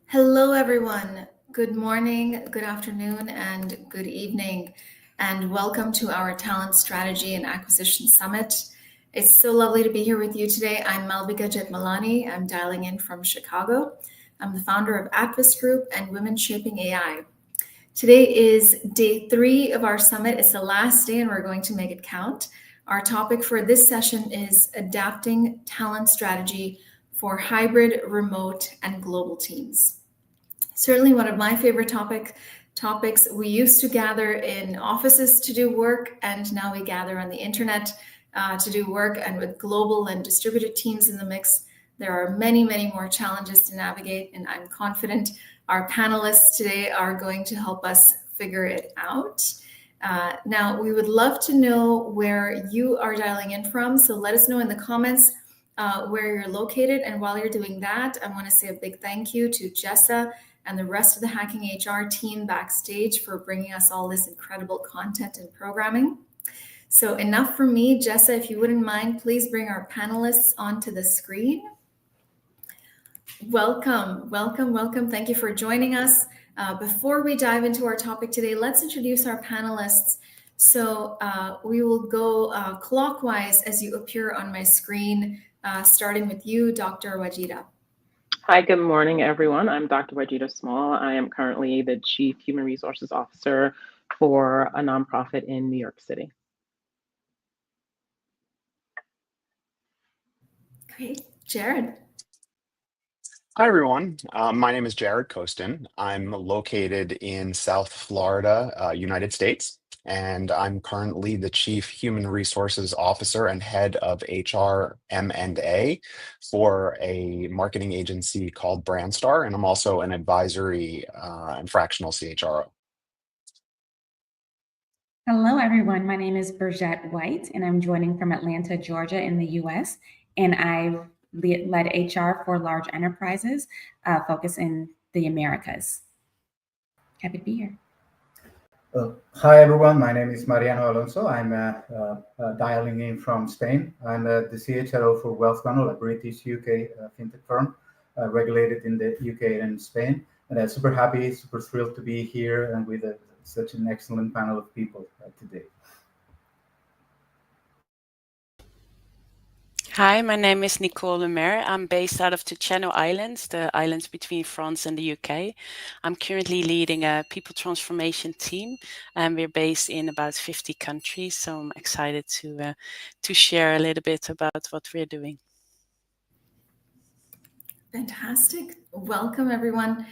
Hello, everyone. Good morning, good afternoon, and good evening, and welcome to our Talent Strategy and Acquisition Summit. It's so lovely to be here with you today. I'm Malvika Jetmalani. I'm dialing in from Chicago. I'm the founder of Atlas Group and Women Shaping AI. Today is day 3 of our summit. It's the last day, and we're going to make it count. Our topic for this session is adapting talent strategy for hybrid, remote, and global teams. Certainly one of my favorite topics. We used to gather in offices to do work, and now we gather on the internet to do work. And with global and distributed teams in the mix, there are many, many more challenges to navigate, and I'm confident our panelists today are going to help us figure it out. Now, we would love to know where you are dialing in from, so let us know in the comments where you're located. And while you're doing that, I want to say a big thank you to Jessa and the rest of the Hacking HR team backstage for bringing us all this incredible content and programming. So enough from me. Jessa, if you wouldn't mind, please bring our panelists onto the screen. Welcome. Thank you for joining us. Before we dive into our topic today, let's introduce our panelists. So we will go clockwise as you appear on my screen, starting with you, Dr. Wajida. Hi, good morning, everyone. I'm Dr. Wajida Small. I am currently the Chief Human Resources Officer for a nonprofit in New York City. Great. Jared. Hi, everyone. My name is Jared Kostin. I'm located in South Florida, United States, and I'm currently the Chief Human Resources Officer and Head of HR M&A for a marketing agency called Brandstar, and I'm also an advisory and fractional CHRO. Hello, everyone. My name is Burjette White, and I'm joining from Atlanta, Georgia in the US, and I've led HR for large enterprises, focus in the Americas. Happy to be here. Hi, everyone. My name is Mariano Alonso. I'm dialing in from Spain. I'm the CHRO for Wealth Funnel, a British UK fintech firm regulated in the UK and Spain. And I'm super happy, super thrilled to be here and with such an excellent panel of people today. Hi, my name is Nicole Lemaire. I'm based out of the Channel Islands, the islands between France and the UK. I'm currently leading a people transformation team, and we're based in about 50 countries. So I'm excited to share a little bit about what we're doing. Fantastic. Welcome, everyone.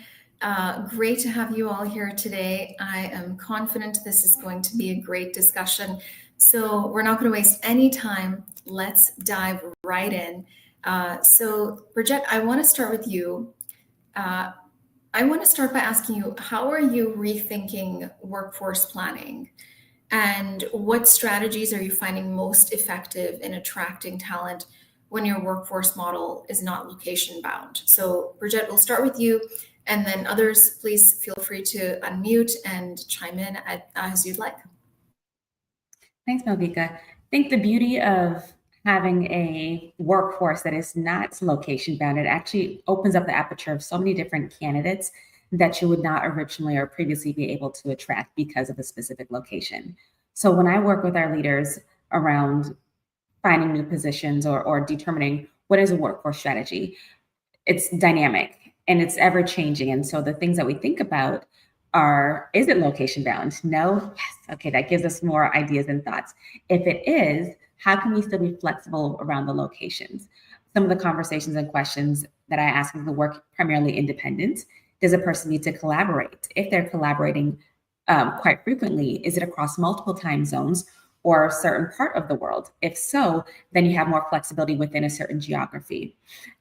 Great to have you all here today. I am confident this is going to be a great discussion. So we're not going to waste any time. Let's dive right in. So Brigitte, I want to start with you. I want to start by asking you, how are you rethinking workforce planning? And what strategies are you finding most effective in attracting talent when your workforce model is not location bound? So Brigitte, we'll start with you, and then others, please feel free to unmute and chime in as you'd like. Thanks, Malvika. I think the beauty of having a workforce that is not location bound, it actually opens up the aperture of so many different candidates that you would not originally or previously be able to attract because of a specific location. So when I work with our leaders around finding new positions or determining what is a workforce strategy, it's dynamic and it's ever changing. And so the things that we think about are, is it location bound? No? Yes. Okay, that gives us more ideas and thoughts. If it is, how can we still be flexible around the locations? Some of the conversations and questions that I ask is the work primarily independent. Does a person need to collaborate? If they're collaborating quite frequently, is it across multiple time zones or a certain part of the world? If so, then you have more flexibility within a certain geography.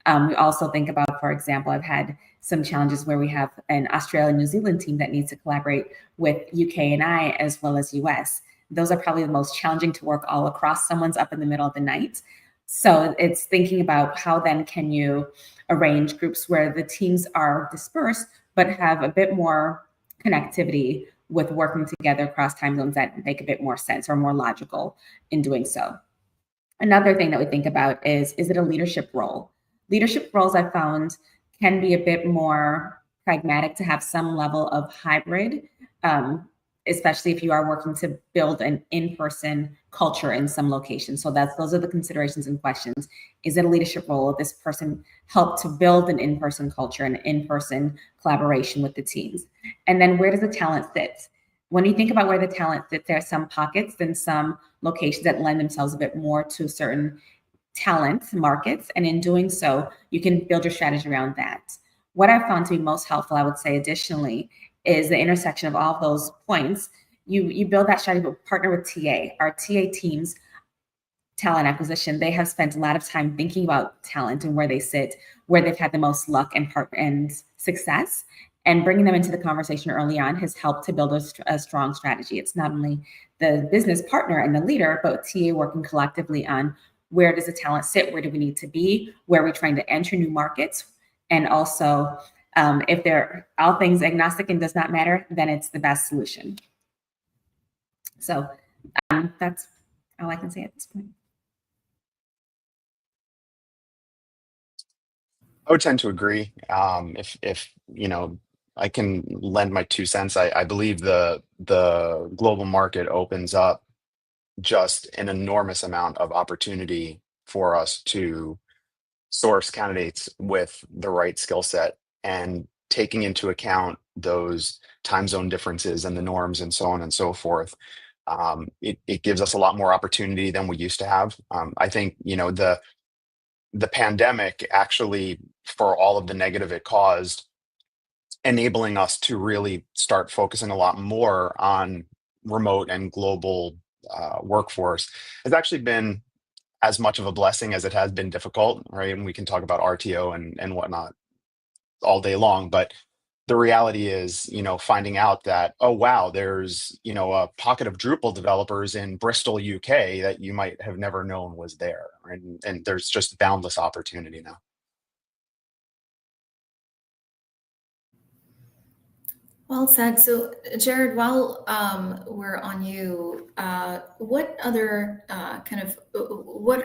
We also think about, for example, I've had some challenges where we have an Australia, New Zealand team that needs to collaborate with UK and I as well as US. Those are probably the most challenging to work all across. Someone's up in the middle of the night. So it's thinking about how then can you arrange groups where the teams are dispersed, but have a bit more connectivity with working together across time zones that make a bit more sense or more logical in doing so. Another thing that we think about is it a leadership role? Leadership roles I found can be a bit more pragmatic to have some level of hybrid, especially if you are working to build an in-person culture in some locations. So those are the considerations and questions. Is it a leadership role? Will this person help to build an in-person culture and in-person collaboration with the teams? And then where does the talent sit? When you think about where the talent sits, there are some pockets and some locations that lend themselves a bit more to certain talent markets. And in doing so, you can build your strategy around that. What I've found to be most helpful, I would say additionally, is the intersection of all of those points. You build that strategy, but partner with TA. Our TA teams, talent acquisition, they have spent a lot of time thinking about talent and where they sit, where they've had the most luck and success. And bringing them into the conversation early on has helped to build a strong strategy. It's not only the business partner and the leader, but TA working collectively on where does the talent sit, where do we need to be, where are we trying to enter new markets, and also if they're all things agnostic and does not matter, then it's the best solution. So that's all I can say at this point. I would tend to agree. If you know, I can lend my 2 cents. I believe the global market opens up just an enormous amount of opportunity for us to source candidates with the right skill set, and taking into account those time zone differences and the norms and so on and so forth. It gives us a lot more opportunity than we used to have. I think, you know, the pandemic actually, for all of the negative it caused, enabling us to really start focusing a lot more on remote and global workforce has actually been as much of a blessing as it has been difficult, right? And we can talk about RTO and whatnot all day long, but the reality is, you know, finding out that, oh wow, there's, you know, a pocket of Drupal developers in Bristol, UK that you might have never known was there, right? And there's just boundless opportunity now. Well said. So, Jared, while we're on you, what other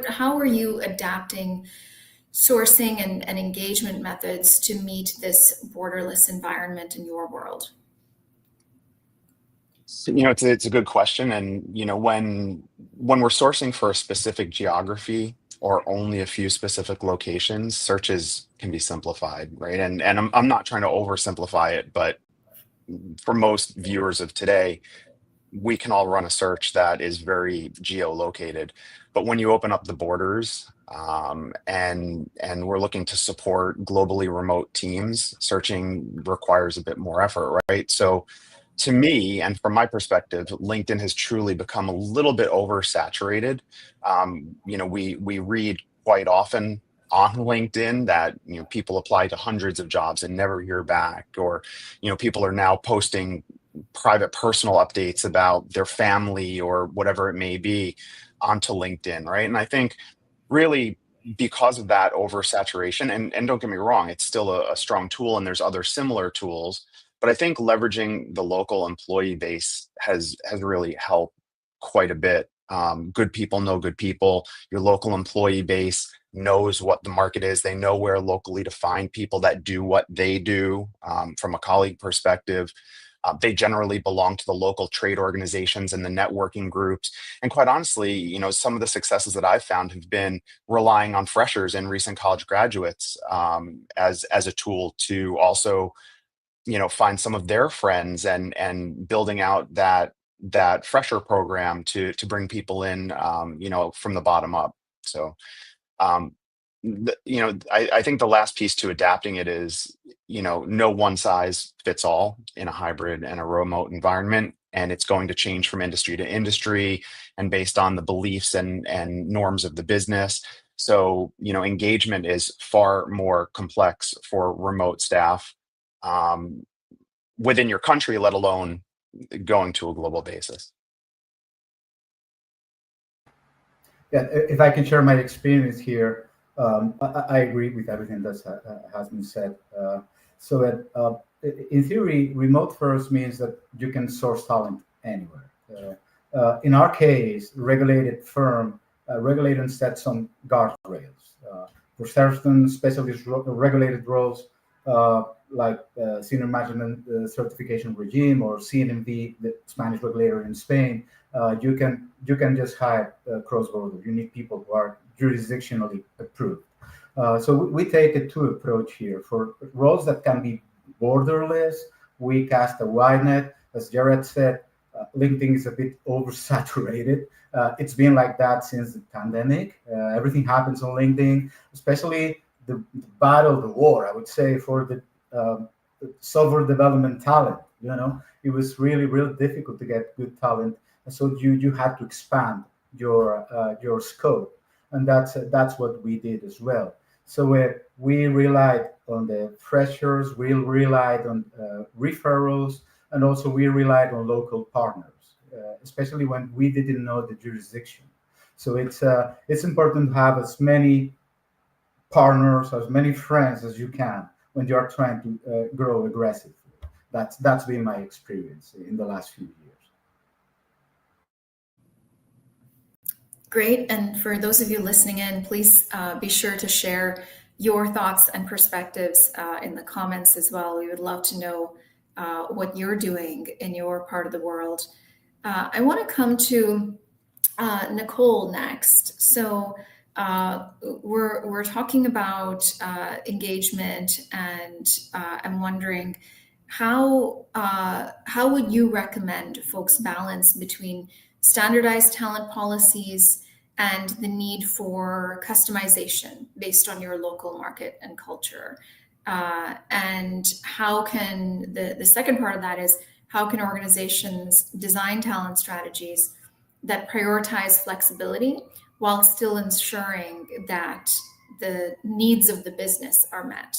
how are you adapting sourcing and engagement methods to meet this borderless environment in your world? So, it's a good question, and when we're sourcing for a specific geography or only a few specific locations, searches can be simplified, right? And I'm not trying to oversimplify it, but for most viewers of today, we can all run a search that is very geolocated. But when you open up the borders, and we're looking to support globally remote teams, searching requires a bit more effort, right? So to me, and from my perspective, LinkedIn has truly become a little bit oversaturated. We read quite often on LinkedIn that people apply to hundreds of jobs and never hear back, or people are now posting private personal updates about their family or whatever it may be onto LinkedIn, right? And I think really because of that oversaturation, and don't get me wrong, it's still a strong tool and there's other similar tools, but I think leveraging the local employee base has really helped quite a bit. Good people know good people. Your local employee base knows what the market is. They know where locally to find people that do what they do, from a colleague perspective. They generally belong to the local trade organizations and the networking groups. And quite honestly, some of the successes that I've found have been relying on freshers and recent college graduates, as a tool to also find some of their friends, and building out that fresher program to bring people in, from the bottom up. So um, I think the last piece to adapting it is, no one size fits all in a hybrid and a remote environment. And it's going to change from industry to industry and based on the beliefs and norms of the business. So, engagement is far more complex for remote staff, um, within your country, let alone going to a global basis. Yeah, if I can share my experience here, I agree with everything that has been said. So that in theory, remote first means that you can source talent anywhere. In our case, regulated set some guardrails for certain specialist regulated roles, like senior management certification regime or CNMV, the Spanish regulator in Spain. You can just hire cross border. You need people who are jurisdictionally approved. So we take a two approach here. For roles that can be borderless, we cast a wide net. As Jared said, LinkedIn is a bit oversaturated. It's been like that since the pandemic. Everything happens on LinkedIn, especially the battle, the war, I would say, for the software development talent. It was really difficult to get good talent, and so you had to expand your scope, and that's what we did as well. So we relied on the freshers, we relied on referrals, and also we relied on local partners, especially when we didn't know the jurisdiction. So it's important to have as many partners, as many friends as you can when you are trying to grow aggressively. That's been my experience in the last few years. Great. And for those of you listening in, please be sure to share your thoughts and perspectives in the comments as well. We would love to know what you're doing in your part of the world. I want to come to Nicole next. So we're talking about engagement, and I'm wondering how would you recommend folks balance between standardized talent policies and the need for customization based on your local market and culture? And how can the second part of that is, how can organizations design talent strategies that prioritize flexibility while still ensuring that the needs of the business are met?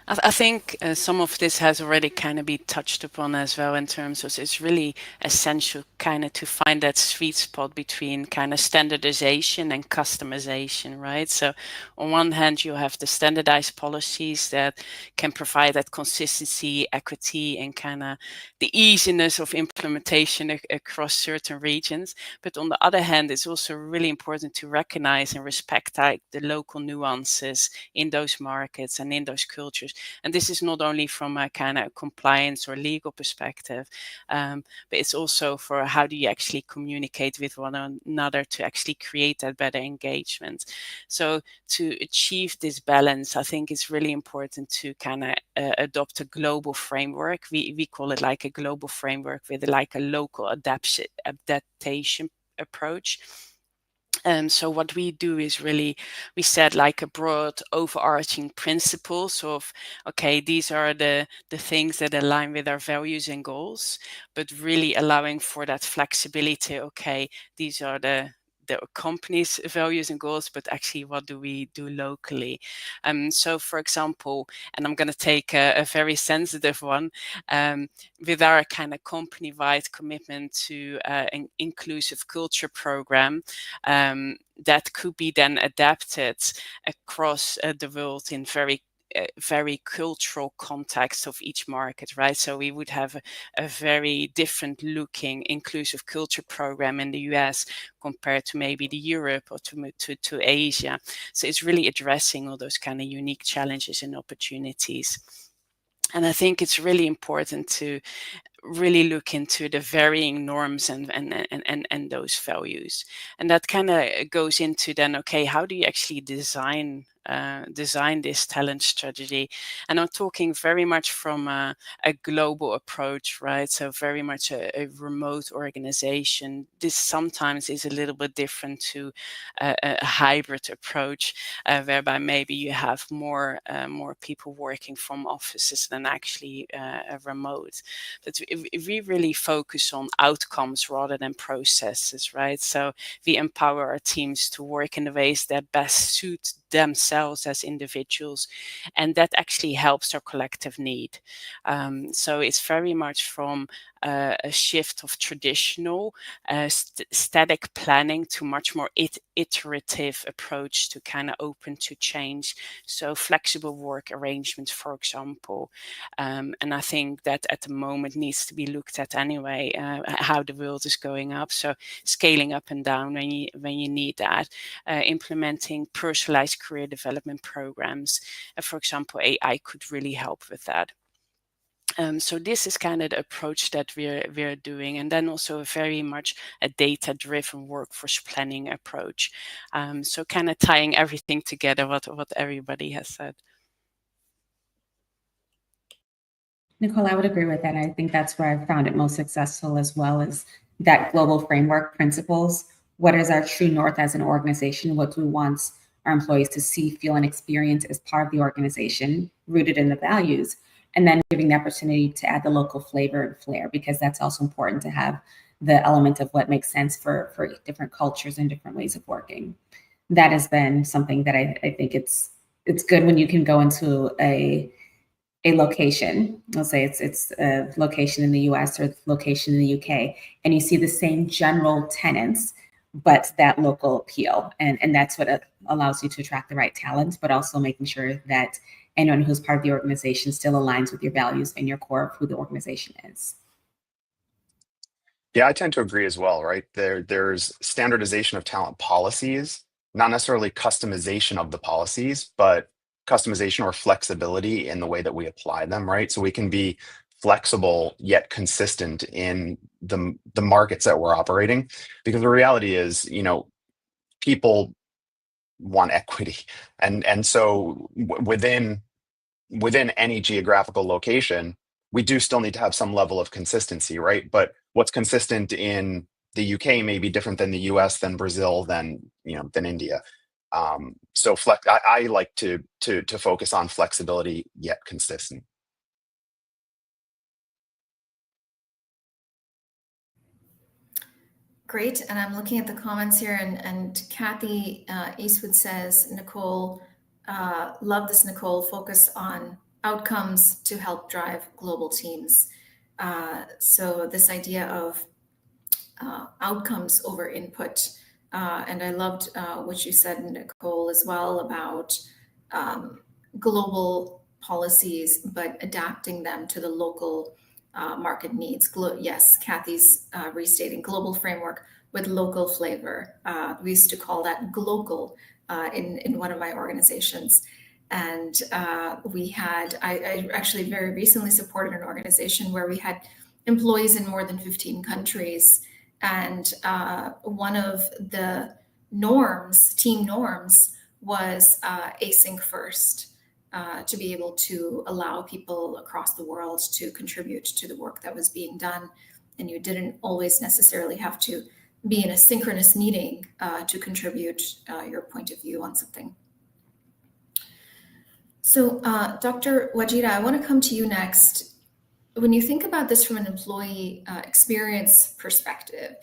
I think some of this has already kind of been touched upon as well, in terms of it's really essential kind of to find that sweet spot between kind of standardization and customization, right? So on one hand, you have the standardized policies that can provide that consistency, equity, and kind of the easiness of implementation across certain regions. But on the other hand, it's also really important to recognize and respect like the local nuances in those markets and in those cultures. And this is not only from a kind of compliance or legal perspective, but it's also for how do you actually communicate with one another to actually create that better engagement. So to achieve this balance, I think it's really important to kind of adopt a global framework. We call it like a global framework with like a local adaptation approach. So what we do is really, we set like a broad overarching principles of, okay, these are the things that align with our values and goals, but really allowing for that flexibility. Okay, these are the company's values and goals, but actually what do we do locally? So for example, and I'm going to take a very sensitive one, with our kind of company-wide commitment to an inclusive culture program, that could be then adapted across the world in very cultural context of each market, right? So we would have a very different looking inclusive culture program in the US compared to maybe the Europe or to Asia. So it's really addressing all those kind of unique challenges and opportunities. And I think it's really important to really look into the varying norms and those values. And that kind of goes into then, okay, how do you actually design this talent strategy? And I'm talking very much from a global approach, right? So very much a remote organization. This sometimes is a little bit different to a hybrid approach, whereby maybe you have more people working from offices than actually remote. But if we really focus on outcomes rather than processes, right? So we empower our teams to work in the ways that best suit themselves as individuals, and that actually helps our collective need. So it's very much from a shift of traditional static planning to much more iterative approach to kind of open to change. So flexible work arrangements, for example. And I think that at the moment needs to be looked at anyway, how the world is going up. So scaling up and down when you need that, implementing personalized career development programs. For example, AI could really help with that. So this is kind of the approach that we're doing, and then also very much a data-driven workforce planning approach. So kind of tying everything together, what everybody has said. Nicole, I would agree with that. I think that's where I found it most successful, as well as that global framework principles. What is our true north as an organization? What do we want our employees to see, feel, and experience as part of the organization, rooted in the values? And then giving the opportunity to add the local flavor and flair, because that's also important to have the element of what makes sense for different cultures and different ways of working. That has been something that I think it's good when you can go into a location. Let's say it's a location in the US or location in the UK, and you see the same general tenets, but that local appeal. And that's what allows you to attract the right talent, but also making sure that anyone who's part of the organization still aligns with your values and your core of who the organization is. Yeah, I tend to agree as well, right? There's standardization of talent policies, not necessarily customization of the policies, but customization or flexibility in the way that we apply them, right? So we can be flexible yet consistent in the markets that we're operating, because the reality is, people want equity, and so within any geographical location, we do still need to have some level of consistency, right? But what's consistent in the UK may be different than the US, than Brazil, than India. So I like to focus on flexibility yet consistent. Great, and I'm looking at the comments here, and Kathy Eastwood says, Nicole, love this, Nicole, focus on outcomes to help drive global teams. So this idea of outcomes over input. And I loved what you said, Nicole, as well about global policies, but adapting them to the local market needs. Yes, Kathy's restating global framework with local flavor. We used to call that glocal in one of my organizations. And I actually very recently supported an organization where we had employees in more than 15 countries. And one of the team norms, was async first, to be able to allow people across the world to contribute to the work that was being done. And you didn't always necessarily have to be in a synchronous meeting to contribute your point of view on something. So Dr. Wajida, I want to come to you next. When you think about this from an employee experience perspective,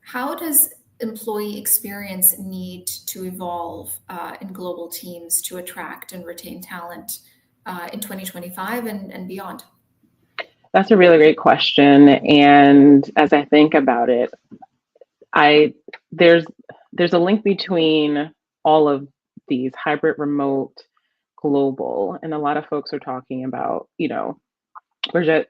how does employee experience need to evolve in global teams to attract and retain talent in 2025 and beyond? That's a really great question. And as I think about it, there's a link between all of these: hybrid, remote, global. And a lot of folks are talking about, Bridget,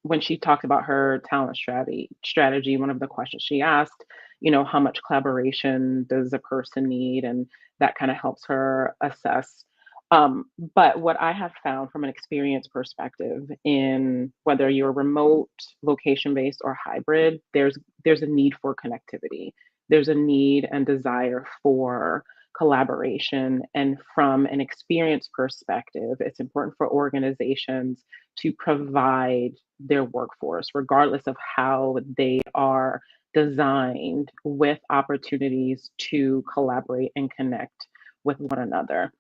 when she talked about her talent strategy, one of the questions she asked, how much collaboration does a person need? And that kind of helps her assess. But what I have found from an experience perspective, in whether you're remote, location-based, or hybrid, there's a need for connectivity. There's a need and desire for collaboration. And from an experience perspective, it's important for organizations to provide their workforce, regardless of how they are designed, with opportunities to collaborate and connect with one another.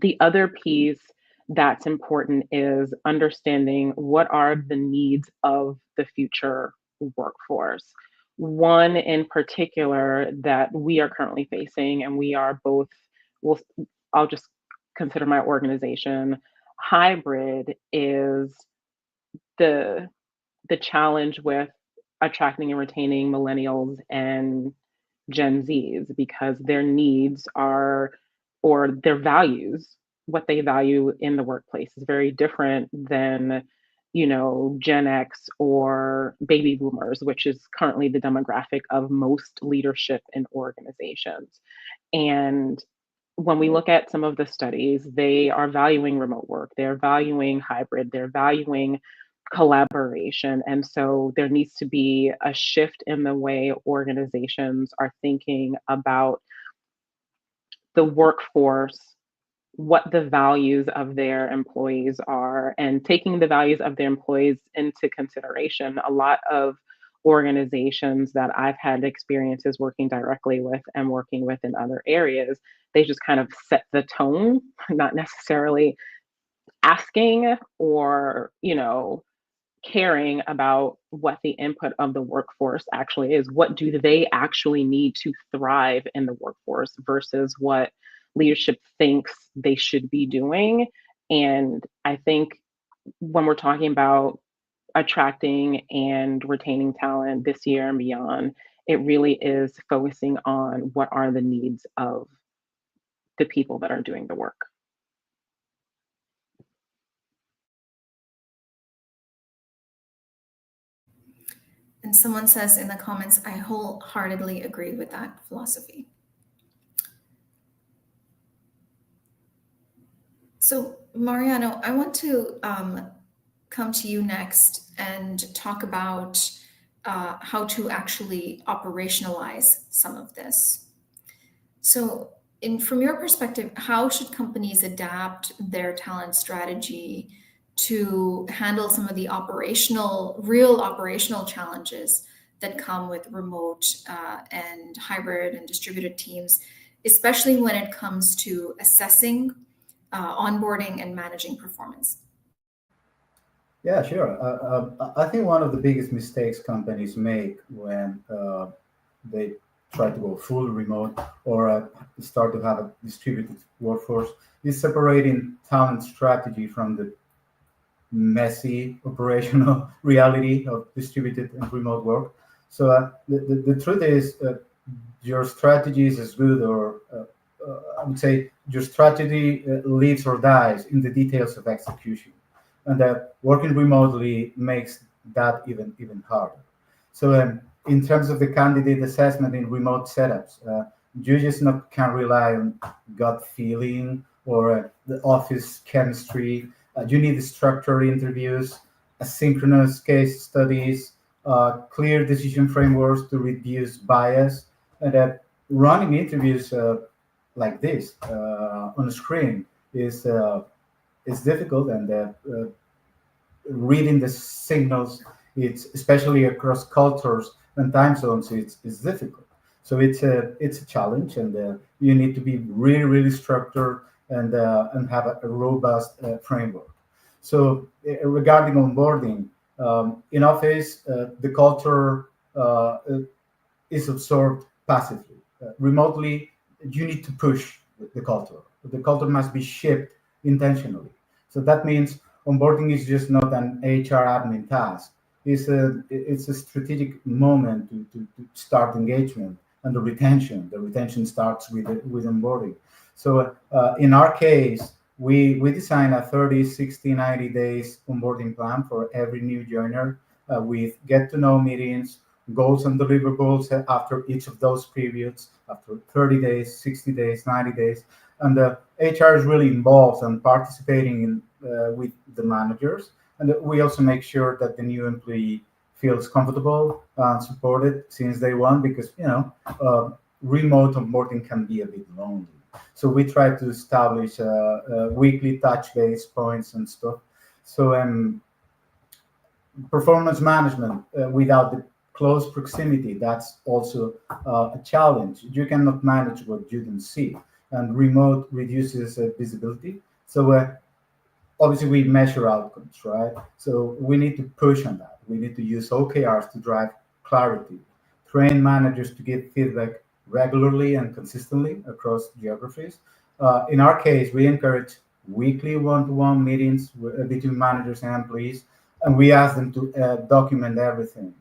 The other piece that's important is understanding what are the needs of the future workforce. One in particular that we are currently facing, and we are both, I'll just consider my organization hybrid, is the challenge with attracting and retaining millennials and Gen Zs, because their needs are, or their values, what they value in the workplace, is very different than, Gen X or baby boomers, which is currently the demographic of most leadership in organizations. And when we look at some of the studies, they are valuing remote work, they're valuing hybrid, they're valuing collaboration. And so there needs to be a shift in the way organizations are thinking about the workforce, what the values of their employees are, and taking the values of their employees into consideration. A lot of organizations that I've had experiences working directly with and working with in other areas, they just kind of set the tone, not necessarily asking or, caring about what the input of the workforce actually is. What do they actually need to thrive in the workforce versus what leadership thinks they should be doing? And I think when we're talking about attracting and retaining talent this year and beyond, it really is focusing on what are the needs of the people that are doing the work. And someone says in the comments, I wholeheartedly agree with that philosophy. So Mariano, I want to come to you next and talk about how to actually operationalize some of this. So from your perspective, how should companies adapt their talent strategy to handle some of the real operational challenges that come with remote and hybrid and distributed teams, especially when it comes to assessing, onboarding, and managing performance? Yeah, sure. I think one of the biggest mistakes companies make when they try to go full remote or start to have a distributed workforce, is separating talent strategy from the messy operational reality of distributed and remote work. So the truth is, your strategy is as good, or I would say your strategy lives or dies in the details of execution, and that working remotely makes that even harder. So in terms of the candidate assessment in remote setups, you just not can rely on gut feeling or the office chemistry. You need structured interviews, asynchronous case studies, clear decision frameworks to reduce bias, and that running interviews like this on a screen is difficult, and reading the signals, it's especially across cultures and time zones, it's difficult. So it's a challenge, and you need to be really structured and have a robust framework. So regarding onboarding, in office, the culture is absorbed passively. Remotely, you need to push the culture. The culture must be shaped intentionally. So that means onboarding is just not an HR admin task. It's a strategic moment to start engagement and the retention. The retention starts with onboarding. So in our case, we design a 30, 60, 90 days onboarding plan for every new joiner with get-to-know meetings, goals and deliverables after each of those periods, after 30 days, 60 days, 90 days. And the HR is really involved and participating in with the managers. And we also make sure that the new employee feels comfortable and supported since day one, because, remote onboarding can be a bit lonely. So we try to establish weekly touch base points and stuff. So performance management without the close proximity, that's also a challenge. You cannot manage what you don't see, and remote reduces visibility. So obviously we measure outcomes, right? So we need to push on that. We need to use OKRs to drive clarity, train managers to give feedback regularly and consistently across geographies. In our case, we encourage weekly one-to-one meetings between managers and employees, and we ask them to document everything.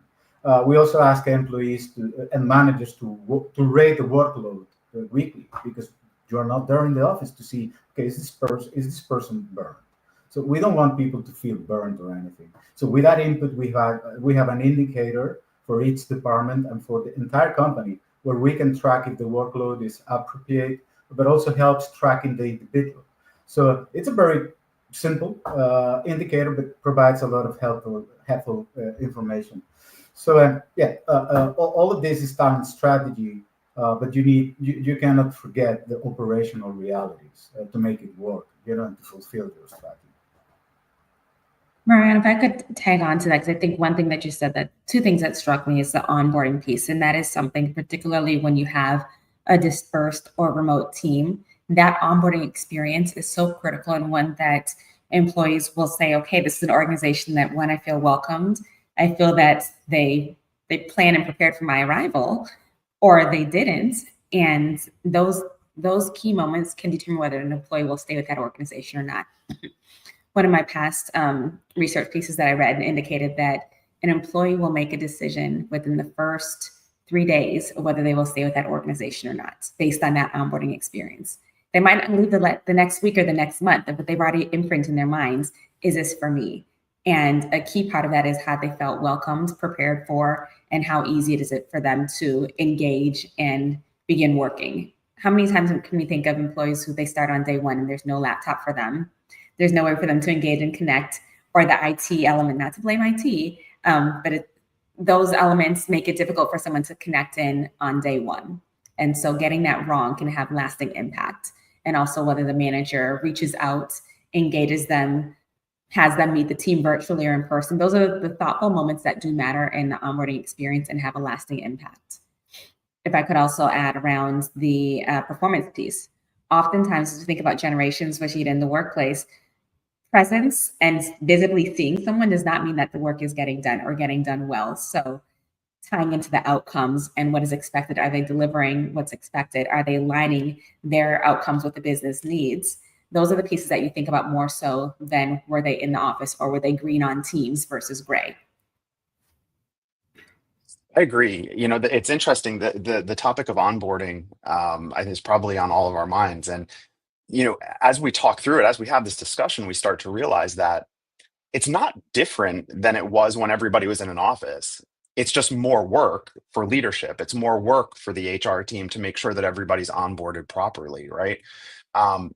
We also ask employees and managers to rate the workload weekly, because you're not there in the office to see, okay, is this person burned? So we don't want people to feel burned or anything. So with that input, we have an indicator for each department and for the entire company, where we can track if the workload is appropriate, but also helps tracking the individual. So it's a very simple indicator, but provides a lot of helpful information. So all of this is talent strategy, but you cannot forget the operational realities to make it work. You know, to fulfill your strategy. Marianne, if I could tag on to that, because I think one thing that you said, that two things that struck me is the onboarding piece. And that is something, particularly when you have a dispersed or remote team, that onboarding experience is so critical, and one that employees will say, okay, this is an organization that when I feel welcomed, I feel that they planned and prepared for my arrival, or they didn't. And those key moments can determine whether an employee will stay with that organization or not. One of my past research pieces that I read indicated that an employee will make a decision within the first 3 days of whether they will stay with that organization or not, based on that onboarding experience. They might not leave the next week or the next month, but they've already imprinted in their minds, is this for me? And a key part of that is how they felt welcomed, prepared for, and how easy it is for them to engage and begin working. How many times can we think of employees who they start on day one and there's no laptop for them? There's no way for them to engage and connect, or the IT element, not to blame IT, but those elements make it difficult for someone to connect in on day one. And so getting that wrong can have lasting impact. And also whether the manager reaches out, engages them, has them meet the team virtually or in person. Those are the thoughtful moments that do matter in the onboarding experience and have a lasting impact. If I could also add around the performance piece. Oftentimes, as we think about generations, especially in the workplace, presence and visibly seeing someone does not mean that the work is getting done or getting done well. So tying into the outcomes and what is expected? Are they delivering what's expected? Are they aligning their outcomes with the business needs? Those are the pieces that you think about more so than were they in the office or were they green on Teams versus gray? I agree. It's interesting that the topic of onboarding, I think, is probably on all of our minds. And as we talk through it, as we have this discussion, we start to realize that it's not different than it was when everybody was in an office. It's just more work for leadership. It's more work for the HR team to make sure that everybody's onboarded properly, right? And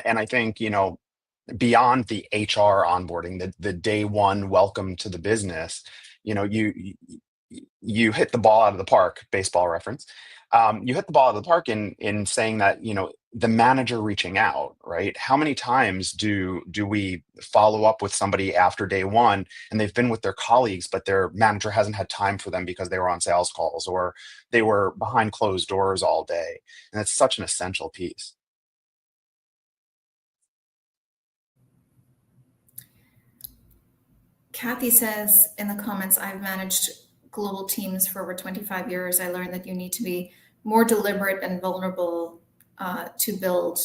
I think, beyond the HR onboarding, the day one welcome to the business, you hit the ball out of the park, baseball reference. You hit the ball out of the park in saying that, the manager reaching out, right? How many times do we follow up with somebody after day one and they've been with their colleagues, but their manager hasn't had time for them because they were on sales calls or they were behind closed doors all day? And it's such an essential piece. Kathy says in the comments, I've managed global teams for over 25 years. I learned that you need to be more deliberate and vulnerable to build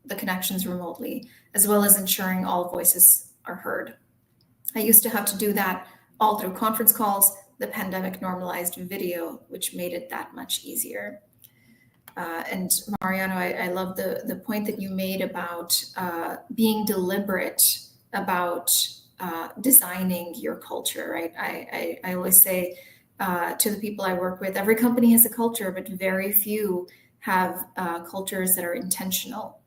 the connections remotely, as well as ensuring all voices are heard. I used to have to do that all through conference calls. The pandemic normalized video, which made it that much easier. And Mariano, I love the point that you made about being deliberate about designing your culture, right? I always say to the people I work with, every company has a culture, but very few have cultures that are intentional.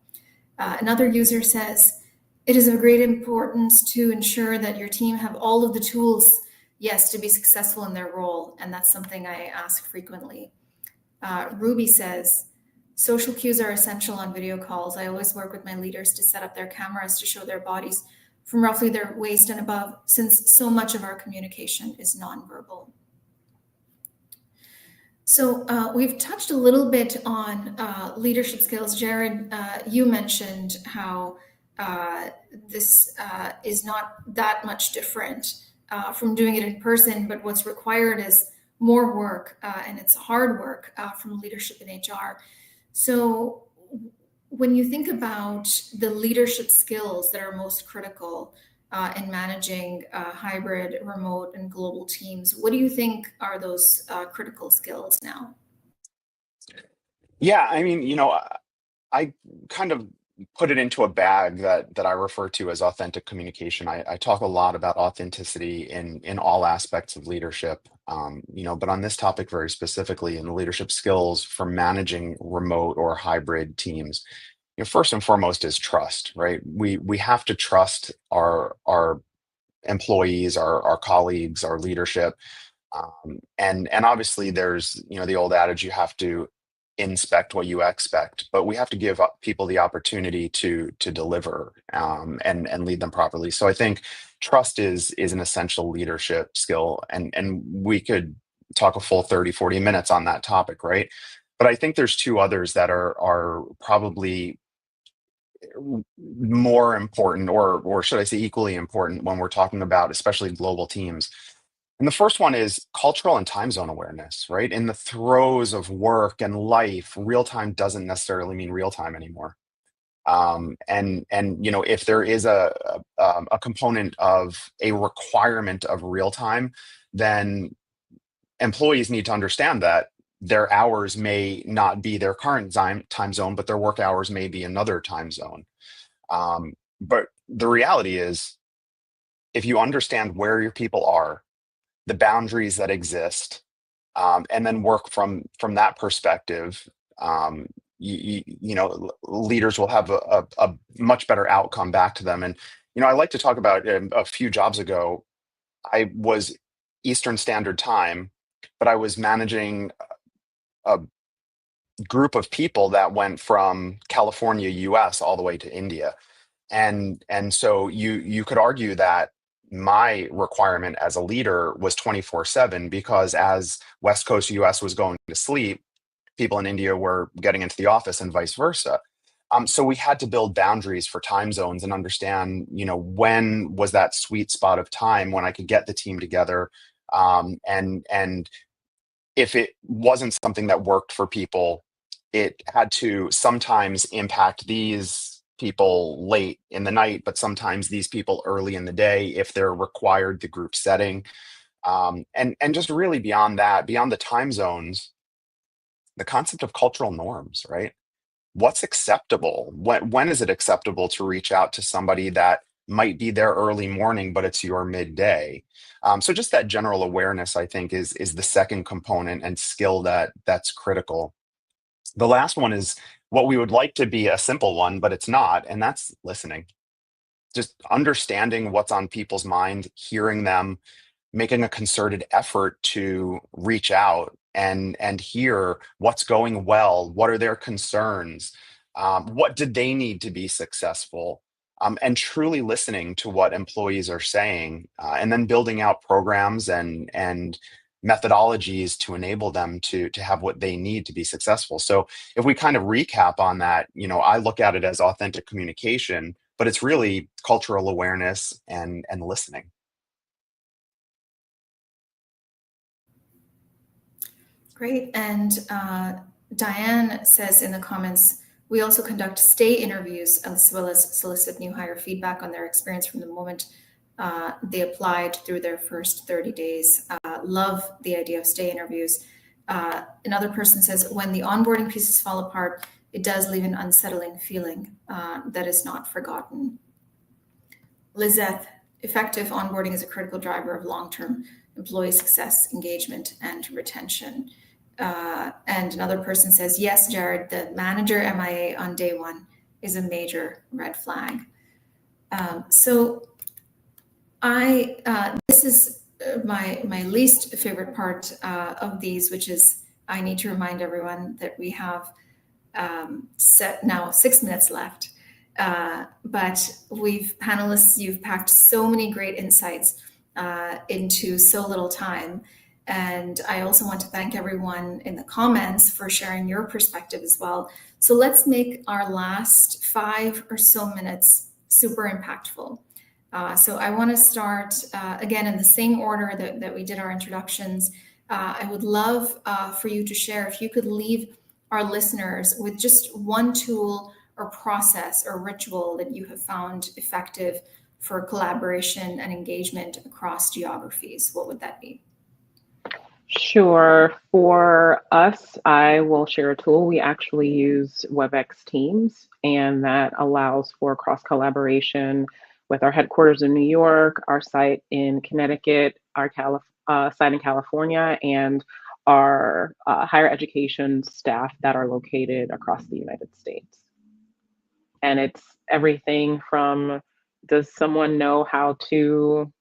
Another user says, it is of great importance to ensure that your team have all of the tools, yes, to be successful in their role. And that's something I ask frequently. Ruby says, social cues are essential on video calls. I always work with my leaders to set up their cameras to show their bodies from roughly their waist and above, since so much of our communication is nonverbal. So we've touched a little bit on leadership skills. Jared, you mentioned how this is not that much different from doing it in person, but what's required is more work, and it's hard work from leadership in HR. So when you think about the leadership skills that are most critical in managing hybrid, remote, and global teams, what do you think are those critical skills now? Yeah, I mean, I kind of put it into a bag that I refer to as authentic communication. I talk a lot about authenticity in all aspects of leadership, but on this topic very specifically in the leadership skills for managing remote or hybrid teams, first and foremost is trust, right? We have to trust our employees, our colleagues, our leadership, and obviously there's the old adage, you have to inspect what you expect, but we have to give people the opportunity to deliver and lead them properly. So I think trust is an essential leadership skill, and we could talk a full 30-40 minutes on that topic, right? But I think there's two others that are probably more important, or should I say equally important, when we're talking about especially global teams. And the first one is cultural and time zone awareness, right? In the throes of work and life, real time doesn't necessarily mean real time anymore. And if there is a component of a requirement of real time, then employees need to understand that their hours may not be their current time zone, but their work hours may be another time zone. But the reality is, if you understand where your people are, the boundaries that exist, and then work from that perspective, leaders will have a much better outcome back to them. And I like to talk about a few jobs ago, I was Eastern Standard Time, but I was managing a group of people that went from California, US, all the way to India. And so you could argue that my requirement as a leader was 24/7, because as West Coast US was going to sleep, people in India were getting into the office and vice versa. So we had to build boundaries for time zones and understand, when was that sweet spot of time when I could get the team together, and if it wasn't something that worked for people, it had to sometimes impact these people late in the night, but sometimes these people early in the day if they're required the group setting. And just really beyond that, beyond the time zones, the concept of cultural norms, right? What's acceptable? When is it acceptable to reach out to somebody that might be there early morning, but it's your midday? So just that general awareness, I think, is the second component and skill that's critical. The last one is what we would like to be a simple one, but it's not, and that's listening. Just understanding what's on people's mind, hearing them, making a concerted effort to reach out and hear what's going well, what are their concerns, what did they need to be successful, and truly listening to what employees are saying, and then building out programs and methodologies to enable them to have what they need to be successful. So if we kind of recap on that, I look at it as authentic communication, but it's really cultural awareness and listening. Great. And Diane says in the comments, we also conduct stay interviews as well as solicit new hire feedback on their experience from the moment they applied through their first 30 days. Love the idea of stay interviews. Another person says, when the onboarding pieces fall apart, it does leave an unsettling feeling that is not forgotten. Lizeth, effective onboarding is a critical driver of long-term employee success, engagement, and retention. And another person says, yes, Jared, the manager MIA on day one is a major red flag. So this is my least favorite part of these, which is I need to remind everyone that we have set now 6 minutes left. But panelists, you've packed so many great insights into so little time. And I also want to thank everyone in the comments for sharing your perspective as well. So let's make our last 5 or so minutes super impactful. So I want to start again in the same order that we did our introductions. I would love for you to share, if you could leave our listeners with just one tool or process or ritual that you have found effective for collaboration and engagement across geographies. What would that be? Sure. For us, I will share a tool. We actually use WebEx Teams, and that allows for cross collaboration with our headquarters in New York, our site in Connecticut, our site in California, and our higher education staff that are located across the United States. And it's everything from, does someone know how to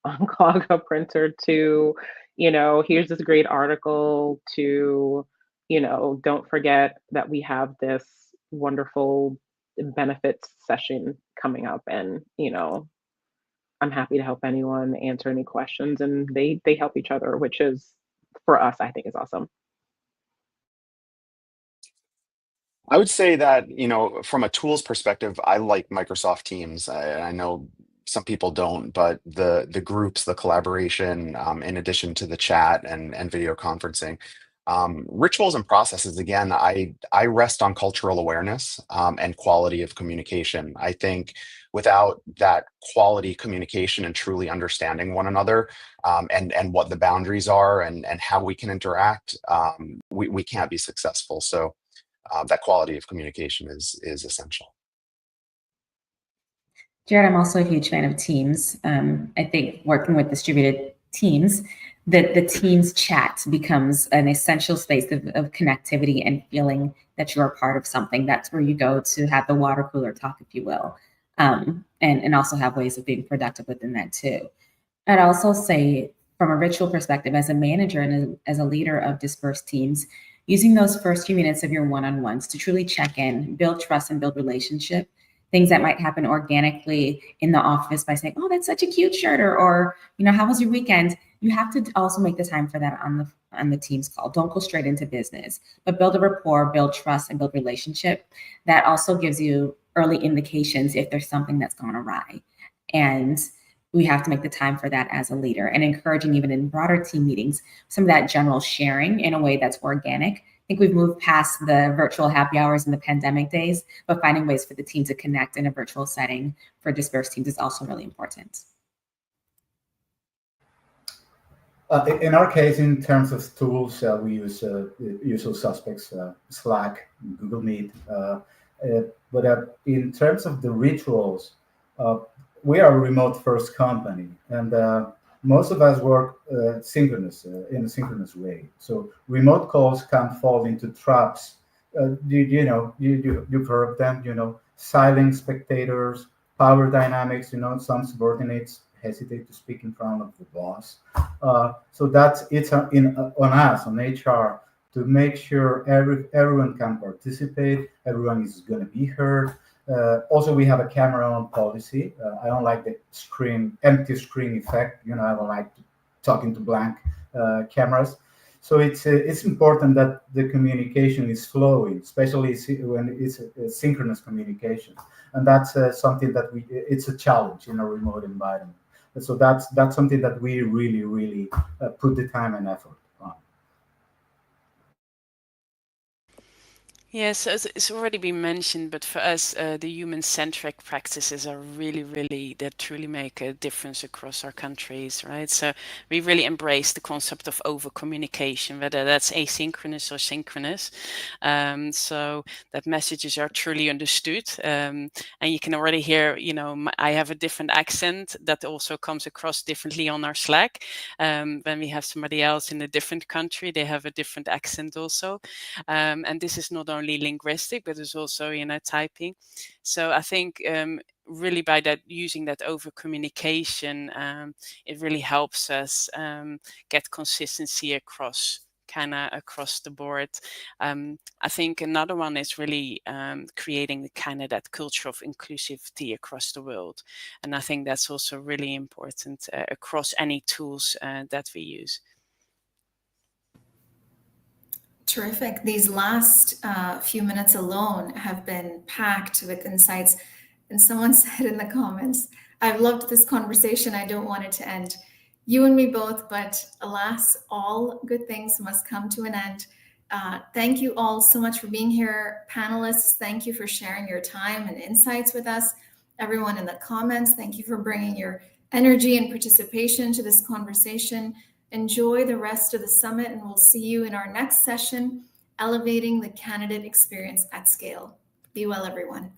unclog a printer, to, here's this great article, to, don't forget that we have this wonderful benefits session coming up, and, I'm happy to help anyone answer any questions, and they help each other, which is, for us, I think is awesome. I would say that, from a tools perspective, I like Microsoft Teams. I know some people don't, but the groups, the collaboration, in addition to the chat and video conferencing, rituals and processes, again, I rest on cultural awareness and quality of communication. I think without that quality communication and truly understanding one another, and what the boundaries are and how we can interact, we can't be successful. So that quality of communication is essential. Jared, I'm also a huge fan of Teams. I think working with distributed teams, that the Teams chat becomes an essential space of connectivity and feeling that you're a part of something. That's where you go to have the water cooler talk, if you will, and also have ways of being productive within that too. I'd also say, from a ritual perspective, as a manager and as a leader of dispersed teams, using those first few minutes of your one-on-ones to truly check in, build trust, and build relationship. Things that might happen organically in the office by saying, oh, that's such a cute shirt, or how was your weekend? You have to also make the time for that on the Teams call. Don't go straight into business, but build a rapport, build trust, and build relationship. That also gives you early indications if there's something that's gone awry. And we have to make the time for that as a leader, and encouraging even in broader team meetings, some of that general sharing in a way that's organic. I think we've moved past the virtual happy hours in the pandemic days, but finding ways for the team to connect in a virtual setting for dispersed teams is also really important. In our case, in terms of tools, we use usual suspects, Slack, Google Meet. But in terms of the rituals, we are a remote-first company, and most of us work in a synchronous way. So remote calls can fall into traps. You've heard of them. Silent spectators, power dynamics. Some subordinates hesitate to speak in front of the boss. So it's on us, on HR, to make sure everyone can participate, everyone is going to be heard. Also, we have a camera on policy. I don't like the empty screen effect. I don't like talking to blank cameras. So it's important that the communication is flowing, especially when it's a synchronous communication. And that's something that it's a challenge in a remote environment. So that's something that we really, really put the time and effort on. Yes, it's already been mentioned, but for us, the human-centric practices are really, that truly make a difference across our countries, right? So we really embrace the concept of over-communication, whether that's asynchronous or synchronous, so that messages are truly understood. And you can already hear, I have a different accent that also comes across differently on our Slack. When we have somebody else in a different country, they have a different accent also. And this is not only linguistic, but it's also typing. So I think really by that, using that over communication, it really helps us get consistency across the board. I think another one is really creating that culture of inclusivity across the world, and I think that's also really important across any tools that we use. Terrific. These last few minutes alone have been packed with insights. And someone said in the comments, I've loved this conversation. I don't want it to end. You and me both, but alas, all good things must come to an end. Thank you all so much for being here. Panelists, thank you for sharing your time and insights with us. Everyone in the comments, thank you for bringing your energy and participation to this conversation. Enjoy the rest of the summit, and we'll see you in our next session, Elevating the Candidate Experience at Scale. Be well, everyone.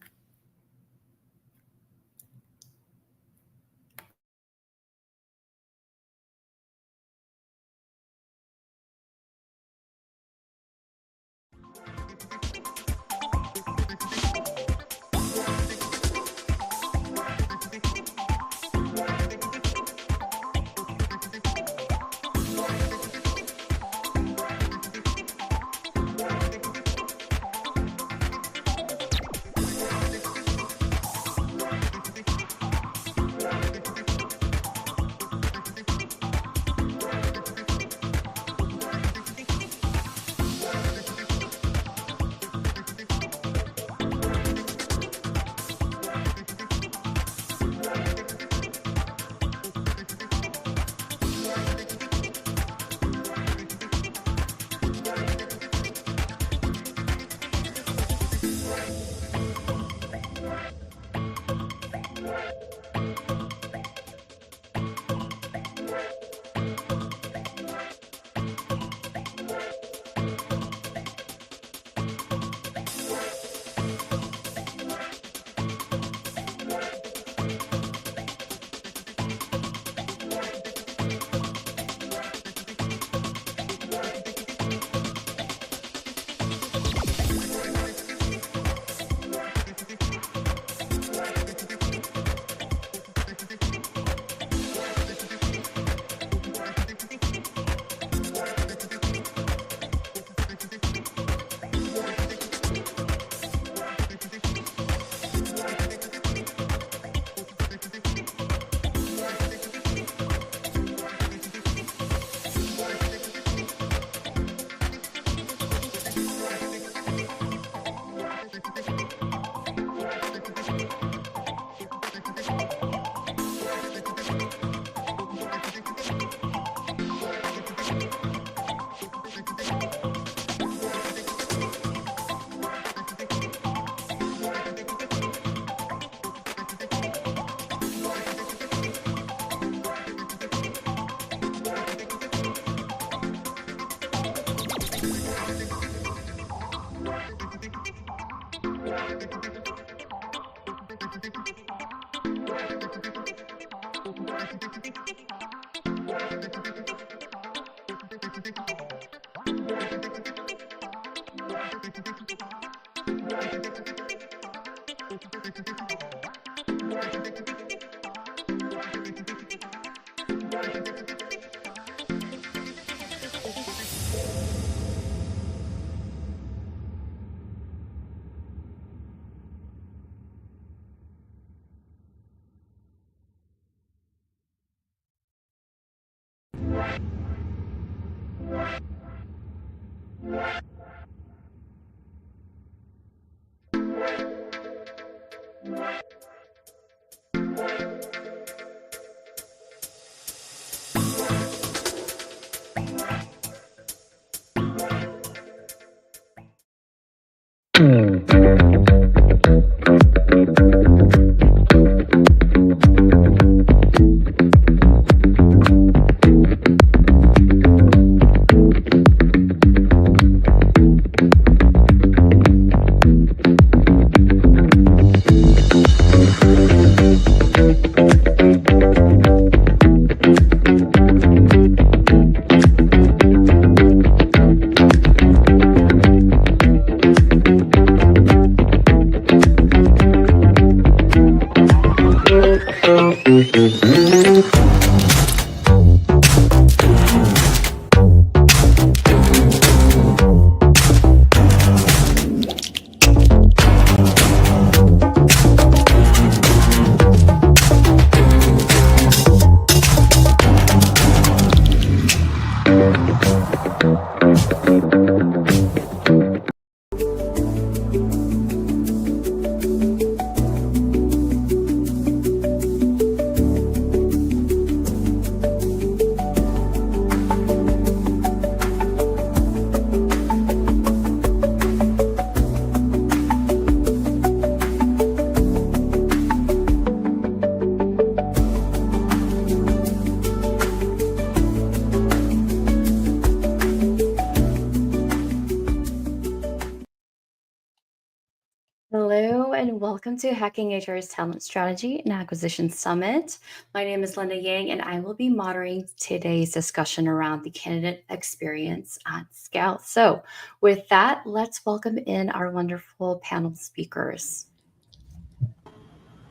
Hello and welcome to Hacking HR's Talent Strategy and Acquisition Summit. My name is Linda Yang and I will be moderating today's discussion around the candidate experience at scale. So with that, let's welcome in our wonderful panel speakers.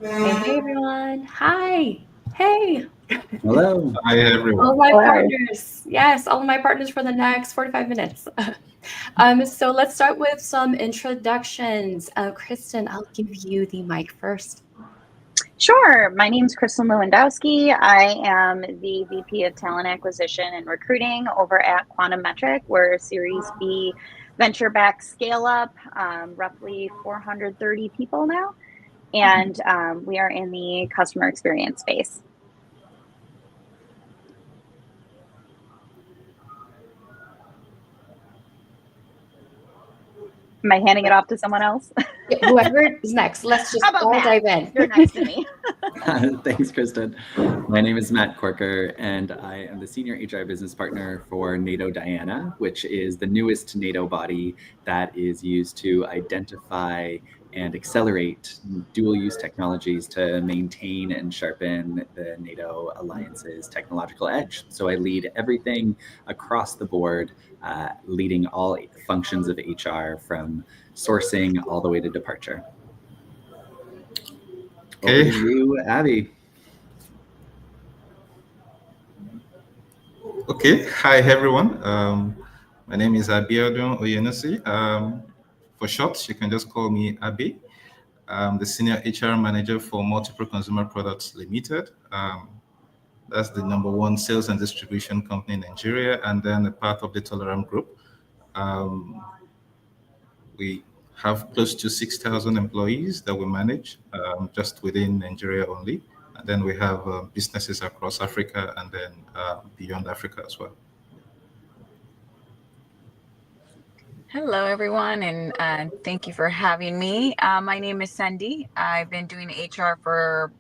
Hey everyone. Hi. Hey. Hello. Hi, everyone. All my partners. Yes, all of my partners for the next 45 minutes. So let's start with some introductions. Kristen, I'll give you the mic first. Sure. My name is Crystal Lewandowski. I am the VP of Talent Acquisition and Recruiting over at Quantum Metric. We're a Series B venture-backed scale-up, roughly 430 people now, and we are in the customer experience space. Am I handing it off to someone else? Yeah, whoever is next, let's just all dive in. You're next to me. Thanks, Kristen. My name is Matt Corker, and I am the Senior HR Business Partner for NATO Diana, which is the newest NATO body that is used to identify and accelerate dual-use technologies to maintain and sharpen the NATO alliance's technological edge. So I lead everything across the board, leading all functions of HR from sourcing all the way to departure. Okay. Over to you, Abby. Okay. Hi, everyone. My name is Abiodun Oyenusi. For short, you can just call me Abi. I'm the Senior HR Manager for Multiple Consumer Products Limited. That's the #1 sales and distribution company in Nigeria, and then a part of the Toleram Group. We have close to 6,000 employees that we manage just within Nigeria only. And then we have businesses across Africa and then beyond Africa as well. Hello, everyone, and thank you for having me. My name is Cindy. I've been doing HR for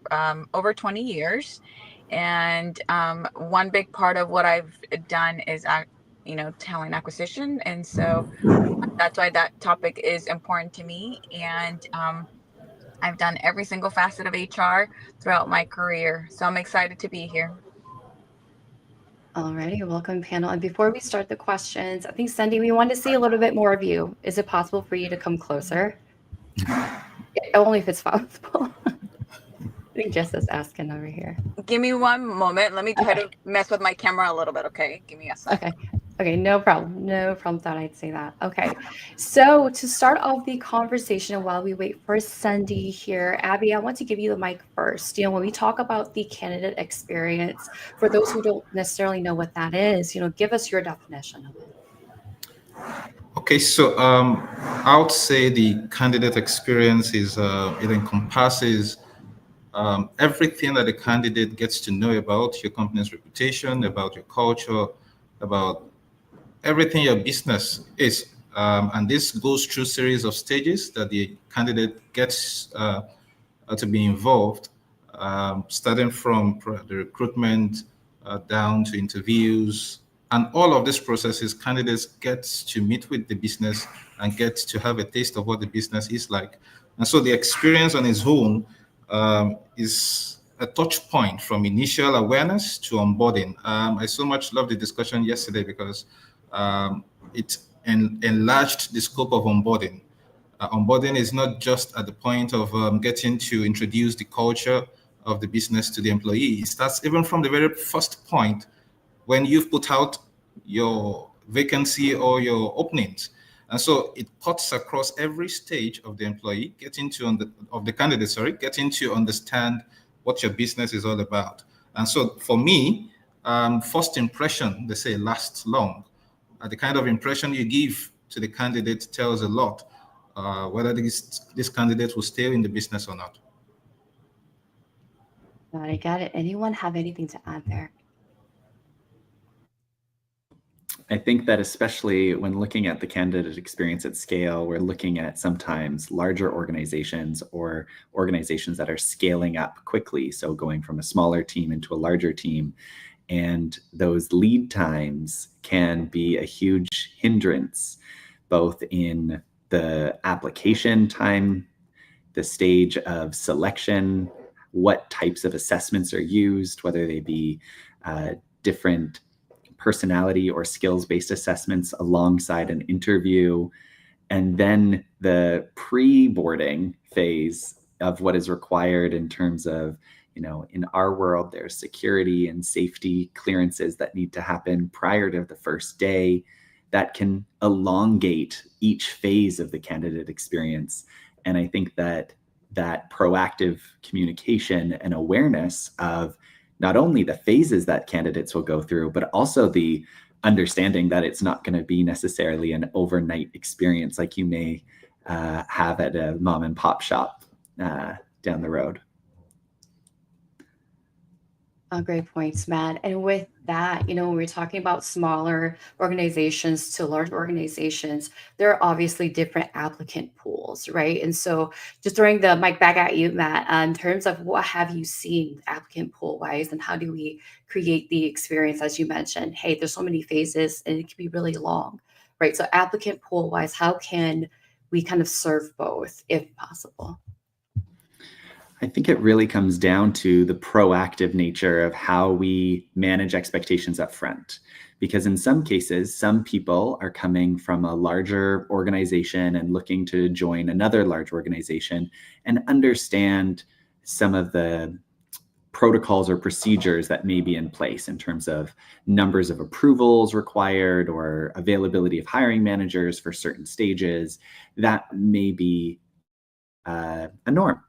over 20 years. And one big part of what I've done is, talent acquisition. And so that's why that topic is important to me. And I've done every single facet of HR throughout my career. So I'm excited to be here. Alrighty, welcome panel. And before we start the questions, I think Cindy, we want to see a little bit more of you. Is it possible for you to come closer? Only if it's possible. I think Jess is asking over here. Give me one moment. Let me try to mess with my camera a little bit. Okay, give me a second. Okay, no problem. No problem. Thought I'd say that. Okay, so to start off the conversation while we wait for Cindy here, Abby, I want to give you the mic first. When we talk about the candidate experience, for those who don't necessarily know what that is, give us your definition of it. Okay, so I would say the candidate experience is it encompasses everything that the candidate gets to know about your company's reputation, about your culture, about everything your business is. And this goes through a series of stages that the candidate gets to be involved, starting from the recruitment down to interviews. And all of these processes, candidates get to meet with the business and get to have a taste of what the business is like. And so the experience on its own is a touch point from initial awareness to onboarding. I so much love the discussion yesterday because it enlarged the scope of onboarding. Onboarding is not just at the point of getting to introduce the culture of the business to the employee. It starts even from the very first point when you've put out your vacancy or your openings. And so it cuts across every stage of the employee, getting to understand what your business is all about. And so for me, first impression, they say, lasts long. The kind of impression you give to the candidate tells a lot, whether this candidate will stay in the business or not. Got it. Anyone have anything to add there? I think that especially when looking at the candidate experience at scale, we're looking at sometimes larger organizations or organizations that are scaling up quickly. So going from a smaller team into a larger team. And those lead times can be a huge hindrance, both in the application time, the stage of selection, what types of assessments are used, whether they be different personality or skills-based assessments alongside an interview, and then the pre-boarding phase of what is required in terms of, in our world, there's security and safety clearances that need to happen prior to the first day that can elongate each phase of the candidate experience. And I think that proactive communication and awareness of not only the phases that candidates will go through, but also the understanding that it's not going to be necessarily an overnight experience like you may have at a mom and pop shop down the road. Great points, Matt. And with that, when we're talking about smaller organizations to large organizations, there are obviously different applicant pools, right? And so just throwing the mic back at you, Matt, in terms of what have you seen applicant pool wise, and how do we create the experience, as you mentioned, hey, there's so many phases and it can be really long, right? So applicant pool wise, how can we kind of serve both if possible? I think it really comes down to the proactive nature of how we manage expectations up front. Because in some cases, some people are coming from a larger organization and looking to join another large organization and understand some of the protocols or procedures that may be in place in terms of numbers of approvals required or availability of hiring managers for certain stages. That may be a norm.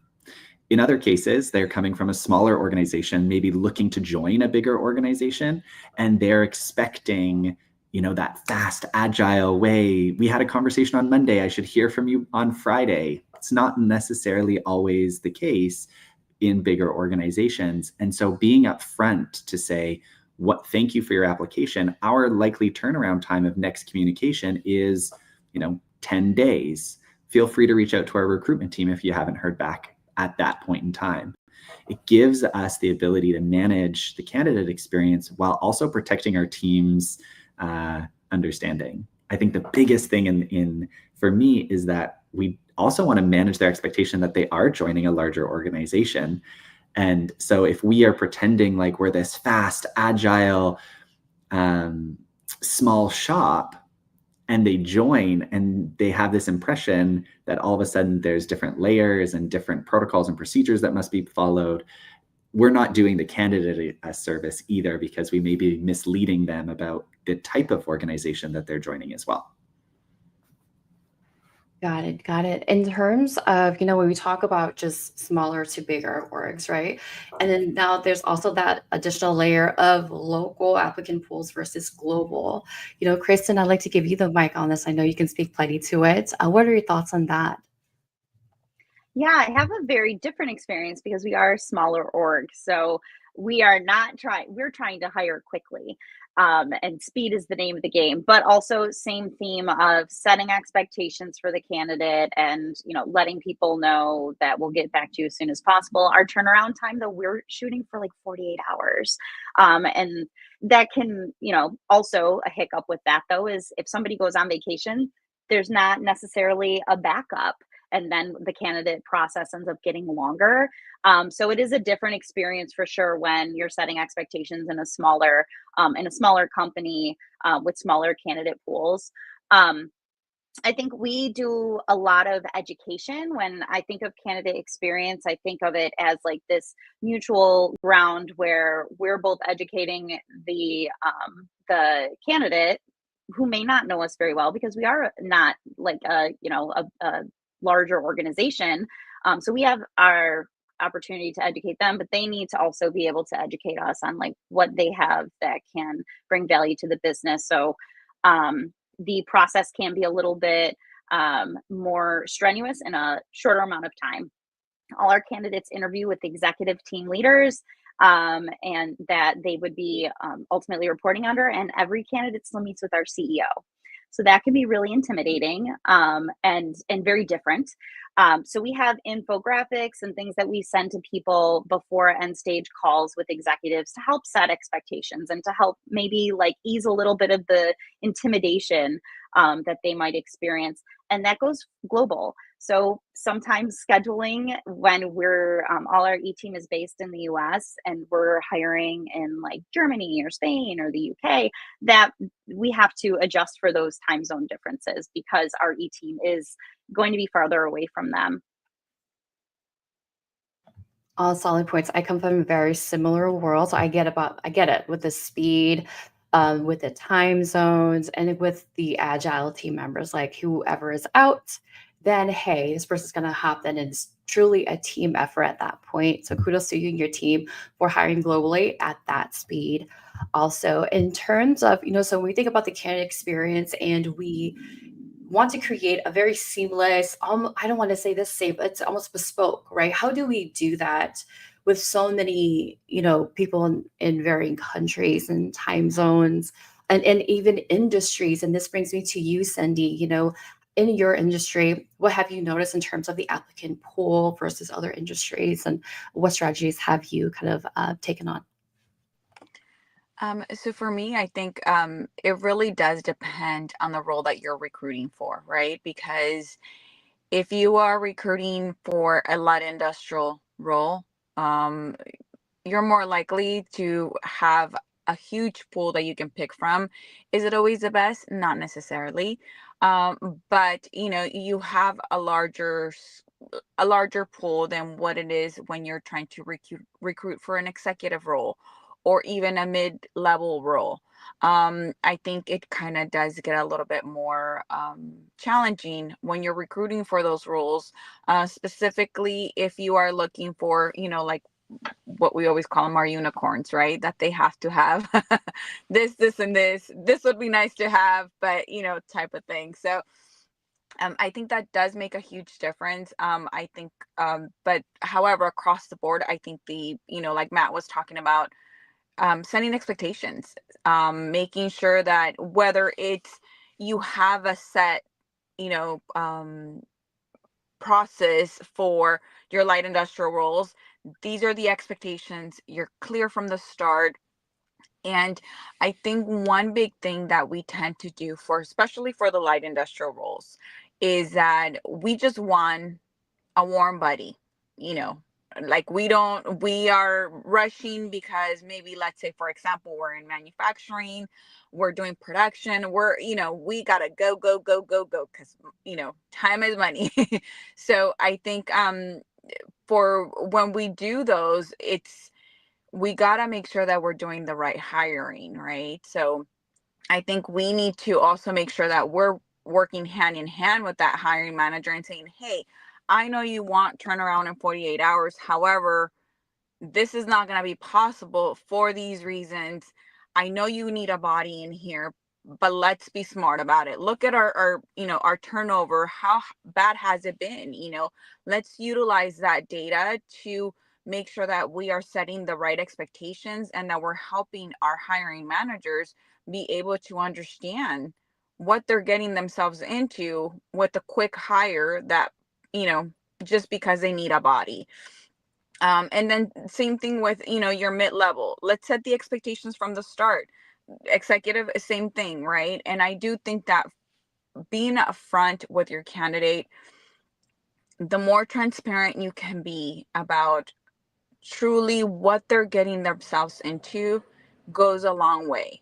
In other cases, they're coming from a smaller organization, maybe looking to join a bigger organization, and they're expecting, that fast, agile way. We had a conversation on Monday. I should hear from you on Friday. It's not necessarily always the case in bigger organizations. And so being upfront to say, thank you for your application. Our likely turnaround time of next communication is, 10 days. Feel free to reach out to our recruitment team if you haven't heard back at that point in time. It gives us the ability to manage the candidate experience while also protecting our team's understanding. I think the biggest thing for me is that we also want to manage their expectation that they are joining a larger organization. And so if we are pretending like we're this fast, agile, small shop, and they join and they have this impression that all of a sudden there's different layers and different protocols and procedures that must be followed. We're not doing the candidate a service either, because we may be misleading them about the type of organization that they're joining as well. Got it. Got it. In terms of, when we talk about just smaller to bigger orgs, right? And then now there's also that additional layer of local applicant pools versus global. Kristen, I'd like to give you the mic on this. I know you can speak plenty to it. What are your thoughts on that? Yeah, I have a very different experience because we are a smaller org. So we're trying to hire quickly. And speed is the name of the game, but also same theme of setting expectations for the candidate and, letting people know that we'll get back to you as soon as possible. Our turnaround time, though, we're shooting for like 48 hours. And that can, also a hiccup with that, though, is if somebody goes on vacation, there's not necessarily a backup. And then the candidate process ends up getting longer. So it is a different experience for sure when you're setting expectations in a smaller company with smaller candidate pools. I think we do a lot of education. When I think of candidate experience, I think of it as like this mutual ground where we're both educating the candidate who may not know us very well, because we are not like a larger organization. So we have our opportunity to educate them, but they need to also be able to educate us on like what they have that can bring value to the business. So the process can be a little bit more strenuous in a shorter amount of time. All our candidates interview with executive team leaders and that they would be ultimately reporting under, and every candidate still meets with our CEO. So that can be really intimidating and very different. So we have infographics and things that we send to people before end stage calls with executives to help set expectations and to help maybe like ease a little bit of the intimidation that they might experience. And that goes global. So sometimes scheduling, when we're all our E-team is based in the US and we're hiring in like Germany or Spain or the UK, that we have to adjust for those time zone differences because our E-team is going to be farther away from them. All solid points. I come from a very similar world, so I get it with the speed, with the time zones, and with the agile team members. Like whoever is out, then hey, this person's gonna hop in, and it's truly a team effort at that point. So kudos to you and your team for hiring globally at that speed. Also, in terms of so when we think about the candidate experience and we want to create a very seamless, I don't want to say this safe, it's almost bespoke, right? How do we do that with so many, people in varying countries and time zones and even industries? And this brings me to you, Cindy, in your industry, what have you noticed in terms of the applicant pool versus other industries, and what strategies have you kind of taken on? So for me, I think it really does depend on the role that you're recruiting for, right? Because if you are recruiting for a light industrial role, you're more likely to have a huge pool that you can pick from. Is it always the best? Not necessarily. But you have a larger pool than what it is when you're trying to recruit for an executive role or even a mid-level role. I think it kind of does get a little bit more challenging when you're recruiting for those roles, specifically if you are looking for, like what we always call them, our unicorns, right? That they have to have this, and this. This would be nice to have, but, type of thing. So I think that does make a huge difference. I think, but however, across the board, I think like Matt was talking about, setting expectations, making sure that whether it's you have a set, process for your light industrial roles, these are the expectations. You're clear from the start. And I think one big thing that we tend to do especially for the light industrial roles, is that we just want a warm buddy, like we are rushing because maybe, let's say, for example, we're in manufacturing, we're doing production, we gotta go because time is money. So I think for when we do those, we gotta make sure that we're doing the right hiring, right? So I think we need to also make sure that we're working hand in hand with that hiring manager and saying, hey, I know you want turnaround in 48 hours. However, this is not going to be possible for these reasons. I know you need a body in here, but let's be smart about it. Look at our turnover. How bad has it been? Let's utilize that data to make sure that we are setting the right expectations and that we're helping our hiring managers be able to understand what they're getting themselves into with a quick hire that, just because they need a body. And then same thing with, your mid-level. Let's set the expectations from the start. Executive, same thing, right? And I do think that being upfront with your candidate, the more transparent you can be about truly what they're getting themselves into goes a long way.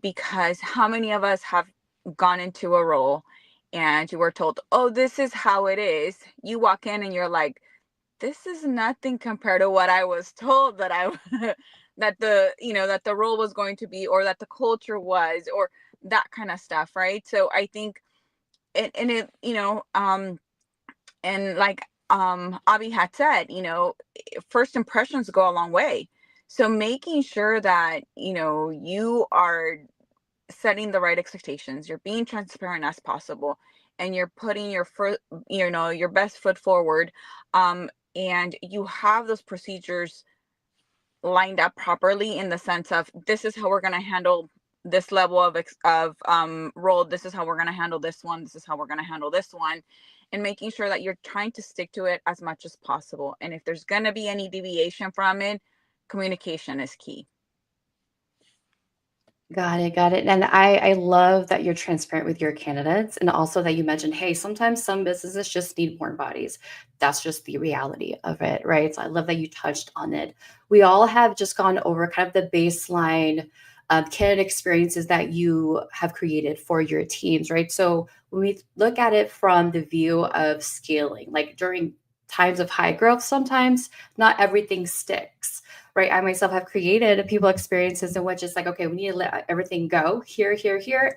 Because how many of us have gone into a role and you were told, oh, this is how it is. You walk in and you're like, this is nothing compared to what I was told that that the role was going to be, or that the culture was, or that kind of stuff, right? So I think and like Abby had said, first impressions go a long way. So making sure that you are setting the right expectations, you're being transparent as possible, and you're putting your best foot forward, and you have those procedures lined up properly in the sense of, this is how we're going to handle this level of role, this is how we're going to handle this one, this is how we're going to handle this one, and making sure that you're trying to stick to it as much as possible. And if there's going to be any deviation from it, communication is key. Got it. And I love that you're transparent with your candidates, and also that you mentioned, hey, sometimes some businesses just need more bodies. That's just the reality of it, right? So I love that you touched on it. We all have just gone over kind of the baseline candidate experiences that you have created for your teams, right? So when we look at it from the view of scaling, like during times of high growth, sometimes not everything sticks, right? I myself have created people experiences in which it's like, okay, we need to let everything go here.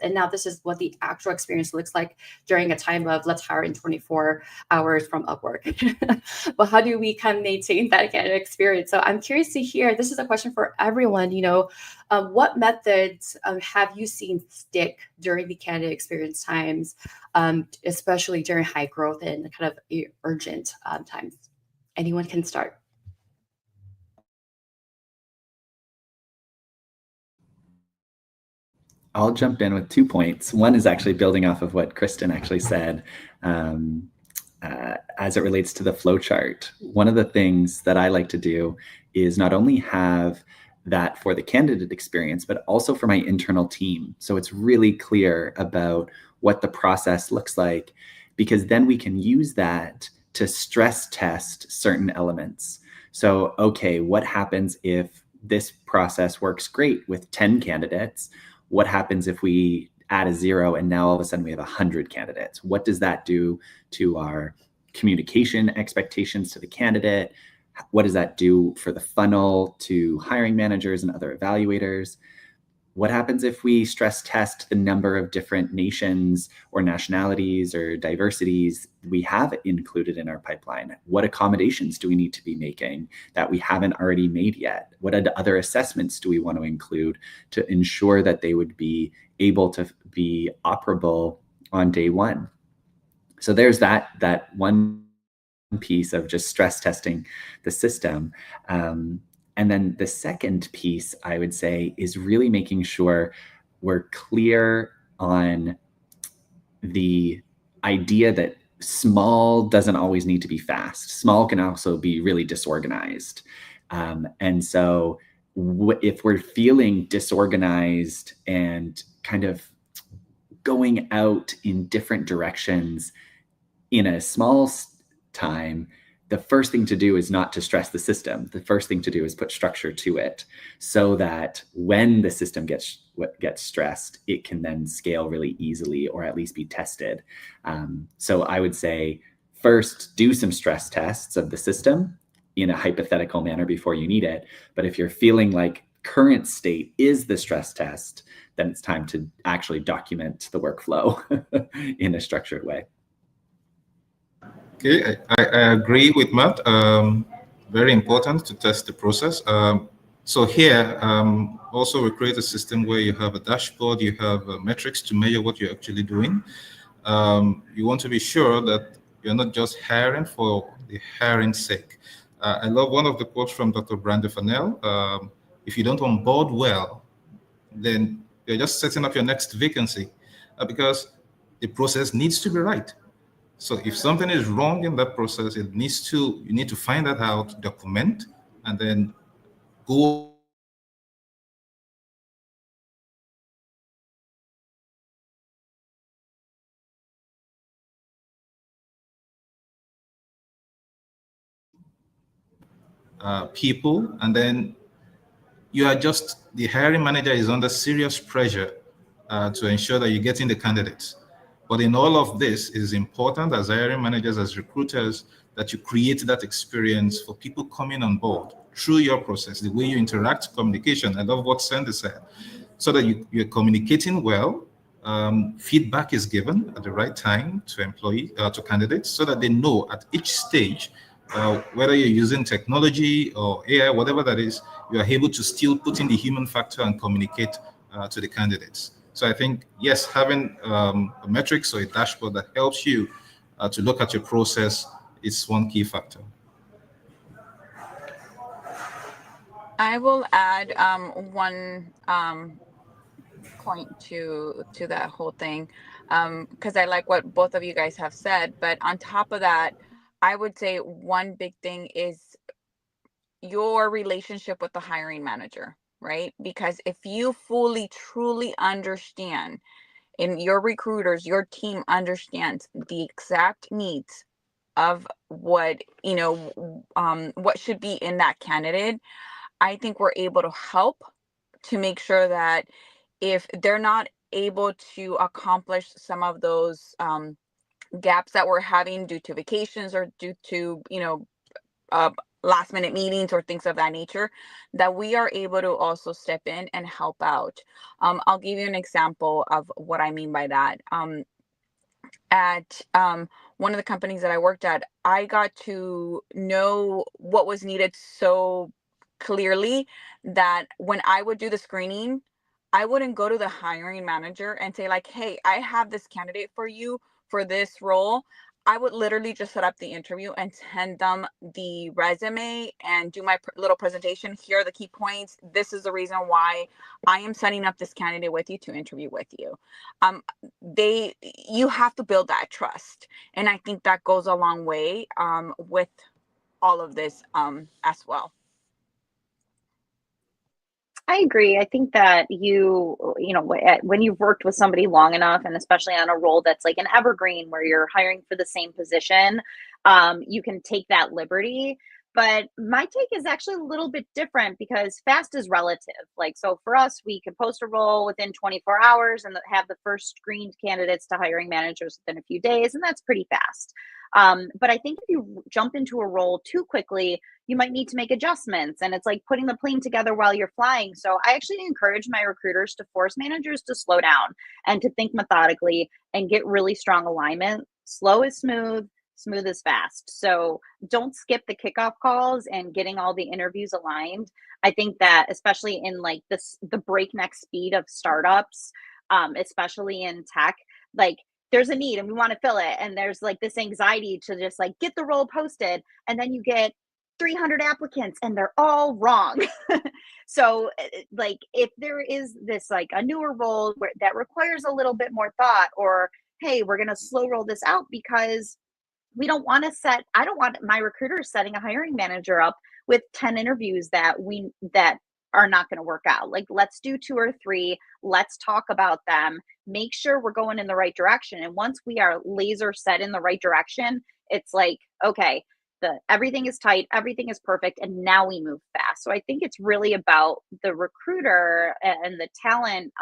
And now this is what the actual experience looks like during a time of let's hire in 24 hours from Upwork. But how do we kind of maintain that kind of experience? So I'm curious to hear, this is a question for everyone, what methods have you seen stick during the candidate experience times, especially during high growth and kind of urgent times? Anyone can start. I'll jump in with 2 points. One is actually building off of what Kristen actually said as it relates to the flow chart. One of the things that I like to do is not only have that for the candidate experience, but also for my internal team. So it's really clear about what the process looks like, because then we can use that to stress test certain elements. So, okay, what happens if this process works great with 10 candidates? What happens if we add a 0 and now all of a sudden we have 100 candidates? What does that do to our communication expectations to the candidate? What does that do for the funnel to hiring managers and other evaluators? What happens if we stress test the number of different nations or nationalities or diversities we have included in our pipeline? What accommodations do we need to be making that we haven't already made yet? What other assessments do we want to include to ensure that they would be able to be operable on day one? So there's that one piece of just stress testing the system. And then the second piece, I would say, is really making sure we're clear on the idea that small doesn't always need to be fast. Small can also be really disorganized. And so if we're feeling disorganized and kind of going out in different directions in a small time, the first thing to do is not to stress the system. The first thing to do is put structure to it so that when the system gets stressed, it can then scale really easily, or at least be tested. So I would say first do some stress tests of the system in a hypothetical manner before you need it. But if you're feeling like current state is the stress test, then it's time to actually document the workflow in a structured way. Okay, I agree with Matt. Very important to test the process. So here, also we create a system where you have a dashboard, you have metrics to measure what you're actually doing. You want to be sure that you're not just hiring for the hiring's sake. I love one of the quotes from Dr. Brande Fanel. If you don't onboard well, then you're just setting up your next vacancy because the process needs to be right. So if something is wrong in that process, you need to find that out, document, and then go people, and then the hiring manager is under serious pressure to ensure that you're getting the candidates. But in all of this, it is important as hiring managers, as recruiters, that you create that experience for people coming on board through your process, the way you interact, communication. I love what Sandy said, so that you're communicating well. Feedback is given at the right time to candidates, so that they know at each stage, whether you're using technology or AI, whatever that is, you are able to still put in the human factor and communicate to the candidates. So I think, yes, having a metrics or a dashboard that helps you to look at your process is one key factor. I will add one point to that whole thing, because I like what both of you guys have said. But on top of that, I would say one big thing is your relationship with the hiring manager, right? Because if you fully, truly understand, and your recruiters, your team understands the exact needs of what, what should be in that candidate, I think we're able to help to make sure that if they're not able to accomplish some of those gaps that we're having due to vacations or due to, last minute meetings or things of that nature, that we are able to also step in and help out. I'll give you an example of what I mean by that. At one of the companies that I worked at, I got to know what was needed so clearly that when I would do the screening, I wouldn't go to the hiring manager and say like, hey, I have this candidate for you for this role. I would literally just set up the interview and send them the resume and do my little presentation. Here are the key points. This is the reason why I am setting up this candidate with you to interview with you. You have to build that trust. And I think that goes a long way with all of this as well. I agree. I think that when you've worked with somebody long enough, and especially on a role that's like an evergreen where you're hiring for the same position, you can take that liberty. But my take is actually a little bit different because fast is relative. Like, so for us, we can post a role within 24 hours and have the first screened candidates to hiring managers within a few days, and that's pretty fast. But I think if you jump into a role too quickly, you might need to make adjustments, and it's like putting the plane together while you're flying. So I actually encourage my recruiters to force managers to slow down and to think methodically and get really strong alignment. Slow is smooth, smooth is fast. So don't skip the kickoff calls and getting all the interviews aligned. I think that especially in like the breakneck speed of startups, especially in tech, like there's a need and we want to fill it. And there's like this anxiety to just like get the role posted, and then you get 300 applicants and they're all wrong. So like if there is this like a newer role that requires a little bit more thought, or hey, we're going to slow roll this out because I don't want my recruiters setting a hiring manager up with 10 interviews that are not going to work out. Like, let's do 2 or 3. Let's talk about them. Make sure we're going in the right direction. And once we are laser set in the right direction, it's like, okay, everything is tight, everything is perfect, and now we move fast. So I think it's really about the recruiter and the talent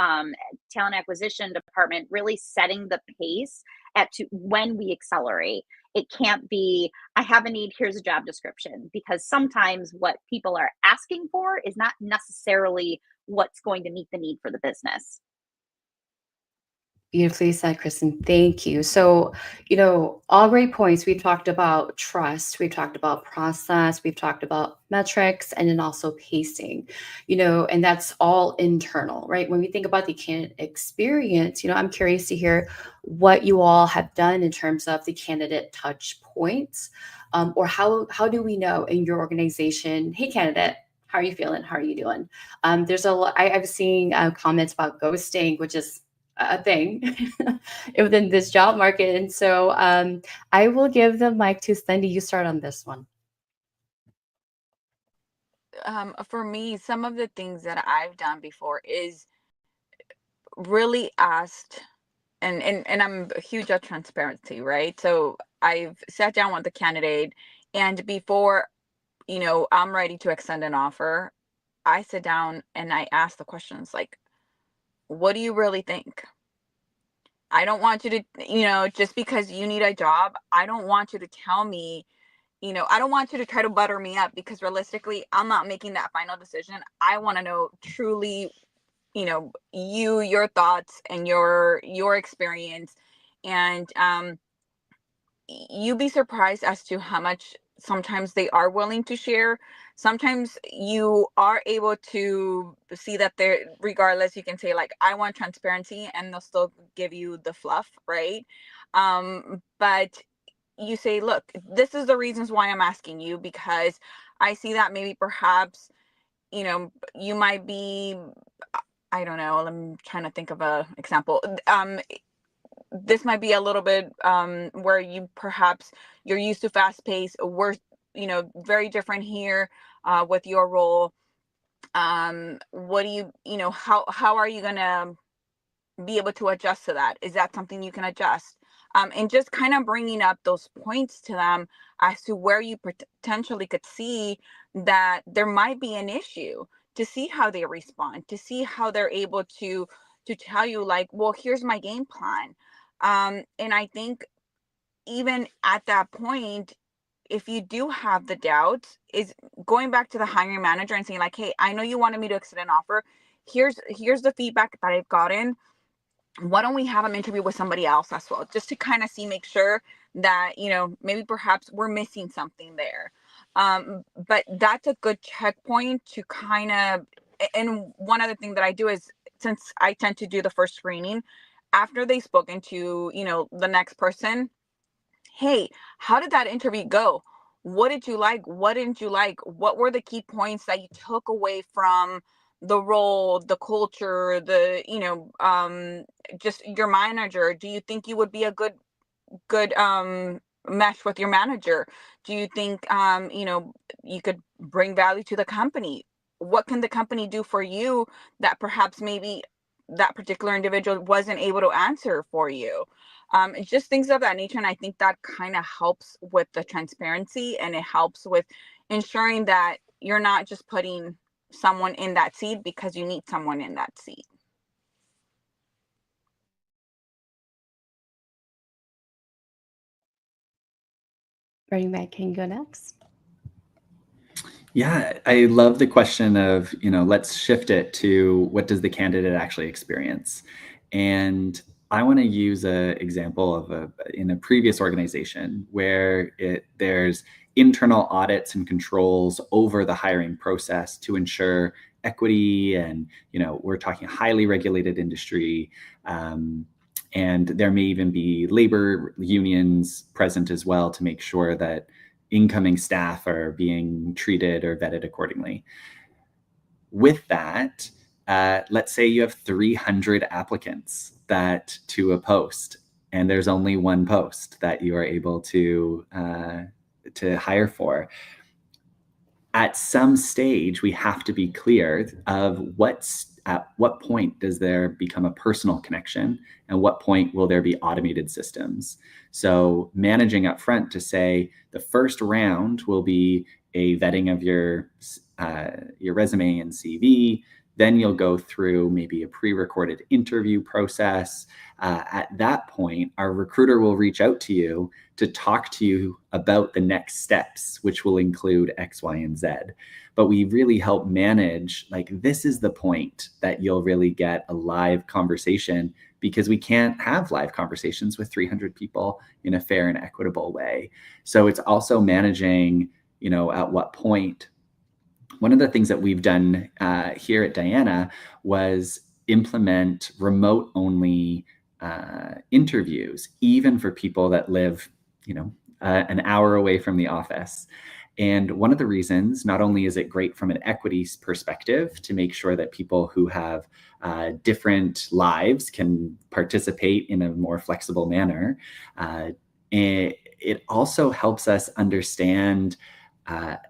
acquisition department really setting the pace when we accelerate. It can't be, I have a need, here's a job description, because sometimes what people are asking for is not necessarily what's going to meet the need for the business. Beautifully said, Kristen. Thank you. So, all great points. We've talked about trust, we've talked about process, we've talked about metrics, and then also pacing, and that's all internal, right? When we think about the candidate experience, I'm curious to hear what you all have done in terms of the candidate touch points, or how do we know in your organization, hey, candidate, how are you feeling? How are you doing? There's I've seen comments about ghosting, which is a thing within this job market. And so I will give the mic to Cindy. You start on this one. For me, some of the things that I've done before is really asked, and I'm huge on transparency, right? So I've sat down with the candidate, and before, I'm ready to extend an offer, I sit down and I ask the questions like, what do you really think? I don't want you to, just because you need a job, I don't want you to tell me, I don't want you to try to butter me up, because realistically, I'm not making that final decision. I want to know truly, your thoughts and your experience. And you'd be surprised as to how much sometimes they are willing to share. Sometimes you are able to see that they're, regardless, you can say like, I want transparency, and they'll still give you the fluff, right? But you say, look, this is the reasons why I'm asking you, because I see that maybe perhaps, you might be, I don't know, I'm trying to think of an example. This might be a little bit where you perhaps you're used to fast pace. We're, very different here with your role. What do you, how are you going to be able to adjust to that? Is that something you can adjust? And just kind of bringing up those points to them as to where you potentially could see that there might be an issue, to see how they respond, to see how they're able to tell you like, well, here's my game plan. And I think even at that point, if you do have the doubts, is going back to the hiring manager and saying like, hey, I know you wanted me to extend an offer. Here's the feedback that I've gotten. Why don't we have them interview with somebody else as well, just to kind of make sure that, maybe perhaps we're missing something there. But that's a good checkpoint to kind of, and one other thing that I do is, since I tend to do the first screening, after they've spoken to, the next person, hey, how did that interview go? What did you like? What didn't you like? What were the key points that you took away from the role, the culture, the, just your manager? Do you think you would be a good mesh with your manager? Do you think, you could bring value to the company? What can the company do for you that perhaps maybe that particular individual wasn't able to answer for you? It's just things of that nature. And I think that kind of helps with the transparency, and it helps with ensuring that you're not just putting someone in that seat because you need someone in that seat. Bernie Mac, can you go next? Yeah, I love the question of, let's shift it to what does the candidate actually experience? And I want to use an example of in a previous organization where there's internal audits and controls over the hiring process to ensure equity, and we're talking highly regulated industry, and there may even be labor unions present as well to make sure that incoming staff are being treated or vetted accordingly. With that, let's say you have 300 applicants to a post, and there's only one post that you are able to hire for. At some stage, we have to be clear of at what point does there become a personal connection, and what point will there be automated systems? So managing up front to say the first round will be a vetting of your resume and CV. Then you'll go through maybe a pre-recorded interview process. At that point, our recruiter will reach out to you to talk to you about the next steps, which will include X, Y, and Z. But we really help manage, like, this is the point that you'll really get a live conversation, because we can't have live conversations with 300 people in a fair and equitable way. So it's also managing, at what point. One of the things that we've done here at Diana was implement remote-only interviews, even for people that live, an hour away from the office. And one of the reasons, not only is it great from an equity perspective to make sure that people who have different lives can participate in a more flexible manner, it also helps us understand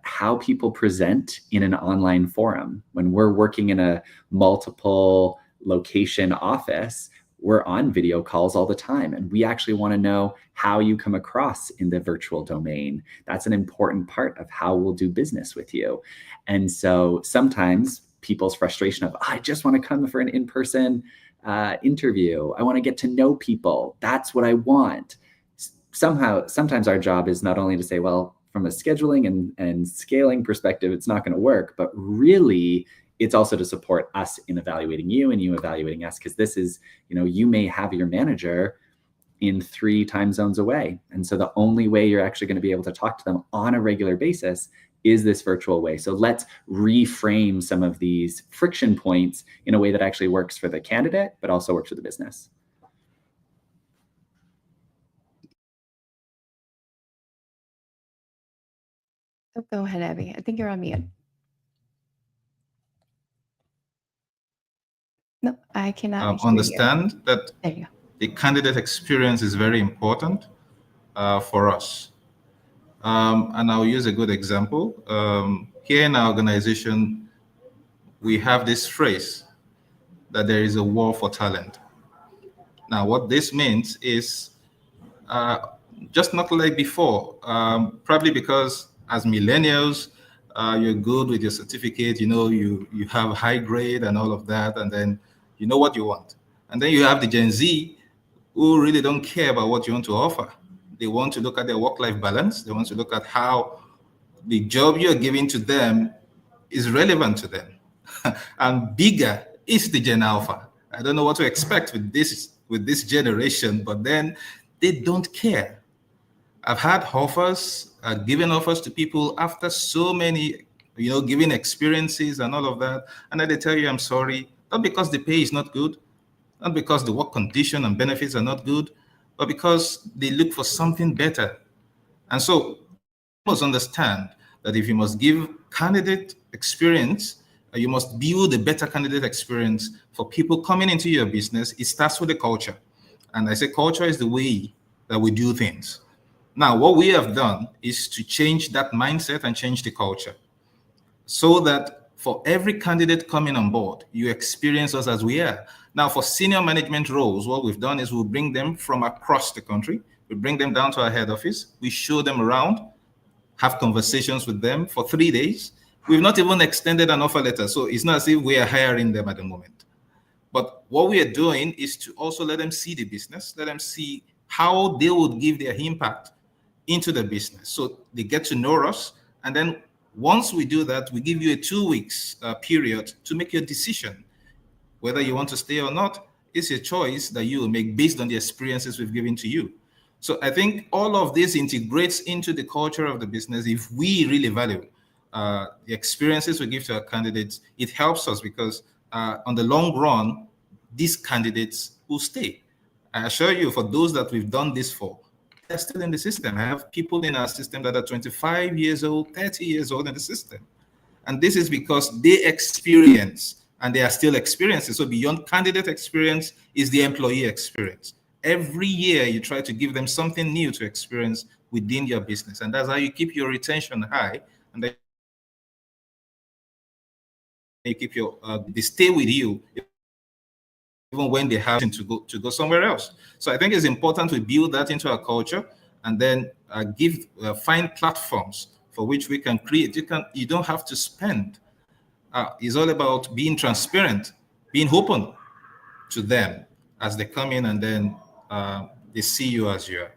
how people present in an online forum. When we're working in a multiple location office, we're on video calls all the time, and we actually want to know how you come across in the virtual domain. That's an important part of how we'll do business with you. And so sometimes people's frustration of, I just want to come for an in-person interview. I want to get to know people. That's what I want. Sometimes our job is not only to say, well, from a scheduling and scaling perspective, it's not going to work, but really it's also to support us in evaluating you and you evaluating us, because this is, you may have your manager in 3 time zones away. And so the only way you're actually going to be able to talk to them on a regular basis is this virtual way. So let's reframe some of these friction points in a way that actually works for the candidate, but also works for the business. Oh, go ahead, Abby. I think you're on mute. No, I cannot hear Understand you. that There you go. the candidate experience is very important for us. And I'll use a good example. Here in our organization, we have this phrase that there is a war for talent. Now, what this means is just not like before, probably because as millennials, you're good with your certificate, you have high grade and all of that, and then you know what you want. And then you have the Gen Z who really don't care about what you want to offer. They want to look at their work-life balance. They want to look at how the job you're giving to them is relevant to them. And bigger is the Gen Alpha. I don't know what to expect with this generation, but then they don't care. I've had offers, given offers to people after so many, giving experiences and all of that. And then they tell you, I'm sorry, not because the pay is not good, not because the work condition and benefits are not good, but because they look for something better. And so you must understand that if you must give candidate experience, you must build a better candidate experience for people coming into your business. It starts with the culture. And I say culture is the way that we do things. Now, what we have done is to change that mindset and change the culture so that for every candidate coming on board, you experience us as we are. Now, for senior management roles, what we've done is we'll bring them from across the country. We bring them down to our head office. We show them around, have conversations with them for 3 days. We've not even extended an offer letter, so it's not as if we are hiring them at the moment. But what we are doing is to also let them see the business, let them see how they would give their impact into the business. So they get to know us. And then once we do that, we give you a 2 weeks period to make your decision. Whether you want to stay or not, it's a choice that you will make based on the experiences we've given to you. So I think all of this integrates into the culture of the business. If we really value the experiences we give to our candidates, it helps us because on the long run, these candidates will stay. I assure you, for those that we've done this for, they're still in the system. I have people in our system that are 25 years old, 30 years old in the system. And this is because they experience and they are still experiencing. So beyond candidate experience is the employee experience. Every year you try to give them something new to experience within your business. And that's how you keep your retention high. And you keep your they stay with you even when they have to go somewhere else. So I think it's important we build that into our culture, and then find platforms for which we can create. You don't have to spend. It's all about being transparent, being open to them as they come in, and then they see you as you are.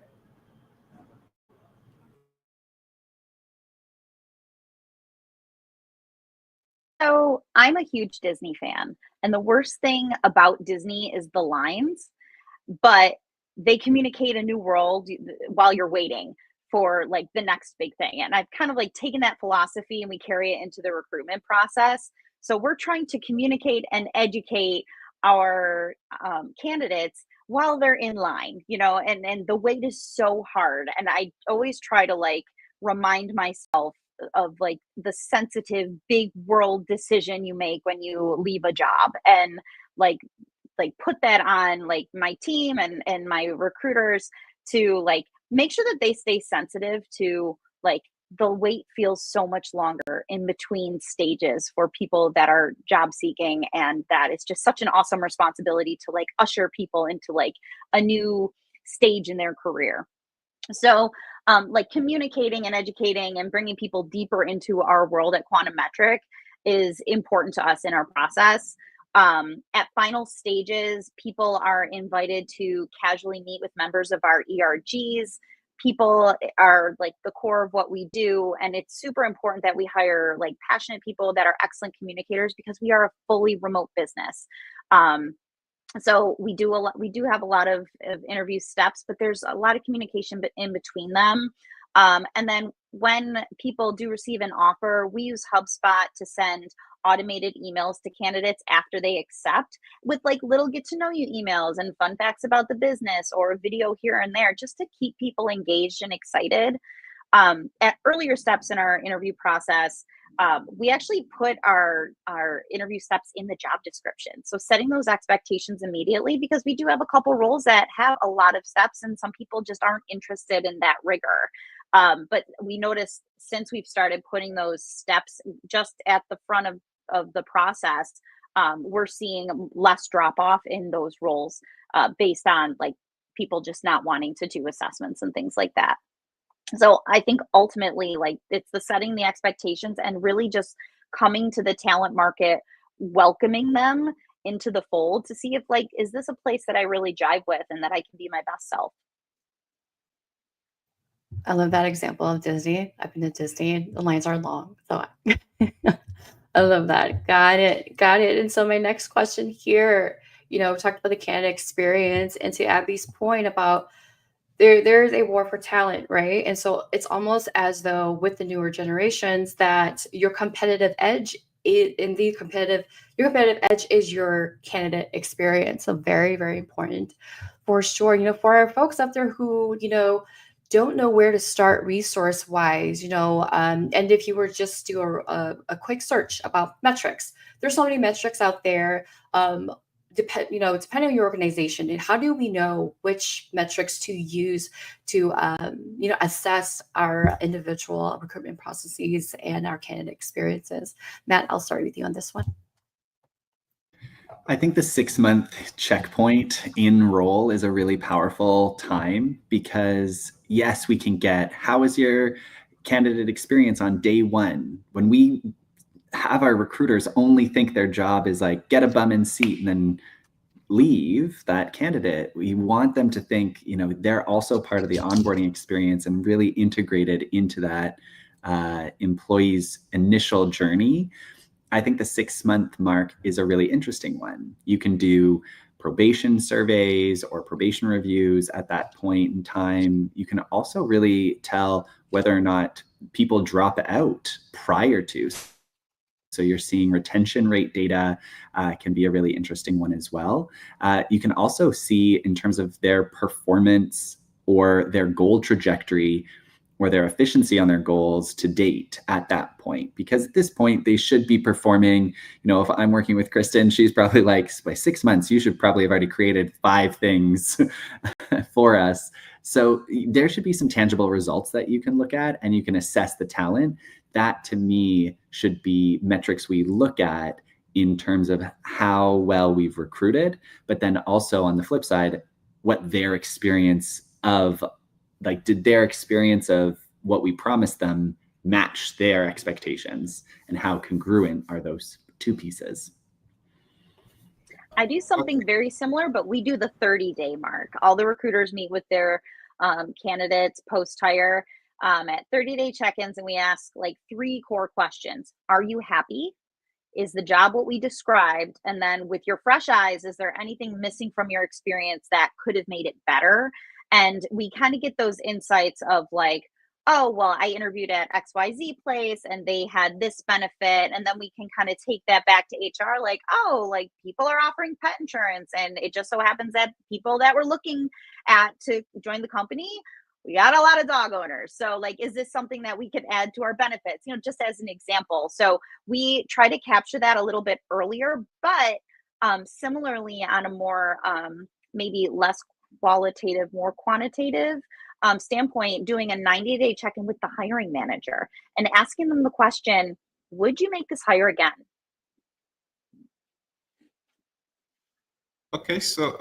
So I'm a huge Disney fan, and the worst thing about Disney is the lines, but they communicate a new world while you're waiting for like the next big thing. And I've kind of like taken that philosophy and we carry it into the recruitment process. So we're trying to communicate and educate our candidates while they're in line, you know, and the wait is so hard. And I always try to like remind myself of like the sensitive big world decision you make when you leave a job, and like put that on like my team and my recruiters to like make sure that they stay sensitive to like the wait feels so much longer in between stages for people that are job seeking, and that it's just such an awesome responsibility to like usher people into like a new stage in their career. So like communicating and educating and bringing people deeper into our world at Quantum Metric is important to us in our process. At final stages, people are invited to casually meet with members of our ERGs. People are like the core of what we do, and it's super important that we hire like passionate people that are excellent communicators, because we are a fully remote business. So we do have a lot of interview steps, but there's a lot of communication in between them. And then when people do receive an offer, we use HubSpot to send automated emails to candidates after they accept, with like little get to know you emails and fun facts about the business or a video here and there, just to keep people engaged and excited. At earlier steps in our interview process, we actually put our interview steps in the job description. So setting those expectations immediately, because we do have a couple roles that have a lot of steps and some people just aren't interested in that rigor. But we noticed since we've started putting those steps just at the front of the process, we're seeing less drop off in those roles based on like people just not wanting to do assessments and things like that. So I think ultimately, like, it's the setting the expectations and really just coming to the talent market, welcoming them into the fold to see if like, is this a place that I really jive with and that I can be my best self? I love that example of Disney. I've been to Disney. The lines are long, so I love that. Got it. And so my next question here, we talked about the candidate experience, and to Abby's point about there's a war for talent, right? And so it's almost as though with the newer generations that your competitive edge your competitive edge is your candidate experience. So very, very important for sure. For our folks out there who, don't know where to start resource wise, and if you were just do a quick search about metrics, there's so many metrics out there. Depending on your organization, and how do we know which metrics to use to assess our individual recruitment processes and our candidate experiences? Matt, I'll start with you on this one. I think the 6-month checkpoint in role is a really powerful time, because yes, we can get, how is your candidate experience on day one? When we have our recruiters only think their job is like get a bum in seat and then leave that candidate, we want them to think, they're also part of the onboarding experience and really integrated into that employee's initial journey. I think the 6-month mark is a really interesting one. You can do probation surveys or probation reviews at that point in time. You can also really tell whether or not people drop out prior to. So you're seeing retention rate data can be a really interesting one as well. You can also see in terms of their performance or their goal trajectory or their efficiency on their goals to date at that point. Because at this point, they should be performing, if I'm working with Kristen, she's probably like, by 6 months, you should probably have already created 5 things for us. So there should be some tangible results that you can look at and you can assess the talent. That to me should be metrics we look at in terms of how well we've recruited, but then also on the flip side, what their experience of, like, did their experience of what we promised them match their expectations, and how congruent are those two pieces? I do something very similar, but we do the 30-day mark. All the recruiters meet with their candidates post-hire at 30-day check-ins, and we ask like 3 core questions. Are you happy? Is the job what we described? And then with your fresh eyes, is there anything missing from your experience that could have made it better? And we kind of get those insights of like, oh, well, I interviewed at XYZ place and they had this benefit. And then we can kind of take that back to HR, like, oh, like people are offering pet insurance. And it just so happens that people that were looking at to join the company, we got a lot of dog owners. So like, is this something that we could add to our benefits? You know, just as an example. So we try to capture that a little bit earlier, but similarly on a more maybe less qualitative, more quantitative standpoint, doing a 90-day check-in with the hiring manager and asking them the question, would you make this hire again? Okay, so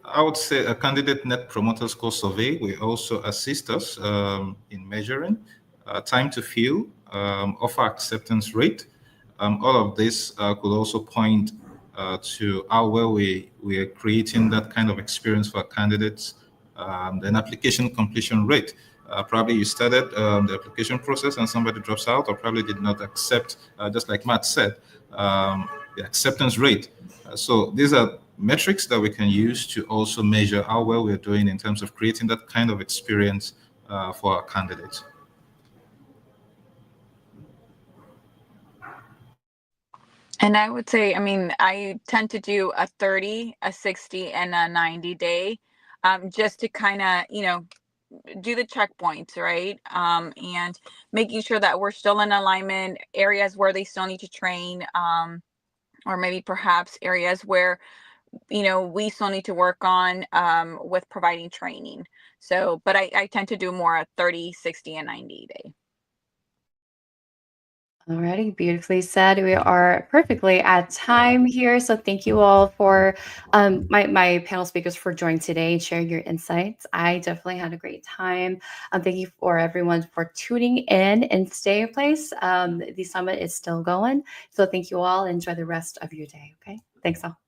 I would say a candidate net promoter score survey will also assist us in measuring time to fill, offer acceptance rate. All of this could also point to how well we are creating that kind of experience for candidates. Then application completion rate. Probably you started the application process and somebody drops out or probably did not accept, just like Matt said, the acceptance rate. So these are metrics that we can use to also measure how well we're doing in terms of creating that kind of experience for our candidates. And I would say, I mean, I tend to do a 30, a 60, and a 90-day, just to kind of, you know, do the checkpoints, right? And making sure that we're still in alignment, areas where they still need to train, or maybe perhaps areas where, you know, we still need to work on with providing training. So, but I tend to do more a 30, 60, and 90-day. Alrighty, beautifully said. We are perfectly at time here. So thank you all for my panel speakers for joining today and sharing your insights. I definitely had a great time. Thank you for everyone for tuning in and stay in place. The summit is still going. So thank you all. Enjoy the rest of your day. Okay. Thanks all.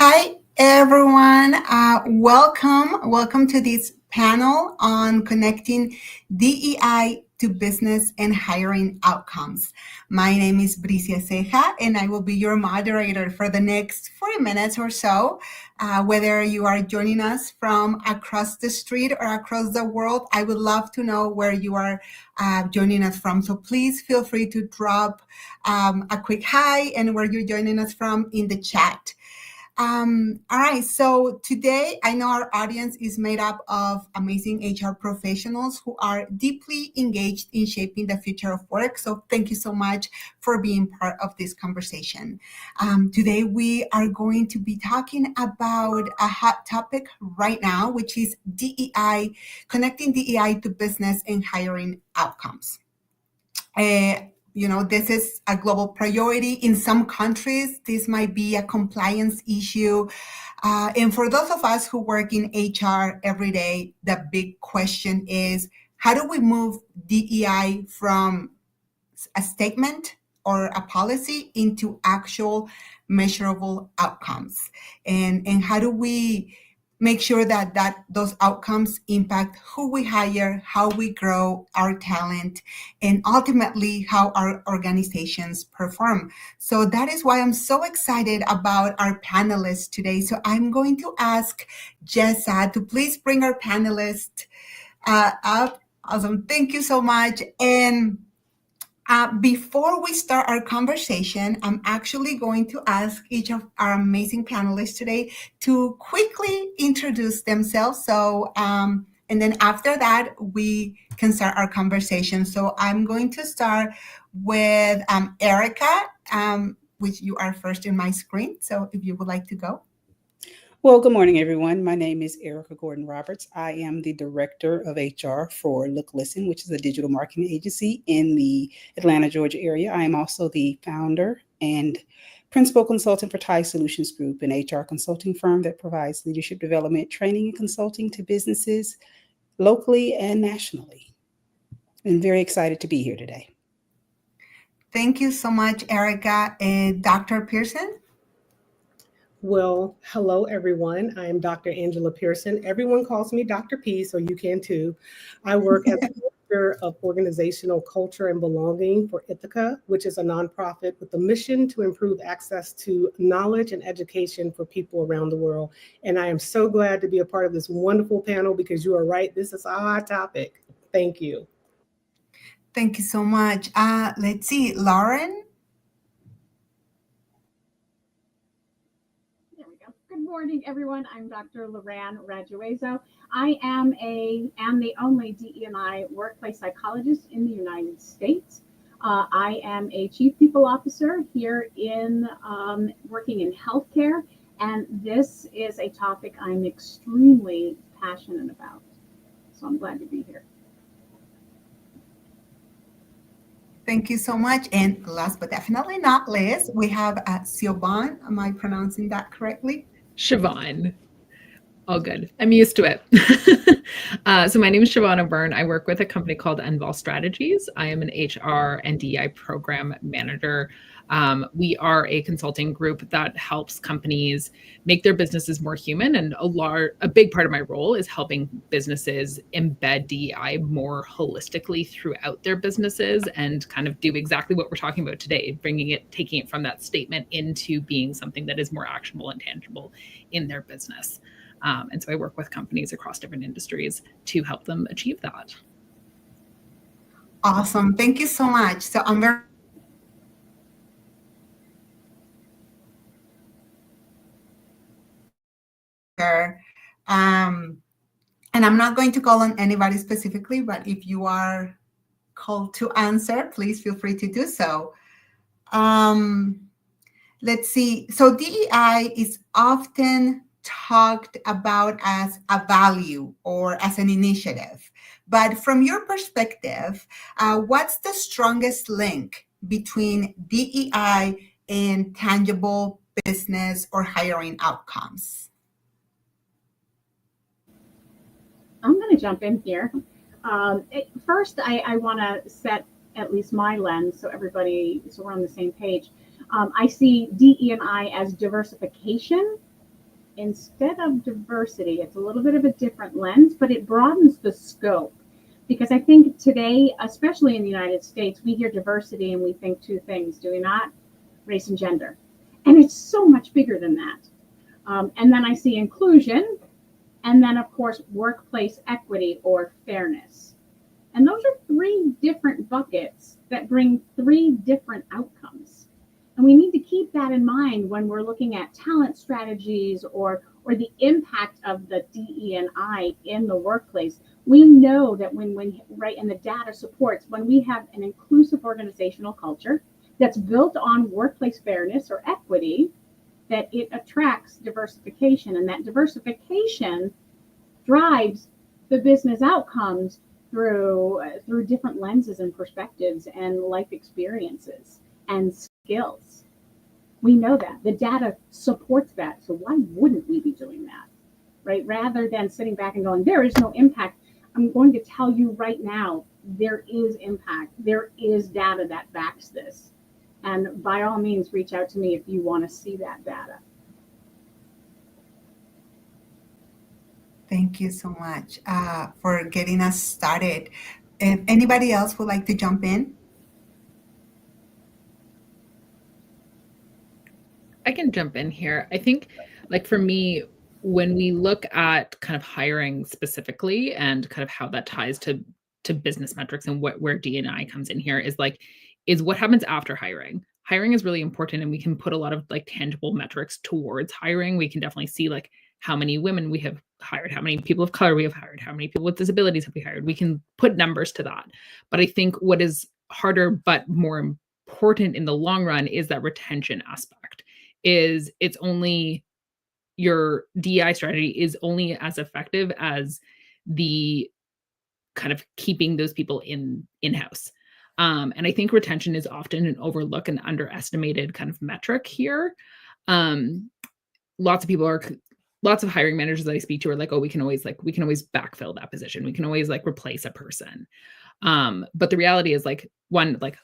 Hi, everyone. Welcome to this panel on connecting DEI to business and hiring outcomes. My name is Bricia Ceja, and I will be your moderator for the next 40 minutes or so. Whether you are joining us from across the street or across the world, I would love to know where you are joining us from. So please feel free to drop a quick hi and where you're joining us from in the chat. All right, so today I know our audience is made up of amazing HR professionals who are deeply engaged in shaping the future of work. So thank you so much for being part of this conversation. Today we are going to be talking about a hot topic right now, which is DEI, connecting DEI to business and hiring outcomes. This is a global priority. In some countries, this might be a compliance issue. And for those of us who work in HR every day, the big question is, how do we move DEI from a statement or a policy into actual measurable outcomes? And how do we make sure that those outcomes impact who we hire, how we grow our talent, and ultimately how our organizations perform? So that is why I'm so excited about our panelists today. So I'm going to ask Jessa to please bring our panelists up. Awesome. Thank you so much. And before we start our conversation, I'm actually going to ask each of our amazing panelists today to quickly introduce themselves. So, and then after that, we can start our conversation. So I'm going to start with Erica, which you are first in my screen. So if you would like to go. Well, good morning, everyone. My name is Erica Gordon-Roberts. I am the Director of HR for Look Listen, which is a digital marketing agency in the Atlanta, Georgia area. I am also the founder and principal consultant for TIE Solutions Group, an HR consulting firm that provides leadership development, training, and consulting to businesses locally and nationally. I'm very excited to be here today. Thank you so much, Erica. And Dr. Pearson? Well, hello, everyone. I am Dr. Angela Pearson. Everyone calls me Dr. P, so you can too. I work as the Director of Organizational Culture and Belonging for Ithaca, which is a nonprofit with a mission to improve access to knowledge and education for people around the world. And I am so glad to be a part of this wonderful panel because you are right, this is a hot topic. Thank you. Thank you so much. Let's see, Lauren? Good morning, everyone. I'm Dr. Loran Rajuezo. I am the only DE&I workplace psychologist in the United States. I am a chief people officer here in working in healthcare, and this is a topic I'm extremely passionate about. So I'm glad to be here. Thank you so much. And last but definitely not least, we have Siobhan. Am I pronouncing that correctly? Siobhan. All good. I'm used to it. So my name is Siobhan O'Byrne. I work with a company called Envol Strategies. I am an HR and DEI program manager. We are a consulting group that helps companies make their businesses more human. And a big part of my role is helping businesses embed DEI more holistically throughout their businesses and kind of do exactly what we're talking about today, taking it from that statement into being something that is more actionable and tangible in their business. And so I work with companies across different industries to help them achieve that. Awesome. Thank you so much. So I'm very and I'm not going to call on anybody specifically, but if you are called to answer, please feel free to do so. Let's see. So DEI is often talked about as a value or as an initiative. But from your perspective, what's the strongest link between DEI and tangible business or hiring outcomes? I'm going to jump in here. First, I want to set at least my lens so we're on the same page. I see DE&I as diversification instead of diversity. It's a little bit of a different lens, but it broadens the scope. Because I think today, especially in the United States, we hear diversity and we think two things, do we not? Race and gender. And it's so much bigger than that. And then I see inclusion, and then, of course, workplace equity or fairness. And those are three different buckets that bring three different outcomes. And we need to keep that in mind when we're looking at talent strategies or the impact of the DE&I in the workplace. We know that and the data supports, when we have an inclusive organizational culture that's built on workplace fairness or equity, that it attracts diversification, and that diversification drives the business outcomes through different lenses and perspectives and life experiences and skills. We know that. The data supports that. So why wouldn't we be doing that, right? Rather than sitting back and going, there is no impact. I'm going to tell you right now, there is impact. There is data that backs this. And by all means, reach out to me if you want to see that data. Thank you so much for getting us started. If anybody else would like to jump in? I can jump in here. I think, like, for me, when we look at kind of hiring specifically and kind of how that ties to business metrics and where D&I comes in here is what happens after hiring. Hiring is really important, and we can put a lot of tangible metrics towards hiring. We can definitely see how many women we have hired, how many people of color we have hired, how many people with disabilities have we hired. We can put numbers to that. But I think what is harder but more important in the long run is that retention aspect. It's only your DEI strategy is only as effective as the kind of keeping those people in-house. And I think retention is often an overlooked and underestimated kind of metric here. Lots of hiring managers that I speak to are like, oh, we can always backfill that position. We can always replace a person. But the reality is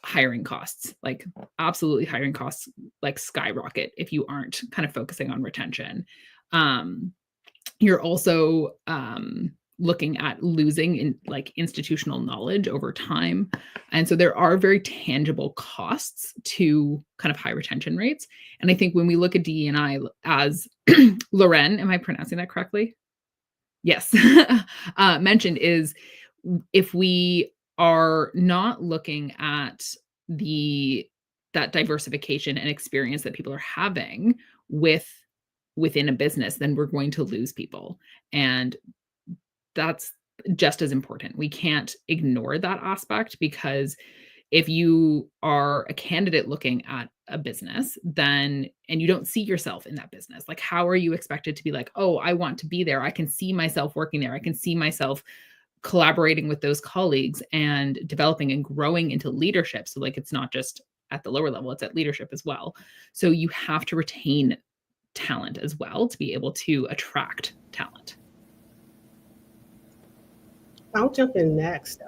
hiring costs, absolutely hiring costs skyrocket if you aren't kind of focusing on retention. You're also looking at losing institutional knowledge over time. And so there are very tangible costs to kind of high retention rates. And I think when we look at DE&I, as Loren, am I pronouncing that correctly? Yes, mentioned, is if we are not looking at that diversification and experience that people are having within a business, then we're going to lose people. And that's just as important. We can't ignore that aspect, because if you are a candidate looking at a business, and you don't see yourself in that business, how are you expected to be oh, I want to be there. I can see myself working there. I can see myself collaborating with those colleagues and developing and growing into leadership. So like, it's not just at the lower level, it's at leadership as well. So you have to retain talent as well to be able to attract talent. I'll jump in next.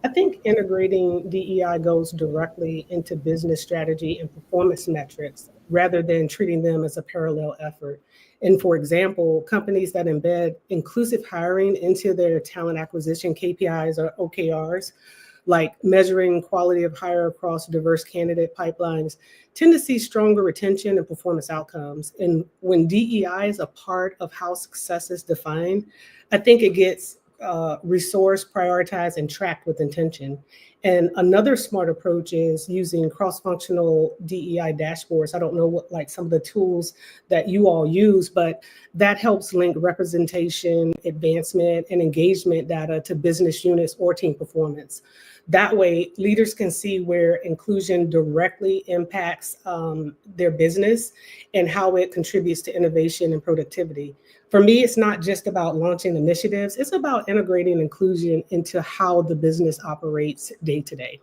I think integrating DEI goes directly into business strategy and performance metrics rather than treating them as a parallel effort. And for example, companies that embed inclusive hiring into their talent acquisition KPIs or OKRs, like measuring quality of hire across diverse candidate pipelines, tend to see stronger retention and performance outcomes. And when DEI is a part of how success is defined, I think it gets resourced, prioritized, and tracked with intention. And another smart approach is using cross-functional DEI dashboards. I don't know what like some of the tools that you all use, but that helps link representation, advancement, and engagement data to business units or team performance. That way, leaders can see where inclusion directly impacts their business and how it contributes to innovation and productivity. For me, it's not just about launching initiatives, it's about integrating inclusion into how the business operates day to day.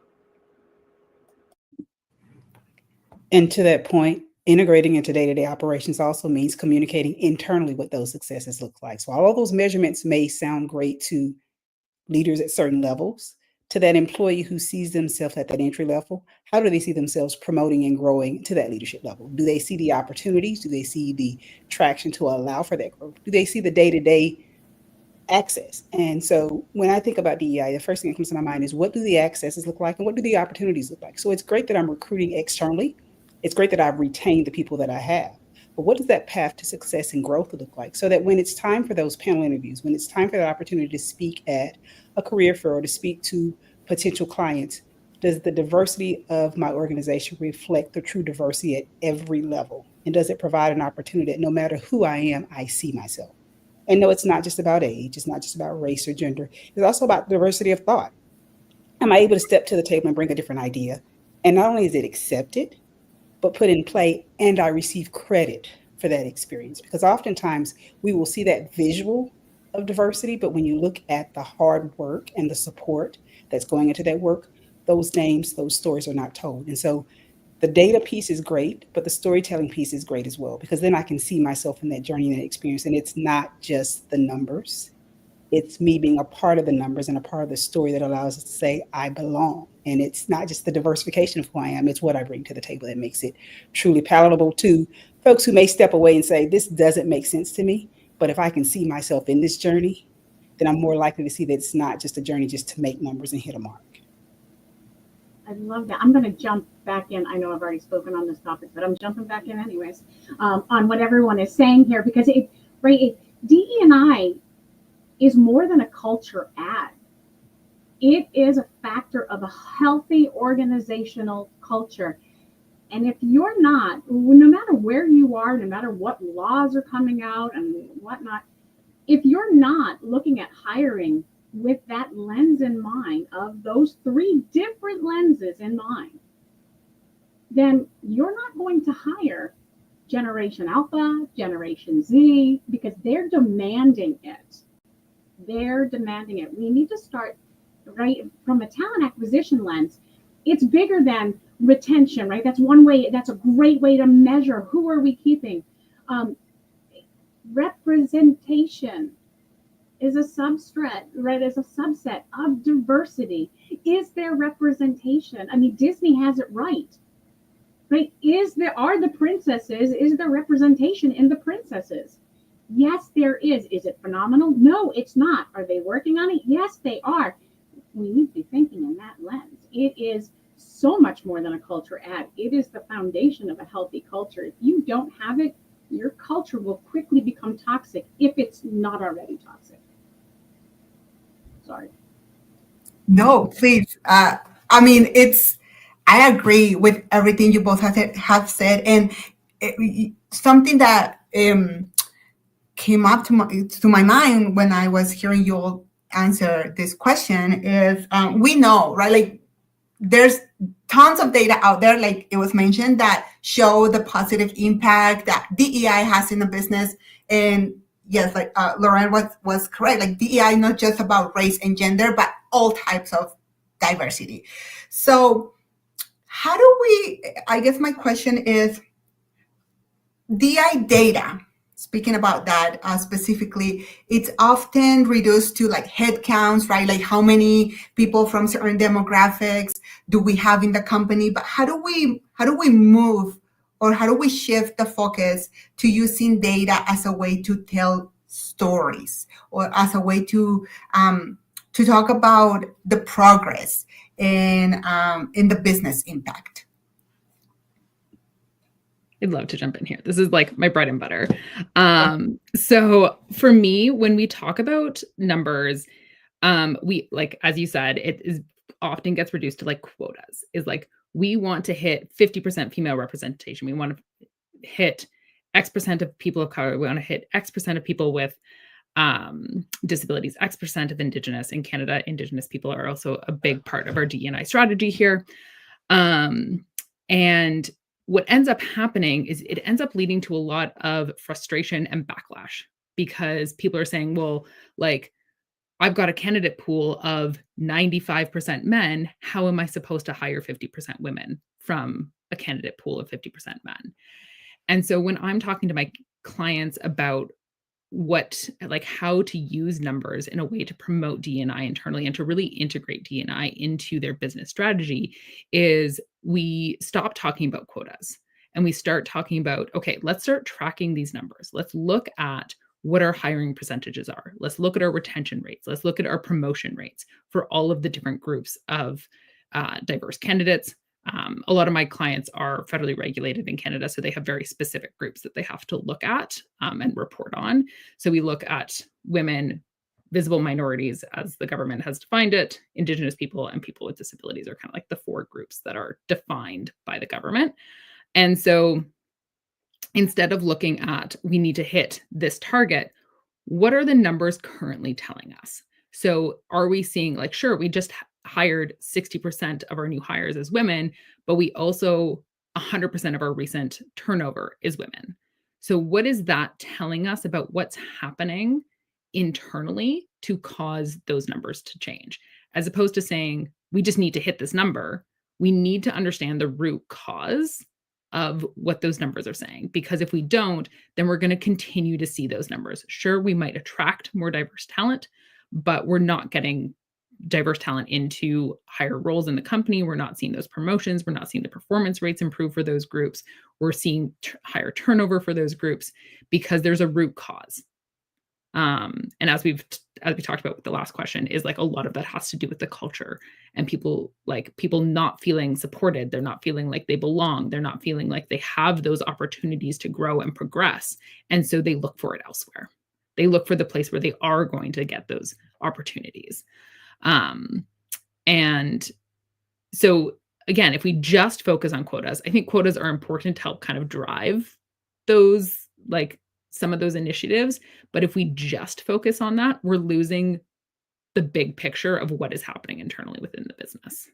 And to that point, integrating into day-to-day operations also means communicating internally what those successes look like. So all of those measurements may sound great to leaders at certain levels. To that employee who sees themselves at that entry level, how do they see themselves promoting and growing to that leadership level? Do they see the opportunities? Do they see the traction to allow for that growth? Do they see the day-to-day access? And so when I think about DEI, the first thing that comes to my mind is what do the accesses look like and what do the opportunities look like? So it's great that I'm recruiting externally. It's great that I've retained the people that I have. But what does that path to success and growth look like? So that when it's time for those panel interviews, when it's time for the opportunity to speak at a career fair or to speak to potential clients, does the diversity of my organization reflect the true diversity at every level? And does it provide an opportunity that no matter who I am, I see myself? And no, it's not just about age. It's not just about race or gender. It's also about diversity of thought. Am I able to step to the table and bring a different idea? And not only is it accepted, but put in play, and I receive credit for that experience. Because oftentimes we will see that visual of diversity, but when you look at the hard work and the support that's going into that work, those names, those stories are not told. And so the data piece is great, but the storytelling piece is great as well, because then I can see myself in that journey and that experience. And it's not just the numbers. It's me being a part of the numbers and a part of the story that allows us to say, I belong. And it's not just the diversification of who I am, it's what I bring to the table that makes it truly palatable to folks who may step away and say, this doesn't make sense to me. But if I can see myself in this journey, then I'm more likely to see that it's not just a journey just to make numbers and hit a mark. I love that. I'm going to jump back in. I know I've already spoken on this topic, but I'm jumping back in anyways on what everyone is saying here, because DE&I is more than a culture ad. It is a factor of a healthy organizational culture. And if you're not, no matter where you are, no matter what laws are coming out and whatnot, if you're not looking at hiring with that lens in mind, of those three different lenses in mind, then you're not going to hire Generation Alpha, Generation Z, because they're demanding it. They're demanding it. We need to start right from a talent acquisition lens. It's bigger than retention, right? That's one way. That's a great way to measure who are we keeping. Representation is a subset, right? Is a subset of diversity. Is there representation? I mean, Disney has it right. Right? Are the princesses? Is there representation in the princesses? Yes, there is. Is it phenomenal? No, it's not. Are they working on it? Yes, they are. We need to be thinking in that lens. It is so much more than a culture ad. It is the foundation of a healthy culture. If you don't have it, your culture will quickly become toxic if it's not already toxic. Sorry. No, please. I agree with everything you both have said. And something that came up to my mind when I was hearing you all answer this question is, we know, right? Like, there's tons of data out there, like it was mentioned, that show the positive impact that DEI has in the business. And yes, like Lauren was correct. Like DEI, not just about race and gender, but all types of diversity. So how do we, I guess my question is, DI data, speaking about that specifically, it's often reduced to like head counts, right? Like how many people from certain demographics do we have in the company? But how do we move, or how do we shift the focus to using data as a way to tell stories, or as a way to talk about the progress in the business impact? I'd love to jump in here. This is like my bread and butter. So for me, when we talk about numbers, we, like, as you said, it is often gets reduced to like quotas. Is like, we want to hit 50% female representation. We want to hit X percent of people of color. We want to hit X percent of people with disabilities, X percent of Indigenous. In Canada, Indigenous people are also a big part of our DE&I strategy here. And what ends up happening is it ends up leading to a lot of frustration and backlash, because people are saying, well, like, I've got a candidate pool of 95% men. How am I supposed to hire 50% women from a candidate pool of 50% men? And so when I'm talking to my clients about how to use numbers in a way to promote D&I internally and to really integrate D&I into their business strategy, is we stop talking about quotas and we start talking about, okay, let's start tracking these numbers. Let's look at what our hiring percentages are. Let's look at our retention rates. Let's look at our promotion rates for all of the different groups of diverse candidates. A lot of my clients are federally regulated in Canada, so they have very specific groups that they have to look at and report on. So we look at women, visible minorities, as the government has defined it, Indigenous people, and people with disabilities are kind of like the 4 groups that are defined by the government. And so instead of looking at, we need to hit this target, what are the numbers currently telling us? So are we seeing, like, sure, we just hired 60% of our new hires as women, but we also 100% of our recent turnover is women. So what is that telling us about what's happening internally to cause those numbers to change? As opposed to saying, we just need to hit this number, we need to understand the root cause of what those numbers are saying. Because if we don't, then we're going to continue to see those numbers. Sure, we might attract more diverse talent, but we're not getting diverse talent into higher roles in the company. We're not seeing those promotions. We're not seeing the performance rates improve for those groups. We're seeing higher turnover for those groups because there's a root cause. And as we talked about with the last question, is like a lot of that has to do with the culture and people not feeling supported. They're not feeling like they belong. They're not feeling like they have those opportunities to grow and progress. And so they look for it elsewhere. They look for the place where they are going to get those opportunities. And so again, if we just focus on quotas, I think quotas are important to help kind of drive those, like some of those initiatives. But if we just focus on that, we're losing the big picture of what is happening internally within the business.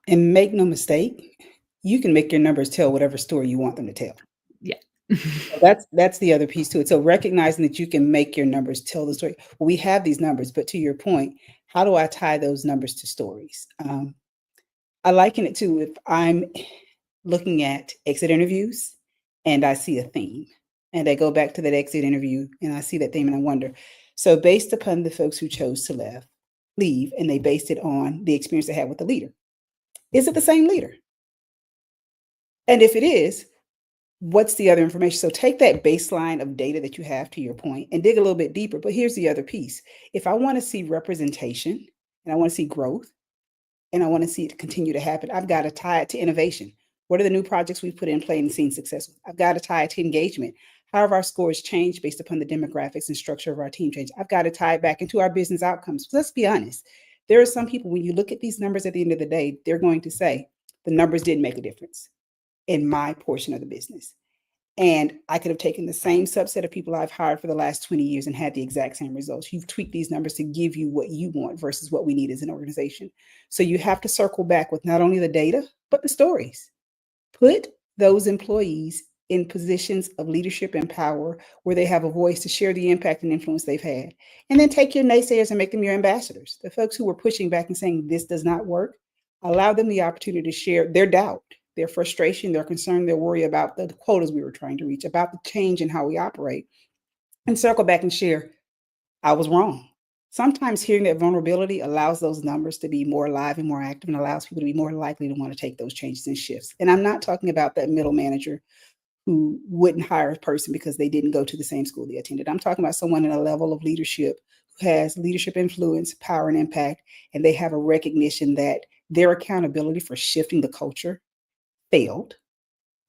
And make no mistake, you can make your numbers tell whatever story you want them to tell. Yeah. That's the other piece to it. So recognizing that you can make your numbers tell the story. Well, we have these numbers, but to your point, how do I tie those numbers to stories? I liken it to if I'm looking at exit interviews and I see a theme and I go back to that exit interview and I see that theme and I wonder, so based upon the folks who chose to leave and they based it on the experience they had with the leader, is it the same leader? And if it is, what's the other information? So take that baseline of data that you have, to your point, and dig a little bit deeper. But here's the other piece. If I want to see representation and I want to see growth and I want to see it continue to happen, I've got to tie it to innovation. What are the new projects we've put in play and seen successful? I've got to tie it to engagement. How have our scores changed based upon the demographics and structure of our team change? I've got to tie it back into our business outcomes. Let's be honest. There are some people, when you look at these numbers at the end of the day, they're going to say, the numbers didn't make a difference in my portion of the business. And I could have taken the same subset of people I've hired for the last 20 years and had the exact same results. You've tweaked these numbers to give you what you want versus what we need as an organization. So you have to circle back with not only the data, but the stories. Put those employees in positions of leadership and power where they have a voice to share the impact and influence they've had. And then take your naysayers and make them your ambassadors. The folks who were pushing back and saying this does not work, allow them the opportunity to share their doubt, their frustration, their concern, their worry about the quotas we were trying to reach, about the change in how we operate, and circle back and share, I was wrong. Sometimes hearing that vulnerability allows those numbers to be more alive and more active and allows people to be more likely to want to take those changes and shifts. And I'm not talking about that middle manager who wouldn't hire a person because they didn't go to the same school they attended. I'm talking about someone in a level of leadership who has leadership influence, power, and impact, and they have a recognition that their accountability for shifting the culture failed.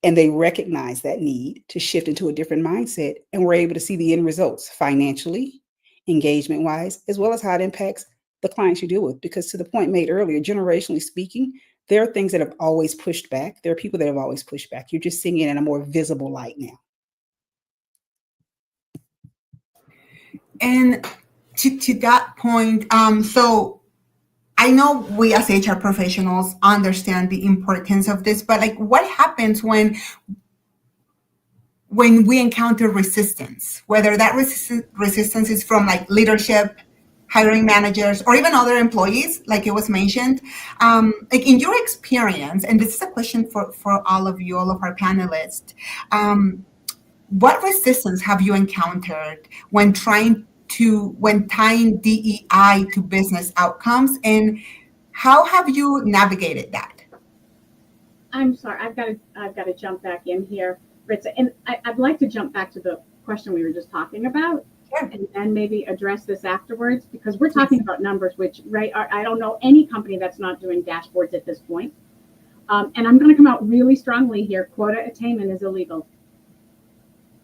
And they recognize that need to shift into a different mindset, and we're able to see the end results financially, engagement-wise, as well as how it impacts the clients you deal with. Because to the point made earlier, generationally speaking, there are things that have always pushed back. There are people that have always pushed back. You're just seeing it in a more visible light now. And to that point, so I know we as HR professionals understand the importance of this, but like what happens when we encounter resistance, whether that resistance is from like leadership, hiring managers, or even other employees, like it was mentioned, like in your experience, and this is a question for all of you, all of our panelists, what resistance have you encountered when tying DEI to business outcomes, and how have you navigated that? I'm sorry, I've got to jump back in here, Ritza, and I'd like to jump back to the question we were just talking about. Sure. And maybe address this afterwards, because we're talking about numbers, which, right, I don't know any company that's not doing dashboards at this point. And I'm going to come out really strongly here. Quota attainment is illegal.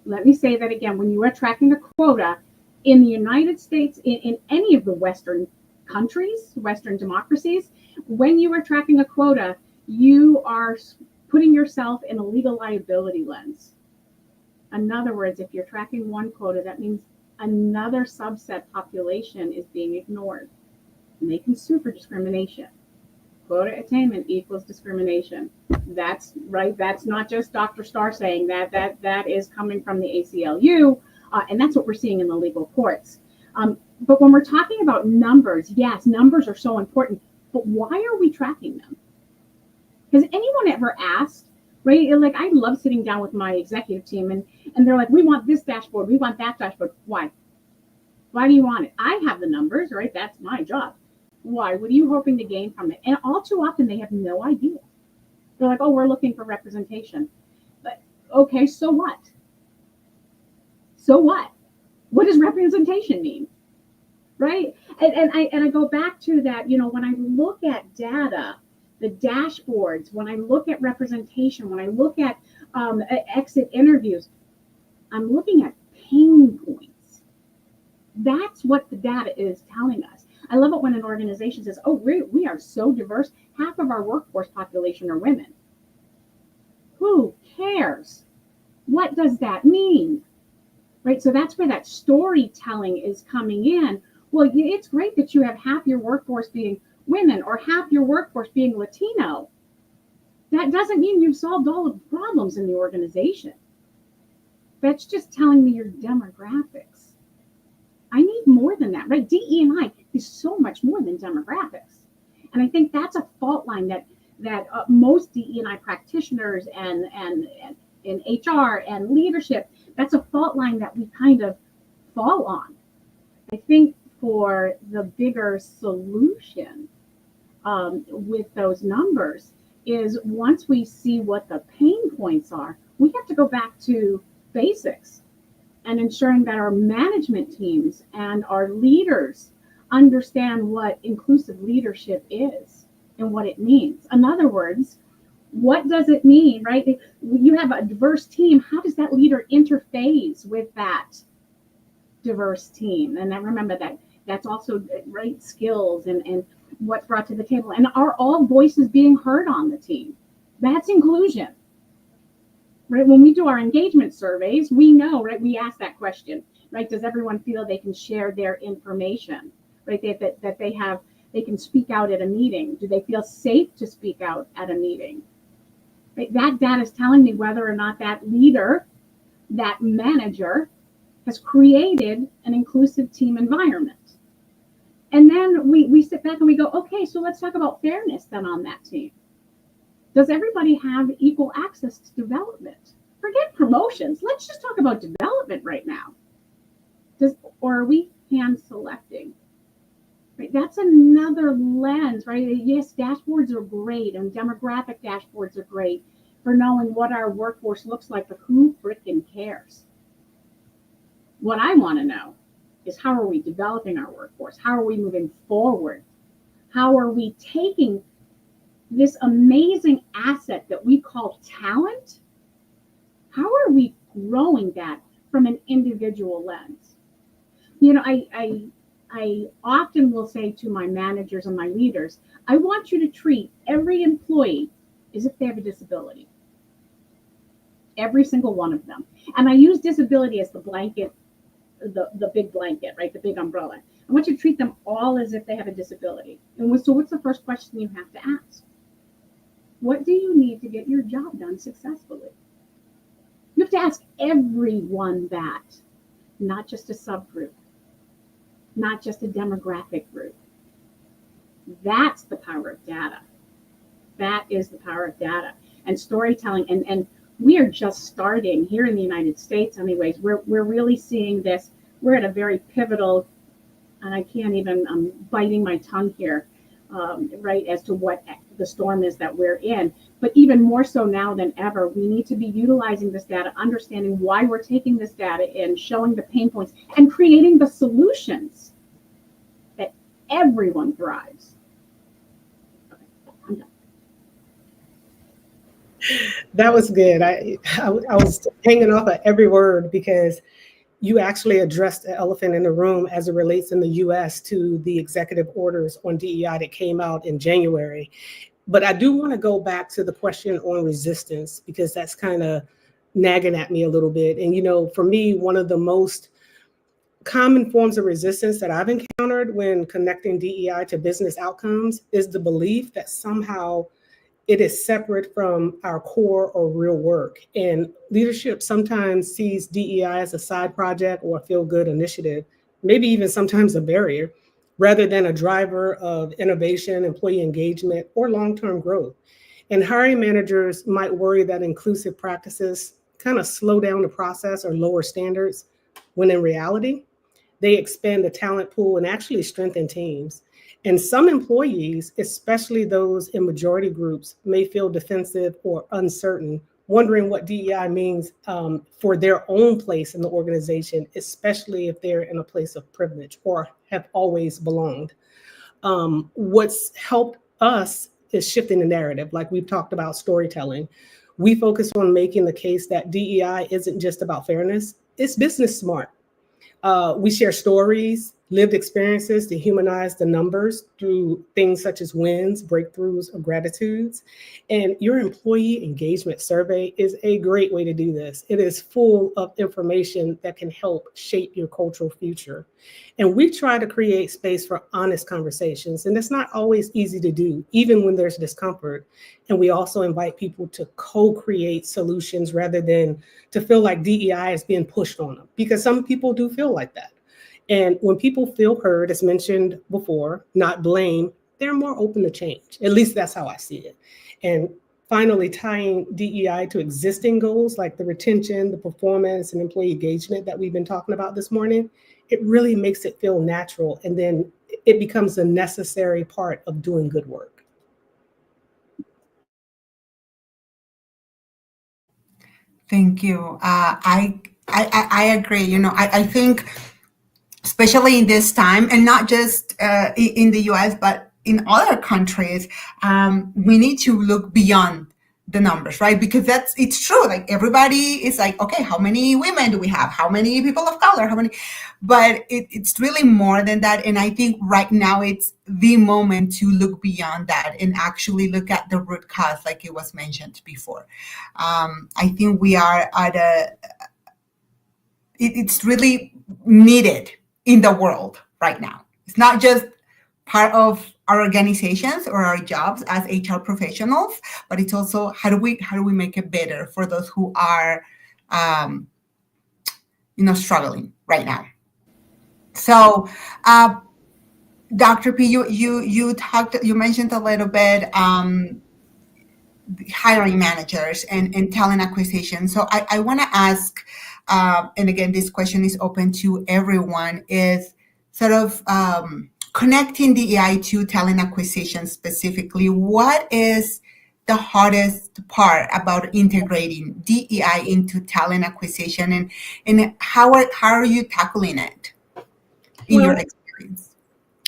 Let me say that again. When you are tracking a quota in the United States, in any of the Western countries, Western democracies, when you are tracking a quota, you are putting yourself in a legal liability lens. In other words, if you're tracking one quota, that means another subset population is being ignored, and they can sue for discrimination. Quota attainment equals discrimination. That's right. That's not just Dr. Starr saying that. That is coming from the ACLU, and that's what we're seeing in the legal courts. But when we're talking about numbers, yes, numbers are so important. But why are we tracking them? Has anyone ever asked? Right? Like, I love sitting down with my executive team and they're like, we want this dashboard, we want that dashboard. Why? Why do you want it? I have the numbers, right? That's my job. Why? What are you hoping to gain from it? And all too often they have no idea. They're like, oh, we're looking for representation. But okay, so what? So what? What does representation mean? Right? And I go back to that, you know, when I look at data, the dashboards, when I look at representation, when I look at exit interviews, I'm looking at pain points. That's what the data is telling us. I love it when an organization says, oh, we are so diverse. Half of our workforce population are women. Who cares? What does that mean? Right? So that's where that storytelling is coming in. Well, it's great that you have half your workforce being women or half your workforce being Latino. That doesn't mean you've solved all of the problems in the organization. That's just telling me your demographics. I need more than that, right? DE&I is so much more than demographics. And I think that's a fault line that most DE&I practitioners and in HR and leadership, that's a fault line that we kind of fall on. I think for the bigger solution with those numbers is once we see what the pain points are, we have to go back to basics and ensuring that our management teams and our leaders understand what inclusive leadership is and what it means. In other words, what does it mean, right? If you have a diverse team, how does that leader interface with that diverse team? And then remember that that's also right skills and what's brought to the table. And are all voices being heard on the team? That's inclusion. Right? When we do our engagement surveys, we know, right? We ask that question, right? Does everyone feel they can share their information, right? That they can speak out at a meeting? Do they feel safe to speak out at a meeting? Right? That data is telling me whether or not that leader, that manager, has created an inclusive team environment. And then we sit back and we go, okay, so let's talk about fairness then on that team. Does everybody have equal access to development? Forget promotions. Let's just talk about development right now. Or are we hand selecting? Right? That's another lens, right? Yes, dashboards are great and demographic dashboards are great for knowing what our workforce looks like, but who frickin' cares? What I want to know is, how are we developing our workforce? How are we moving forward? How are we taking this amazing asset that we call talent? How are we growing that from an individual lens? You know, I often will say to my managers and my leaders, I want you to treat every employee as if they have a disability. Every single one of them. And I use disability as the blanket, the big blanket, right? The big umbrella. I want you to treat them all as if they have a disability. And so what's the first question you have to ask? What do you need to get your job done successfully? You have to ask everyone that, not just a subgroup, not just a demographic group. That's the power of data. That is the power of data and storytelling. And we are just starting here in the United States anyways. We're really seeing this. We're at a very pivotal, and I can't even, I'm biting my tongue here, right, as to what the storm is that we're in. But even more so now than ever, we need to be utilizing this data, understanding why we're taking this data in, showing the pain points, and creating the solutions that everyone thrives. Okay, I'm done. That was good. I was hanging off of every word, because you actually addressed the elephant in the room as it relates in the US to the executive orders on DEI that came out in January. But I do want to go back to the question on resistance, because that's kind of nagging at me a little bit. And, you know, for me, one of the most common forms of resistance that I've encountered when connecting DEI to business outcomes is the belief that somehow it is separate from our core or real work. And leadership sometimes sees DEI as a side project or a feel-good initiative, maybe even sometimes a barrier, rather than a driver of innovation, employee engagement, or long-term growth. And hiring managers might worry that inclusive practices kind of slow down the process or lower standards, when in reality, they expand the talent pool and actually strengthen teams. And some employees, especially those in majority groups, may feel defensive or uncertain, wondering what DEI means for their own place in the organization, especially if they're in a place of privilege or have always belonged. What's helped us is shifting the narrative, like we've talked about storytelling. We focus on making the case that DEI isn't just about fairness, it's business smart. We share stories, lived experiences to humanize the numbers through things such as wins, breakthroughs, or gratitudes. And your employee engagement survey is a great way to do this. It is full of information that can help shape your cultural future. And we try to create space for honest conversations, and it's not always easy to do, even when there's discomfort. And we also invite people to co-create solutions rather than to feel like DEI is being pushed on them, because some people do feel like that. And when people feel heard, as mentioned before, not blame, they're more open to change. At least that's how I see it. And finally, tying DEI to existing goals like the retention, the performance, and employee engagement that we've been talking about this morning, it really makes it feel natural. And then it becomes a necessary part of doing good work. Thank you. I agree. You know, I think, especially in this time, and not just in the US, but in other countries, we need to look beyond the numbers, right? Because it's true. Like, everybody is like, okay, how many women do we have? How many people of color? How many? But it's really more than that. And I think right now it's the moment to look beyond that and actually look at the root cause, like it was mentioned before. I think we are at it's really needed in the world right now. It's not just part of our organizations or our jobs as HR professionals, but it's also how do we make it better for those who are struggling right now. So Dr. P, you mentioned a little bit hiring managers and talent acquisition. So I want to ask, and again, this question is open to everyone, is sort of connecting DEI to talent acquisition specifically. What is the hardest part about integrating DEI into talent acquisition, and how are you tackling it in your experience?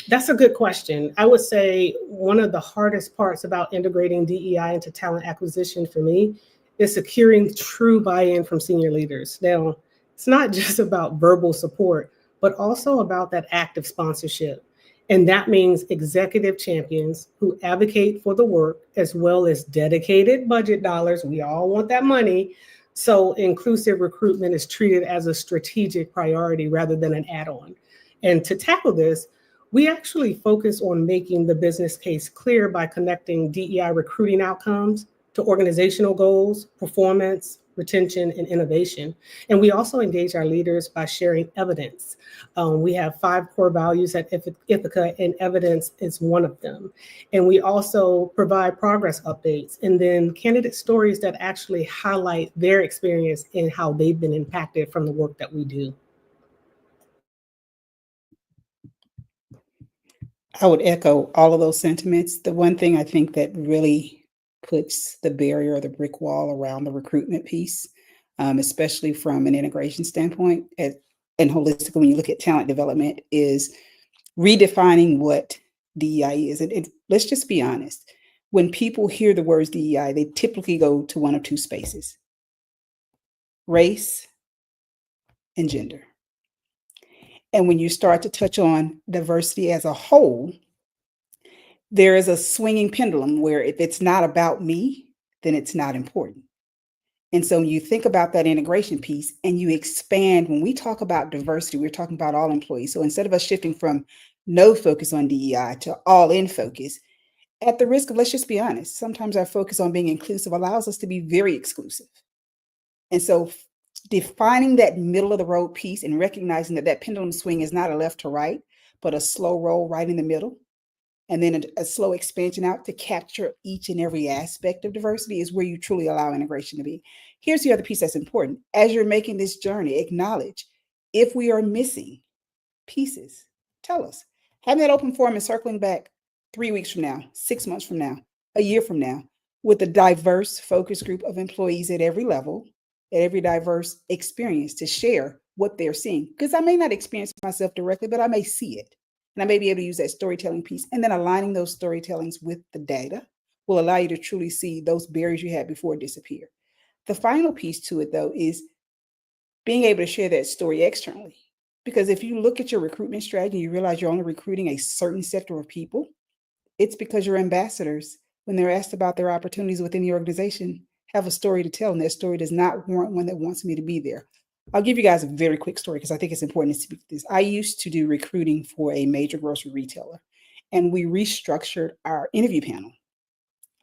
That's a good question. I would say one of the hardest parts about integrating DEI into talent acquisition for me is securing true buy-in from senior leaders. Now, it's not just about verbal support, but also about that active sponsorship. And that means executive champions who advocate for the work, as well as dedicated budget dollars. We all want that money. So inclusive recruitment is treated as a strategic priority rather than an add-on. And to tackle this, we actually focus on making the business case clear by connecting DEI recruiting outcomes to organizational goals, performance, retention, and innovation. And we also engage our leaders by sharing evidence. We have 5 core values at Ithaca, and evidence is one of them. And we also provide progress updates and then candidate stories that actually highlight their experience and how they've been impacted from the work that we do. I would echo all of those sentiments. The one thing I think that really puts the barrier or the brick wall around the recruitment piece, especially from an integration standpoint and holistically, when you look at talent development, is redefining what DEI is. And let's just be honest. When people hear the words DEI, they typically go to one of 2 spaces: race and gender. And when you start to touch on diversity as a whole, there is a swinging pendulum where if it's not about me, then it's not important. And so when you think about that integration piece and you expand, when we talk about diversity, we're talking about all employees. So instead of us shifting from no focus on DEI to all in focus, at the risk of, let's just be honest, sometimes our focus on being inclusive allows us to be very exclusive. And so defining that middle of the road piece and recognizing that that pendulum swing is not a left to right, but a slow roll right in the middle, and then a slow expansion out to capture each and every aspect of diversity is where you truly allow integration to be. Here's the other piece that's important. As you're making this journey, acknowledge if we are missing pieces, tell us. Having that open forum and circling back 3 weeks from now, 6 months from now, a year from now, with a diverse focus group of employees at every level, at every diverse experience to share what they're seeing. Because I may not experience it myself directly, but I may see it. And I may be able to use that storytelling piece. And then aligning those storytellings with the data will allow you to truly see those barriers you had before disappear. The final piece to it, though, is being able to share that story externally. Because if you look at your recruitment strategy, you realize you're only recruiting a certain sector of people, it's because your ambassadors, when they're asked about their opportunities within the organization, have a story to tell, and that story does not warrant one that wants me to be there. I'll give you guys a very quick story because I think it's important to speak to this. I used to do recruiting for a major grocery retailer, and we restructured our interview panel.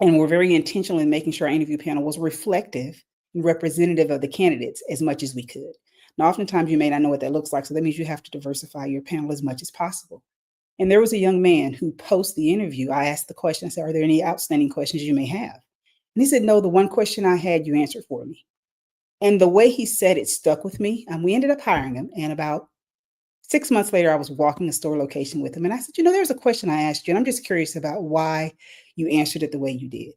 And we're very intentional in making sure our interview panel was reflective and representative of the candidates as much as we could. Now, oftentimes you may not know what that looks like, so that means you have to diversify your panel as much as possible. And there was a young man who, post the interview, I asked the question, I said, are there any outstanding questions you may have? And he said, no, the one question I had, you answered for me. And the way he said it stuck with me. And we ended up hiring him. And about 6 months later, I was walking a store location with him. And I said, there's a question I asked you, and I'm just curious about why you answered it the way you did.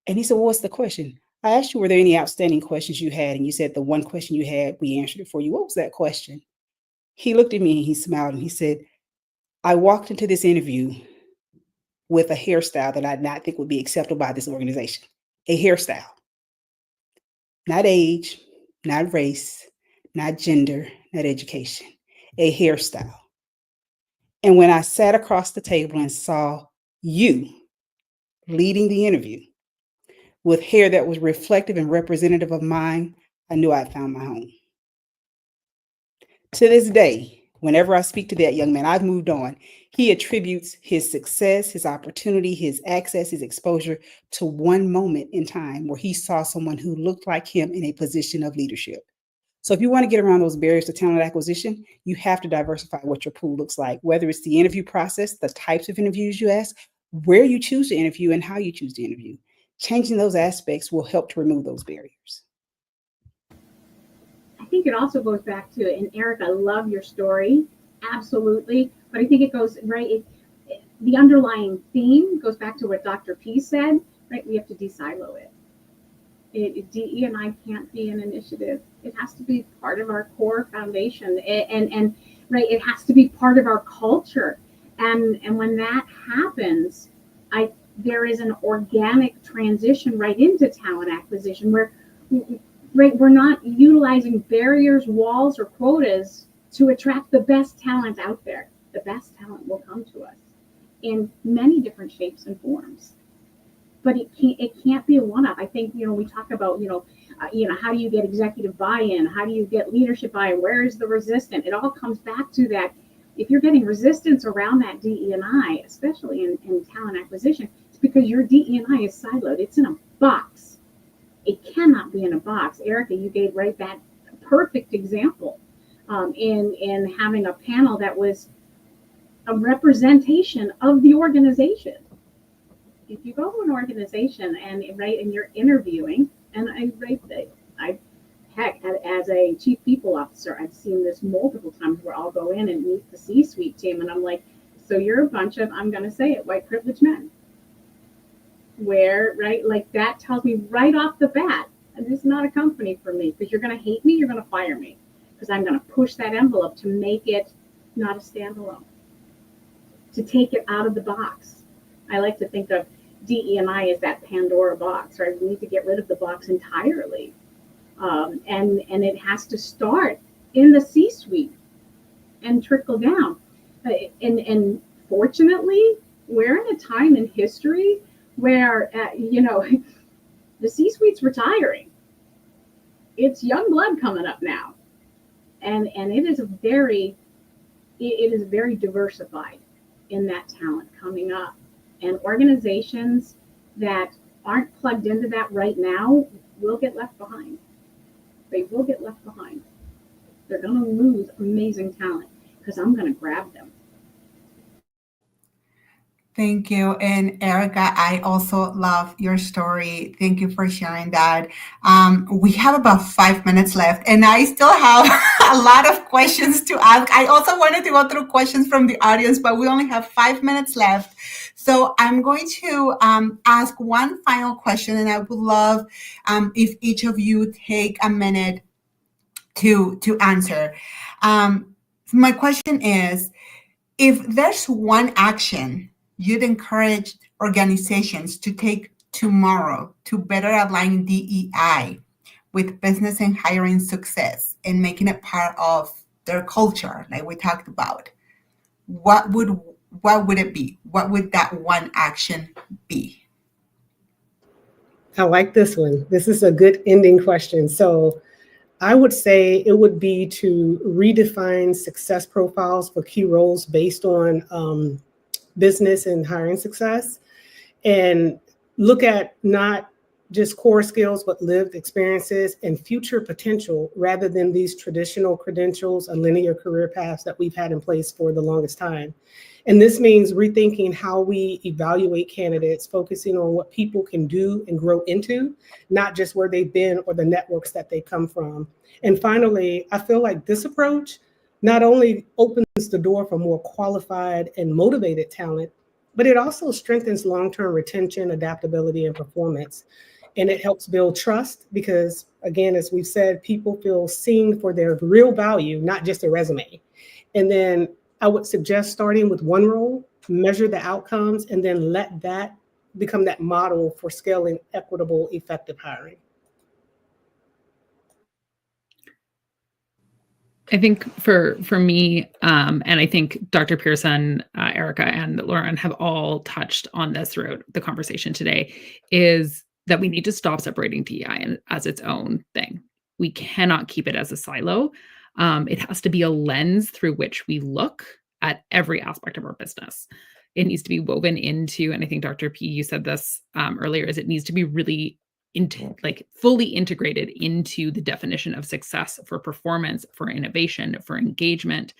And he said, well, what's the question? I asked you, were there any outstanding questions you had? And you said the one question you had, we answered it for you. What was that question? He looked at me and he smiled and he said, I walked into this interview with a hairstyle that I did not think would be acceptable by this organization. A hairstyle. Not age, not race, not gender, not education. A hairstyle. And when I sat across the table and saw you leading the interview with hair that was reflective and representative of mine, I knew I'd found my home. To this day, Whenever I speak to that young man, I've moved on. He attributes his success, his opportunity, his access, his exposure to one moment in time where he saw someone who looked like him in a position of leadership. So if you want to get around those barriers to talent acquisition, you have to diversify what your pool looks like, whether it's the interview process, the types of interviews you ask, where you choose to interview, and how you choose to interview. Changing those aspects will help to remove those barriers. I think it also goes back to, and Eric, I love your story, absolutely. But I think it goes, right, the underlying theme goes back to what Dr. P said, right? We have to de-silo it. DE&I can't be an initiative. It has to be part of our core foundation, and right, it has to be part of our culture. And when that happens, there is an organic transition right into talent acquisition where, right, we're not utilizing barriers, walls, or quotas to attract the best talent out there. The best talent will come to us in many different shapes and forms. But it can't be a one-up. I think, we talk about, how do you get executive buy-in? How do you get leadership buy-in? Where is the resistance? It all comes back to that. If you're getting resistance around that DE&I, especially in talent acquisition, it's because your DE&I is siloed. It's in a box. It cannot be in a box. Erica, you gave that perfect example in having a panel that was a representation of the organization. If you go to an organization and you're interviewing, and as a chief people officer, I've seen this multiple times where I'll go in and meet the C-suite team, and I'm like, so you're a bunch of, I'm going to say it, white privileged men. Where, that tells me right off the bat, this is not a company for me, because you're going to hate me, you're going to fire me, because I'm going to push that envelope to make it not a standalone, to take it out of the box. I like to think of DE&I as that Pandora box, right? We need to get rid of the box entirely. And it has to start in the C-suite and trickle down. And fortunately, we're in a time in history where, the C-suite's retiring. It's young blood coming up now. And it is very diversified in that talent coming up. And organizations that aren't plugged into that right now will get left behind. They will get left behind. They're going to lose amazing talent because I'm going to grab them. Thank you. And Erica, I also love your story. Thank you for sharing that. We have about 5 minutes left, and I still have a lot of questions to ask. I also wanted to go through questions from the audience, but we only have 5 minutes left. So I'm going to ask one final question, and I would love if each of you take a minute to answer. My question is, if there's one action you'd encourage organizations to take tomorrow to better align DEI with business and hiring success and making it part of their culture, like we talked about, what would it be? What would that one action be? I like this one. This is a good ending question. So I would say it would be to redefine success profiles for key roles based on business and hiring success, and look at not just core skills, but lived experiences and future potential rather than these traditional credentials and linear career paths that we've had in place for the longest time. And this means rethinking how we evaluate candidates, focusing on what people can do and grow into, not just where they've been or the networks that they come from. And finally, I feel like this approach not only opens the door for more qualified and motivated talent, but it also strengthens long-term retention, adaptability, and performance. And it helps build trust because, again, as we've said, people feel seen for their real value, not just a resume. And then I would suggest starting with one role, measure the outcomes, and then let that become that model for scaling equitable, effective hiring. I think for me, and I think Dr. Pearson, Erica, and Lauren have all touched on this throughout the conversation today, is that we need to stop separating DEI as its own thing. We cannot keep it as a silo. It has to be a lens through which we look at every aspect of our business. It needs to be woven into, and I think Dr. P, you said this earlier, is it needs to be really fully integrated into the definition of success for performance, for innovation, for engagement.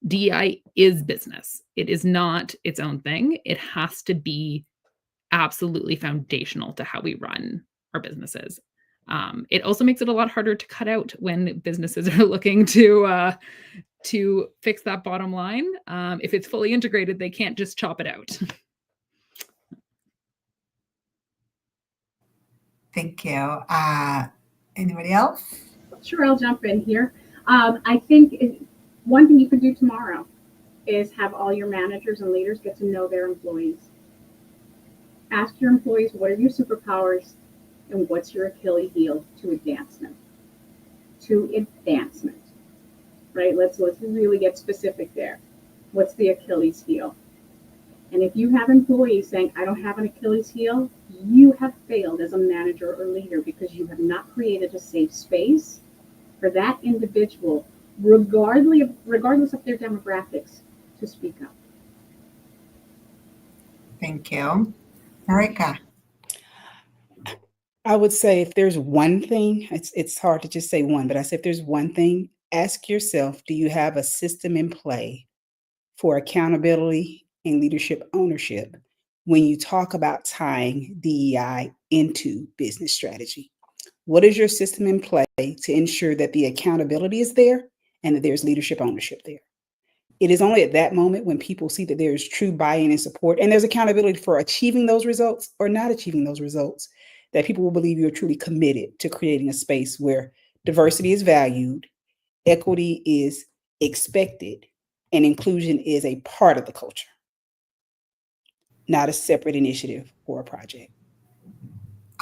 DEI is business. It is not its own thing. It has to be absolutely foundational to how we run our businesses. It also makes it a lot harder to cut out when businesses are looking to fix that bottom line. If it's fully integrated, they can't just chop it out. Thank you. Anybody else? Sure, I'll jump in here. I think one thing you could do tomorrow is have all your managers and leaders get to know their employees. Ask your employees, what are your superpowers and what's your Achilles heel to advancement? Right? Let's really get specific there. What's the Achilles heel? And if you have employees saying, I don't have an Achilles heel, you have failed as a manager or leader because you have not created a safe space for that individual, regardless of their demographics, to speak up. Thank you. Marika. I would say if there's one thing, it's hard to just say one, but I say if there's one thing, ask yourself, do you have a system in play for accountability and leadership ownership when you talk about tying DEI into business strategy? What is your system in play to ensure that the accountability is there and that there's leadership ownership there? It is only at that moment when people see that there's true buy-in and support and there's accountability for achieving those results or not achieving those results that people will believe you're truly committed to creating a space where diversity is valued, equity is expected, and inclusion is a part of the culture, not a separate initiative or a project.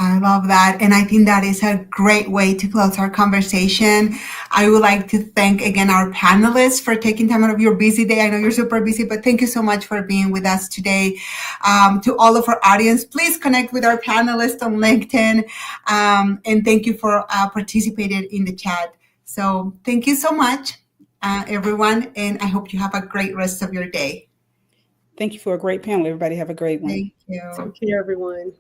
I love that. And I think that is a great way to close our conversation. I would like to thank again our panelists for taking time out of your busy day. I know you're super busy, but thank you so much for being with us today. To all of our audience, please connect with our panelists on LinkedIn. And thank you for participating in the chat. So thank you so much, everyone. And I hope you have a great rest of your day. Thank you for a great panel. Everybody have a great one. Thank you. Take care, everyone.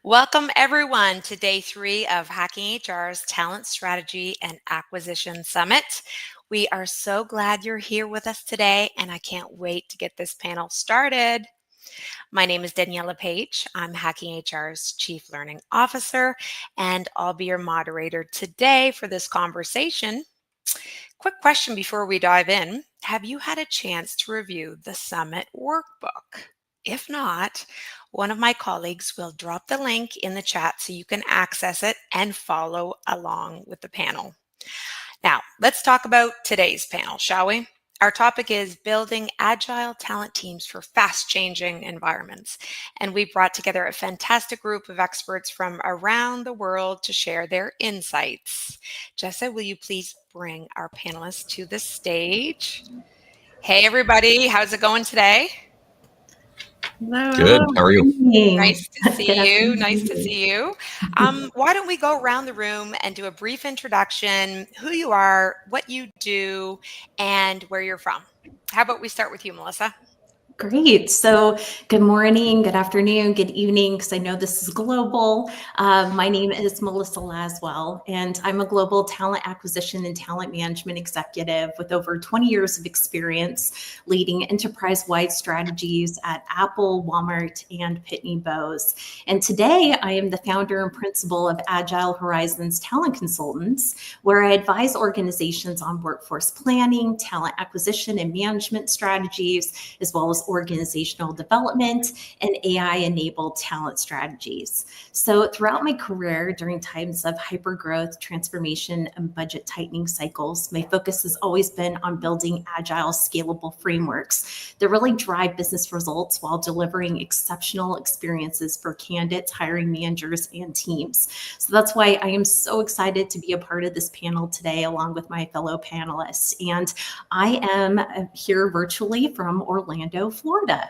Welcome everyone to day 3 of Hacking HR's Talent Strategy and Acquisition Summit. We are so glad you're here with us today, and I can't wait to get this panel started. My name is Daniela Page. I'm Hacking HR's Chief Learning Officer, and I'll be your moderator today for this conversation. Quick question before we dive in. Have you had a chance to review the Summit workbook? If not, one of my colleagues will drop the link in the chat so you can access it and follow along with the panel. Now, let's talk about today's panel, shall we? Our topic is building agile talent teams for fast-changing environments. And we brought together a fantastic group of experts from around the world to share their insights. Jessa, will you please bring our panelists to the stage? Hey, everybody. How's it going today? Hello. Good. How are you? Nice to see you. Nice to see you. Why don't we go around the room and do a brief introduction, who you are, what you do, and where you're from. How about we start with you, Melissa? Great. So good morning, good afternoon, good evening, because I know this is global. My name is Melissa Laswell, and I'm a global talent acquisition and talent management executive with over 20 years of experience leading enterprise-wide strategies at Apple, Walmart, and Pitney Bowes. And today I am the founder and principal of Agile Horizons Talent Consultants, where I advise organizations on workforce planning, talent acquisition and management strategies, as well as organizational development and AI-enabled talent strategies. So throughout my career, during times of hypergrowth, transformation, and budget tightening cycles, my focus has always been on building agile, scalable frameworks that really drive business results while delivering exceptional experiences for candidates, hiring managers, and teams. So that's why I am so excited to be a part of this panel today, along with my fellow panelists. And I am here virtually from Orlando, Florida.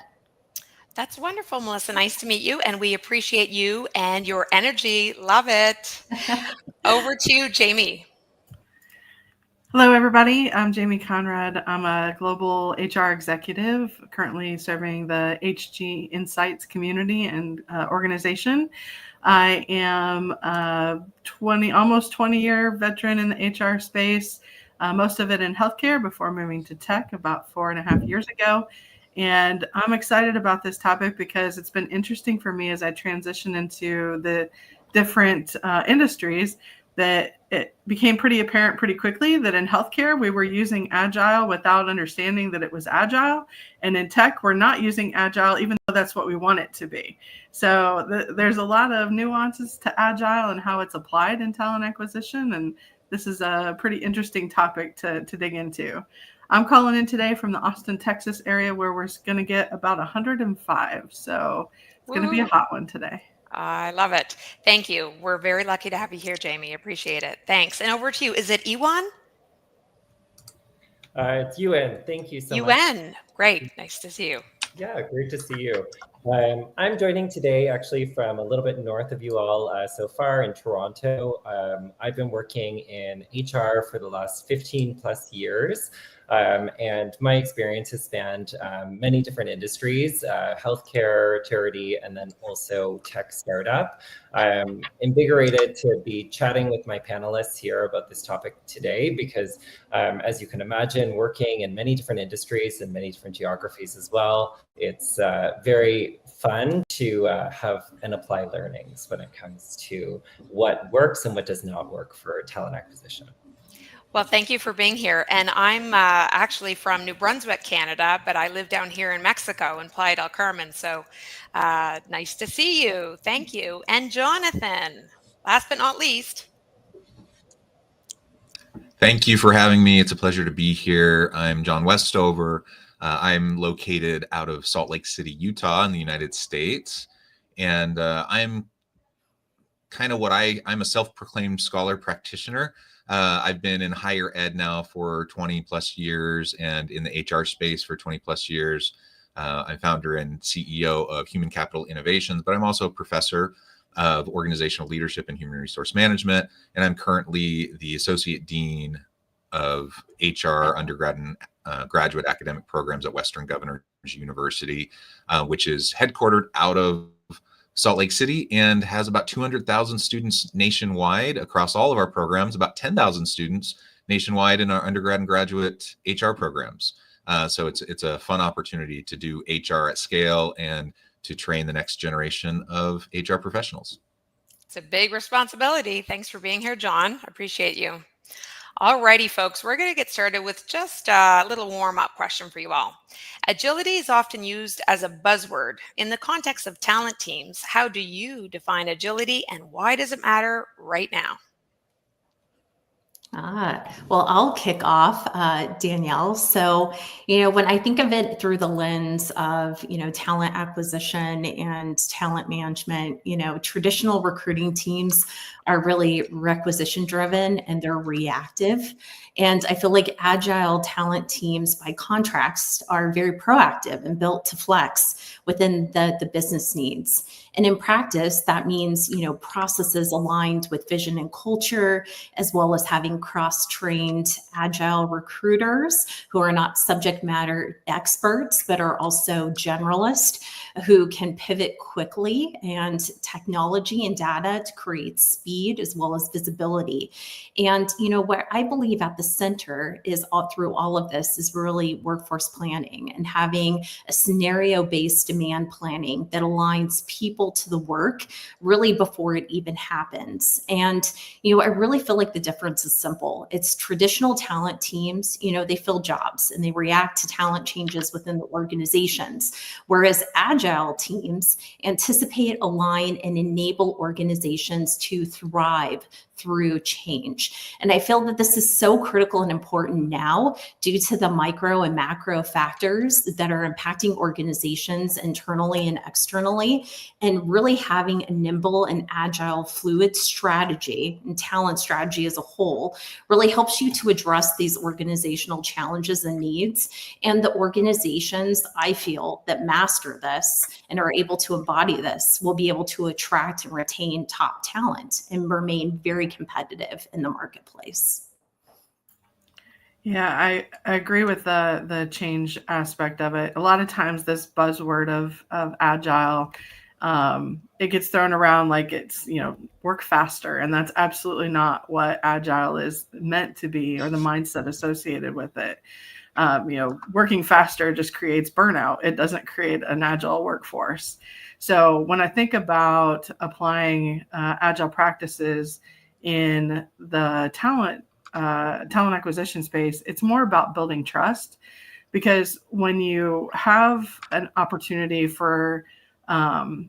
That's wonderful, Melissa. Nice to meet you, and we appreciate you and your energy. Love it. Over to you, Jamie. Hello, everybody. I'm Jamie Conrad. I'm a global HR executive, currently serving the HG Insights community and organization. I am a almost 20-year veteran in the HR space, most of it in healthcare before moving to tech about 4.5 years ago. And I'm excited about this topic because it's been interesting for me as I transition into the different industries that it became pretty apparent pretty quickly that in healthcare, we were using Agile without understanding that it was Agile. And in tech, we're not using Agile, even though that's what we want it to be. So there's a lot of nuances to Agile and how it's applied in talent acquisition. And this is a pretty interesting topic to dig into. I'm calling in today from the Austin, Texas area where we're going to get about 105. So it's going to be a hot one today. I love it. Thank you. We're very lucky to have you here, Jamie. Appreciate it. Thanks. And over to you. Is it Ewan? It's Yuen. Thank you so much. Yuen. Great. Nice to see you. Yeah, great to see you. I'm joining today actually from a little bit north of you all so far in Toronto. I've been working in HR for the last 15 plus years. And my experience has spanned many different industries, healthcare, charity, and then also tech startup. I'm invigorated to be chatting with my panelists here about this topic today because, as you can imagine, working in many different industries and many different geographies as well, it's very fun to have and apply learnings when it comes to what works and what does not work for talent acquisition. Well, thank you for being here. And I'm actually from New Brunswick, Canada, but I live down here in Mexico in Playa del Carmen. So nice to see you. Thank you. And Jonathan, last but not least. Thank you for having me. It's a pleasure to be here. I'm John Westover. I'm located out of Salt Lake City, Utah in the United States. And I'm kind of I'm a self-proclaimed scholar practitioner. I've been in higher ed now for 20 plus years and in the HR space for 20 plus years. I'm founder and CEO of Human Capital Innovations, but I'm also a professor of organizational leadership and human resource management. And I'm currently the associate dean of HR undergrad and graduate academic programs at Western Governors University, which is headquartered out of Salt Lake City and has about 200,000 students nationwide across all of our programs, about 10,000 students nationwide in our undergrad and graduate HR programs. So it's a fun opportunity to do HR at scale and to train the next generation of HR professionals. It's a big responsibility. Thanks for being here, John. Appreciate you. All righty, folks, we're going to get started with just a little warm-up question for you all. Agility is often used as a buzzword. In the context of talent teams, how do you define agility and why does it matter right now? Well, I'll kick off, Danielle. So, when I think of it through the lens of, talent acquisition and talent management, traditional recruiting teams are really requisition driven and they're reactive. And I feel like agile talent teams, by contrast, are very proactive and built to flex within the business needs. And in practice, that means, processes aligned with vision and culture, as well as having cross-trained agile recruiters who are not subject matter experts, but are also generalists who can pivot quickly and technology and data to create speed as well as visibility. And, what I believe at the center is through all of this is really workforce planning and having a scenario-based demand planning that aligns people to the work really before it even happens. And, I really feel like the difference is simple. It's traditional talent teams, they fill jobs and they react to talent changes within the organizations, whereas agile teams anticipate, align, and enable organizations to thrive through change. And I feel that this is so critical and important now due to the micro and macro factors that are impacting organizations internally and externally, and really having a nimble and agile fluid strategy and talent strategy as a whole really helps you to address these organizational challenges and needs. And the organizations, I feel, that master this and are able to embody this will be able to attract and retain top talent and remain very competitive in the marketplace. Yeah, I agree with the change aspect of it. A lot of times this buzzword of agile, it gets thrown around like it's, work faster. And that's absolutely not what agile is meant to be or the mindset associated with it. Working faster just creates burnout. It doesn't create an agile workforce. So when I think about applying agile practices in the talent acquisition space, it's more about building trust, because when you have an opportunity for the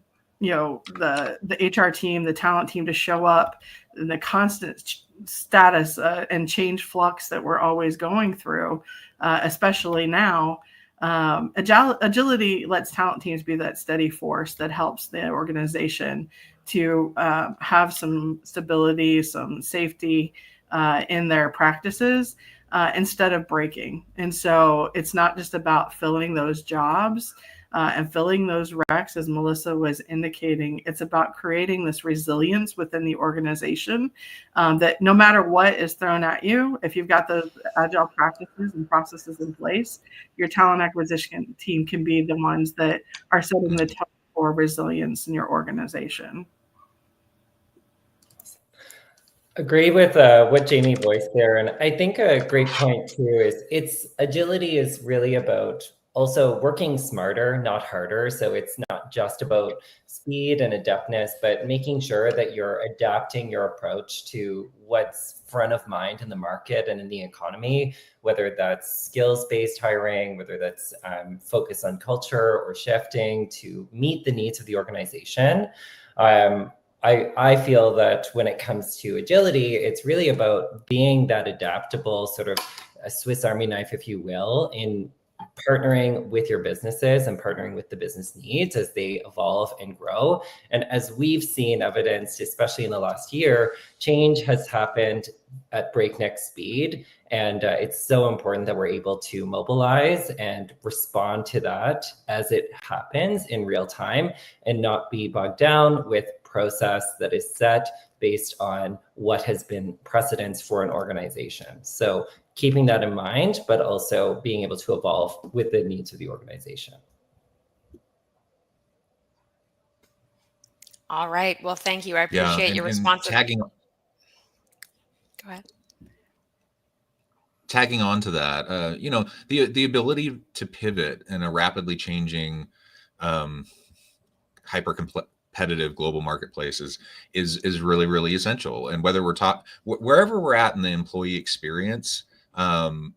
HR team, the talent team to show up, and the constant status and change flux that we're always going through, especially now. Agility lets talent teams be that steady force that helps the organization to have some stability, some safety in their practices instead of breaking. And so it's not just about filling those jobs and filling those recs, as Melissa was indicating. It's about creating this resilience within the organization that no matter what is thrown at you, if you've got those agile practices and processes in place, your talent acquisition team can be the ones that are setting the tone for resilience in your organization. Agree with what Jamie voiced there. And I think a great point too is agility is really about also working smarter, not harder. So it's not just about speed and adeptness, but making sure that you're adapting your approach to what's front of mind in the market and in the economy, whether that's skills-based hiring, whether that's focus on culture or shifting to meet the needs of the organization. I feel that when it comes to agility, it's really about being that adaptable, sort of a Swiss Army knife, if you will, in partnering with your businesses and partnering with the business needs as they evolve and grow. And as we've seen evidenced, especially in the last year, change has happened at breakneck speed. And it's so important that we're able to mobilize and respond to that as it happens in real time and not be bogged down with process that is set based on what has been precedents for an organization. So keeping that in mind, but also being able to evolve with the needs of the organization. All right. Well, thank you. I appreciate your response. Go ahead. Tagging on to that, the ability to pivot in a rapidly changing, hyper-competitive global marketplaces is really, really essential. And whether we're wherever we're at in the employee experience, from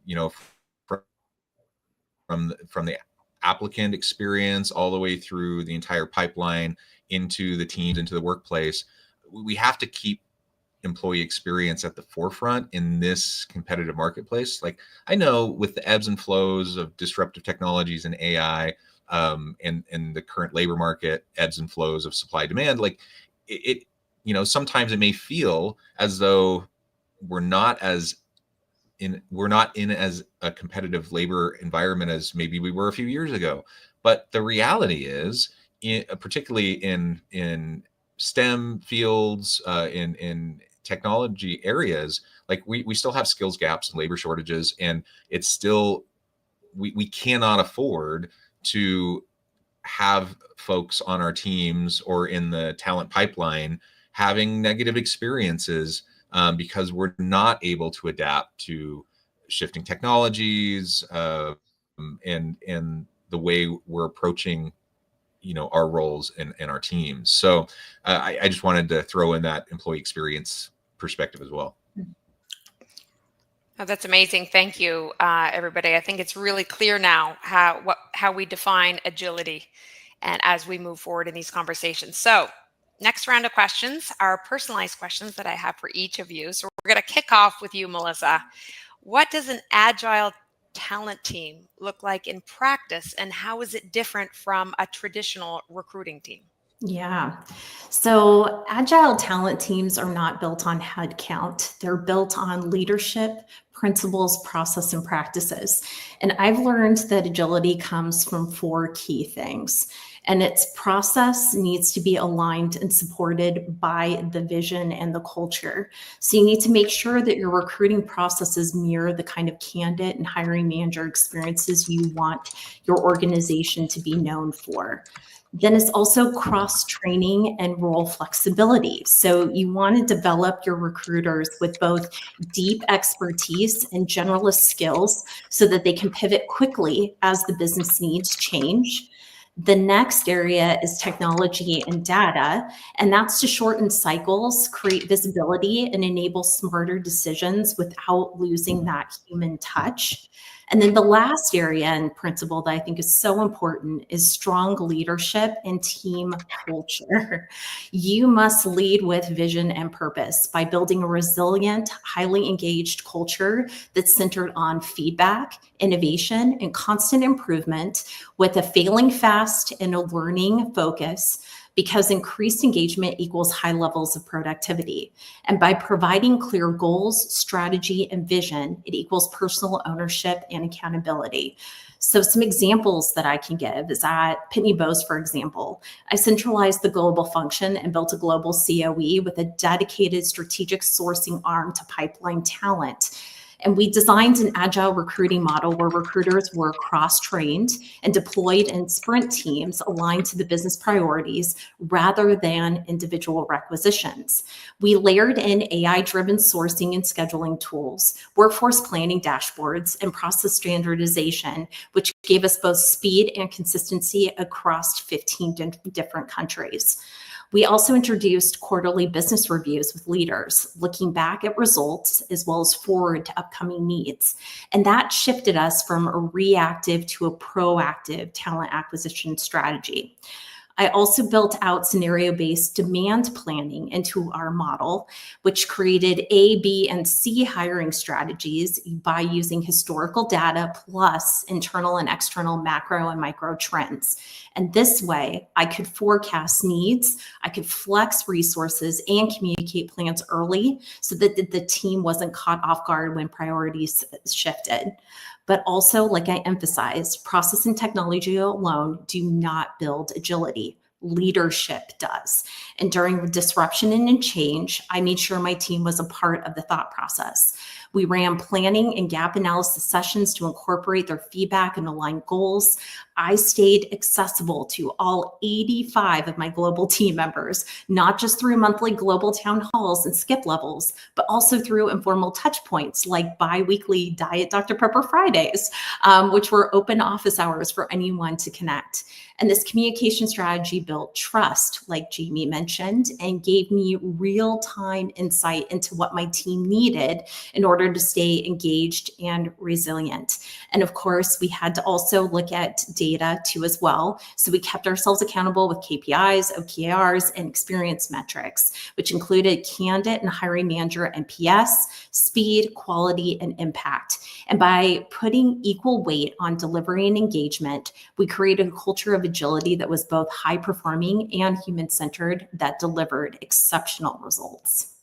the applicant experience all the way through the entire pipeline into the teams, into the workplace, we have to keep employee experience at the forefront in this competitive marketplace. Like, I know with the ebbs and flows of disruptive technologies and AI, and the current labor market ebbs and flows of supply demand, like it sometimes it may feel as though we're not in as a competitive labor environment as maybe we were a few years ago. But the reality is, particularly in STEM fields, in technology areas, like we still have skills gaps and labor shortages, and it's still, we cannot afford to have folks on our teams or in the talent pipeline having negative experiences because we're not able to adapt to shifting technologies and the way we're approaching our roles and our teams. So I just wanted to throw in that employee experience perspective as well. Oh, that's amazing. Thank you, everybody. I think it's really clear now how we define agility and as we move forward in these conversations. So next round of questions are personalized questions that I have for each of you. So we're going to kick off with you, Melissa. What does an agile talent team look like in practice, and how is it different from a traditional recruiting team? Yeah. So agile talent teams are not built on headcount. They're built on leadership, principles, process, and practices. And I've learned that agility comes from 4 key things. And its process needs to be aligned and supported by the vision and the culture. So you need to make sure that your recruiting processes mirror the kind of candidate and hiring manager experiences you want your organization to be known for. Then it's also cross-training and role flexibility. So you want to develop your recruiters with both deep expertise and generalist skills so that they can pivot quickly as the business needs change. The next area is technology and data, and that's to shorten cycles, create visibility, and enable smarter decisions without losing that human touch. And then the last area and principle that I think is so important is strong leadership and team culture. You must lead with vision and purpose by building a resilient, highly engaged culture that's centered on feedback, innovation, and constant improvement, with a failing fast and a learning focus, because increased engagement equals high levels of productivity. And by providing clear goals, strategy, and vision, it equals personal ownership and accountability. So some examples that I can give is at Pitney Bowes, for example, I centralized the global function and built a global COE with a dedicated strategic sourcing arm to pipeline talent. And we designed an agile recruiting model where recruiters were cross-trained and deployed in sprint teams aligned to the business priorities rather than individual requisitions. We layered in AI-driven sourcing and scheduling tools, workforce planning dashboards, and process standardization, which gave us both speed and consistency across 15 different countries. We also introduced quarterly business reviews with leaders, looking back at results as well as forward to upcoming needs. And that shifted us from a reactive to a proactive talent acquisition strategy. I also built out scenario-based demand planning into our model, which created A, B, and C hiring strategies by using historical data plus internal and external macro and micro trends. And this way, I could forecast needs, I could flex resources, and communicate plans early so that the team wasn't caught off guard when priorities shifted. But also, like I emphasized, process and technology alone do not build agility. Leadership does. And during disruption and change, I made sure my team was a part of the thought process. We ran planning and gap analysis sessions to incorporate their feedback and align goals. I stayed accessible to all 85 of my global team members, not just through monthly global town halls and skip levels, but also through informal touch points like bi-weekly Diet Dr. Pepper Fridays, which were open office hours for anyone to connect. And this communication strategy built trust, like Jamie mentioned, and gave me real-time insight into what my team needed in order to stay engaged and resilient. And of course, we had to also look at data too as well. So we kept ourselves accountable with KPIs, OKRs, and experience metrics, which included candidate and hiring manager NPS, speed, quality, and impact. And by putting equal weight on delivery and engagement, we created a culture of agility that was both high performing and human centered that delivered exceptional results.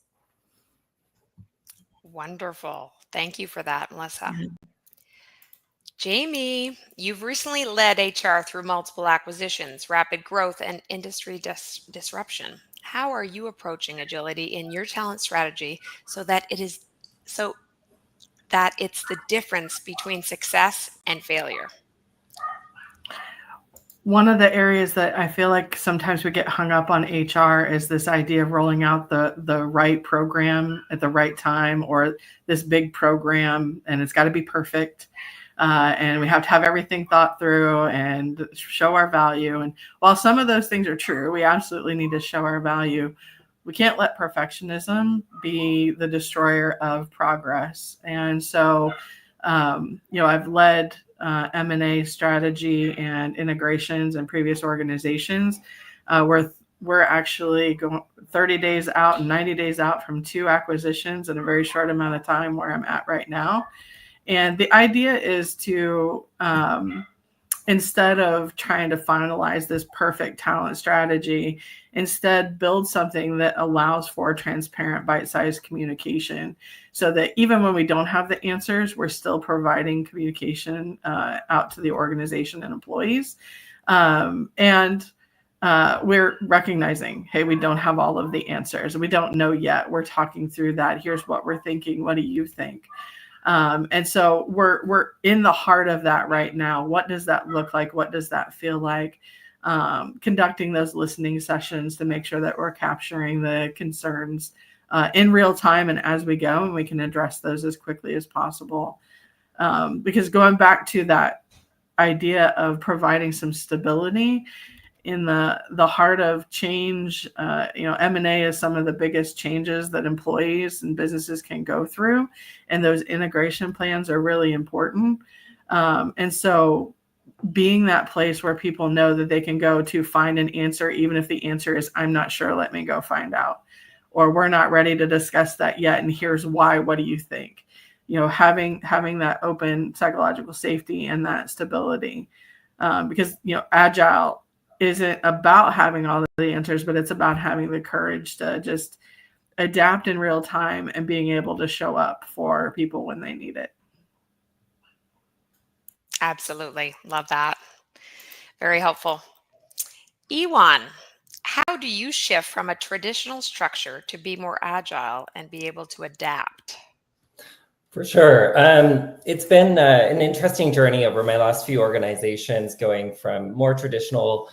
Wonderful. Thank you for that, Melissa. Jamie, you've recently led HR through multiple acquisitions, rapid growth, and industry disruption. How are you approaching agility in your talent strategy so that it's the difference between success and failure? One of the areas that I feel like sometimes we get hung up on HR is this idea of rolling out the right program at the right time, or this big program, and it's got to be perfect. And we have to have everything thought through and show our value. And while some of those things are true, we absolutely need to show our value. We can't let perfectionism be the destroyer of progress. And so, I've led M&A strategy and integrations in previous organizations where we're actually going 30 days out and 90 days out from 2 acquisitions in a very short amount of time where I'm at right now. And the idea is to, instead of trying to finalize this perfect talent strategy, instead build something that allows for transparent, bite-sized communication so that even when we don't have the answers, we're still providing communication out to the organization and employees. And we're recognizing, hey, we don't have all of the answers. We don't know yet. We're talking through that. Here's what we're thinking. What do you think? And so we're in the heart of that right now. What does that look like? What does that feel like? Conducting those listening sessions to make sure that we're capturing the concerns in real time and as we go, and we can address those as quickly as possible. Because going back to that idea of providing some stability in the heart of change. M&A is some of the biggest changes that employees and businesses can go through, and those integration plans are really important. And so being that place where people know that they can go to find an answer, even if the answer is, I'm not sure, let me go find out, or we're not ready to discuss that yet, and here's why, what do you think? Having that open psychological safety and that stability, because Agile isn't about having all the answers, but it's about having the courage to just adapt in real time and being able to show up for people when they need it. Absolutely. Love that. Very helpful. Ewan, how do you shift from a traditional structure to be more agile and be able to adapt? For sure. It's been an interesting journey over my last few organizations, going from more traditional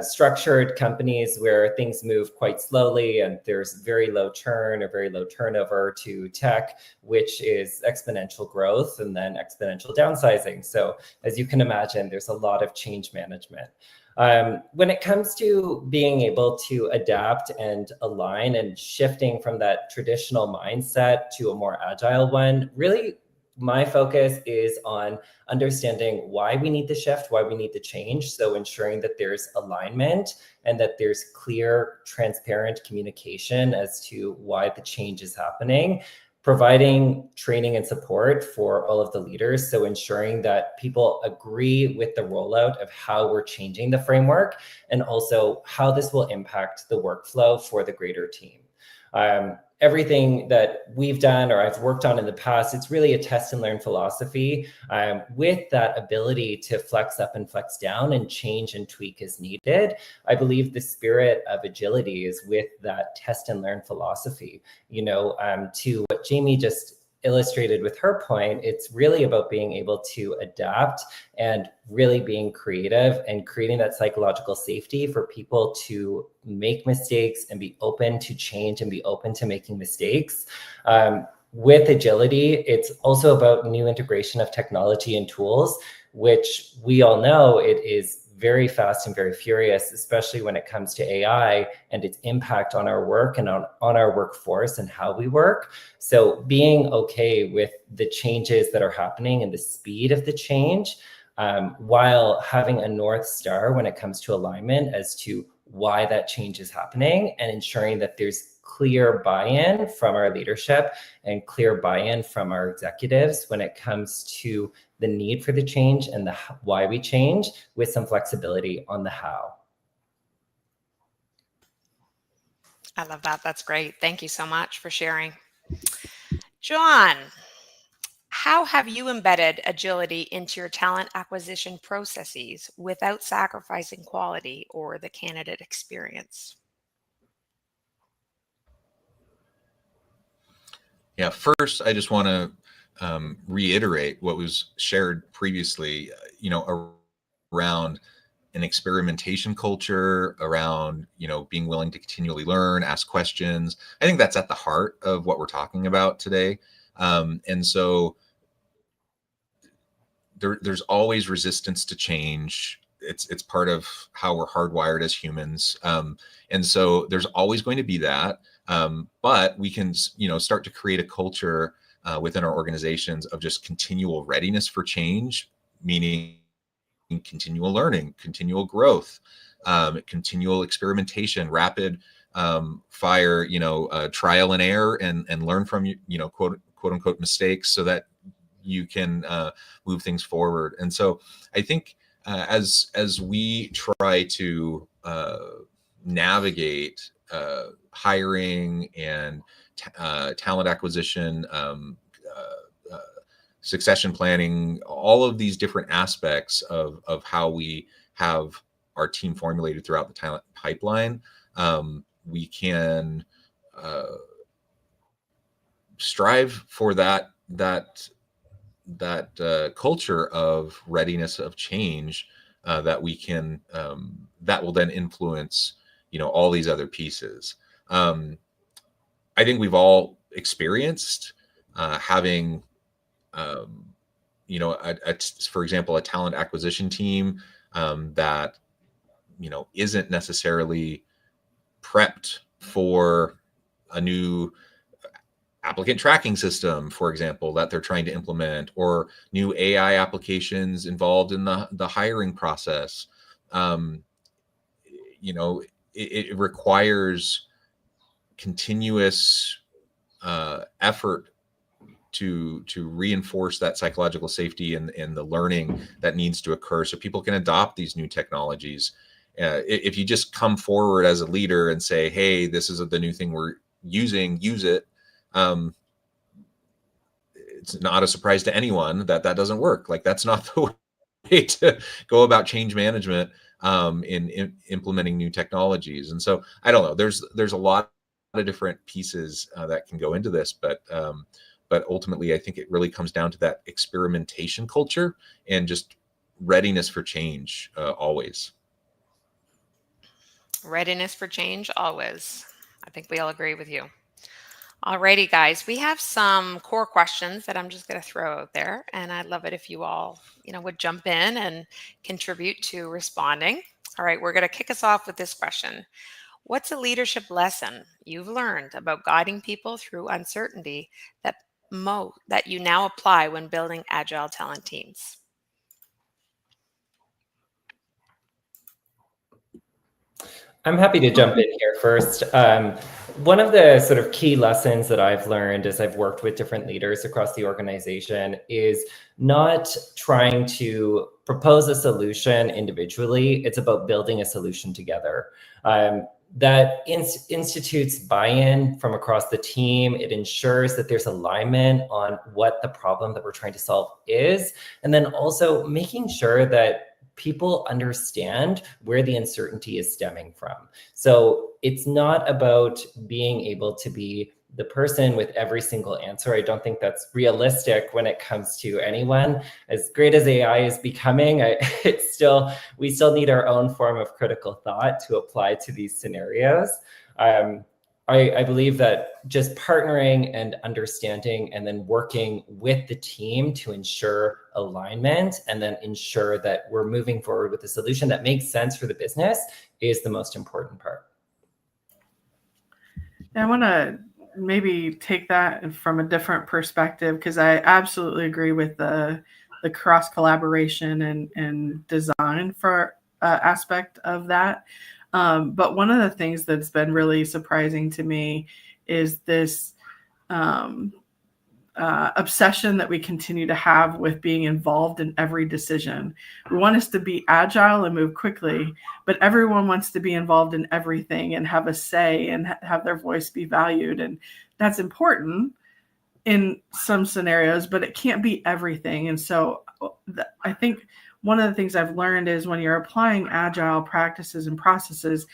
structured companies where things move quite slowly and there's very low churn or very low turnover, to tech, which is exponential growth and then exponential downsizing. So as you can imagine, there's a lot of change management. When it comes to being able to adapt and align and shifting from that traditional mindset to a more agile one, really my focus is on understanding why we need the shift, why we need the change. So ensuring that there's alignment and that there's clear, transparent communication as to why the change is happening. Providing training and support for all of the leaders. So ensuring that people agree with the rollout of how we're changing the framework and also how this will impact the workflow for the greater team. Everything that we've done or I've worked on in the past, it's really a test and learn philosophy with that ability to flex up and flex down and change and tweak as needed. I believe the spirit of agility is with that test and learn philosophy. To what Jamie just illustrated with her point, it's really about being able to adapt and really being creative and creating that psychological safety for people to make mistakes and be open to change and be open to making mistakes. With agility, it's also about new integration of technology and tools, which we all know it is very fast and very furious, especially when it comes to AI and its impact on our work and on our workforce and how we work. So being okay with the changes that are happening and the speed of the change, while having a North Star when it comes to alignment as to why that change is happening, and ensuring that there's clear buy-in from our leadership and clear buy-in from our executives when it comes to the need for the change and the why we change, with some flexibility on the how. I love that. That's great. Thank you so much for sharing. John, how have you embedded agility into your talent acquisition processes without sacrificing quality or the candidate experience? Yeah, first, I just want to reiterate what was shared previously, around an experimentation culture, around, being willing to continually learn, ask questions. I think that's at the heart of what we're talking about today. And so there's always resistance to change. It's part of how we're hardwired as humans. And so there's always going to be that. But we can, start to create a culture within our organizations of just continual readiness for change, meaning continual learning, continual growth, continual experimentation, rapid fire, trial and error, and learn from, quote unquote mistakes, so that you can move things forward. And so I think as we try to navigate hiring and talent acquisition, succession planning, all of these different aspects of how we have our team formulated throughout the talent pipeline, we can strive for that culture of readiness of change, that we can that will then influence all these other pieces. I think we've all experienced having for example, a talent acquisition team that, isn't necessarily prepped for a new applicant tracking system, for example, that they're trying to implement, or new AI applications involved in the hiring process. It requires continuous effort to reinforce that psychological safety and the learning that needs to occur so people can adopt these new technologies. If you just come forward as a leader and say, hey, this is the new thing we're using, use it, it's not a surprise to anyone that doesn't work. Like, that's not the way to go about change management in implementing new technologies. And so I don't know, there's a lot of different pieces that can go into this, but ultimately I think it really comes down to that experimentation culture and just readiness for change always. Readiness for change always. I think we all agree with you. Alrighty, guys, we have some core questions that I'm just going to throw out there, and I'd love it if you all, would jump in and contribute to responding. All right, we're going to kick us off with this question. What's a leadership lesson you've learned about guiding people through uncertainty that you now apply when building agile talent teams? I'm happy to jump in here first. One of the sort of key lessons that I've learned as I've worked with different leaders across the organization is not trying to propose a solution individually. It's about building a solution together. That institutes buy-in from across the team. It ensures that there's alignment on what the problem that we're trying to solve is, and then also making sure that people understand where the uncertainty is stemming from. So it's not about being able to be the person with every single answer. I don't think that's realistic when it comes to anyone. As great as AI is becoming, we still need our own form of critical thought to apply to these scenarios. I believe that just partnering and understanding and then working with the team to ensure alignment and then ensure that we're moving forward with a solution that makes sense for the business is the most important part. I want to maybe take that from a different perspective, because I absolutely agree with the cross collaboration and design for aspect of that. But one of the things that's been really surprising to me is this obsession that we continue to have with being involved in every decision. We want us to be agile and move quickly, but everyone wants to be involved in everything and have a say and have their voice be valued. And that's important in some scenarios, but it can't be everything. And so I think one of the things I've learned is when you're applying agile practices and processes,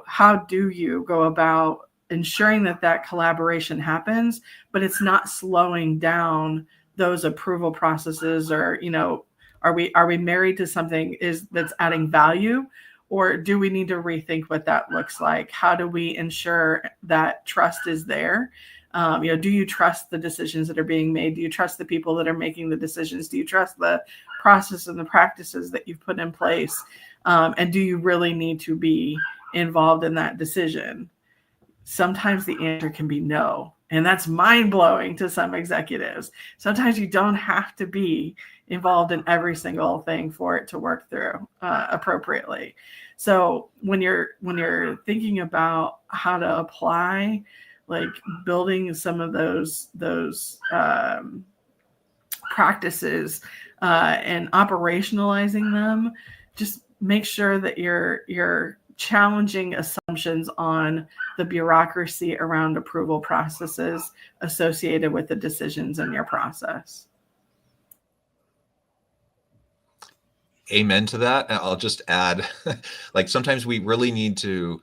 how do you go about ensuring that collaboration happens, but it's not slowing down those approval processes, or, are we married to something that's adding value, or do we need to rethink what that looks like? How do we ensure that trust is there? Do you trust the decisions that are being made? Do you trust the people that are making the decisions? Do you trust the process and the practices that you've put in place? And do you really need to be involved in that decision? Sometimes the answer can be no. And that's mind-blowing to some executives. Sometimes you don't have to be involved in every single thing for it to work through appropriately. So when you're thinking about how to apply, like building some of those practices and operationalizing them, just make sure that you're challenging assumptions on the bureaucracy around approval processes associated with the decisions in your process. Amen to that. I'll just add, like, sometimes we really need to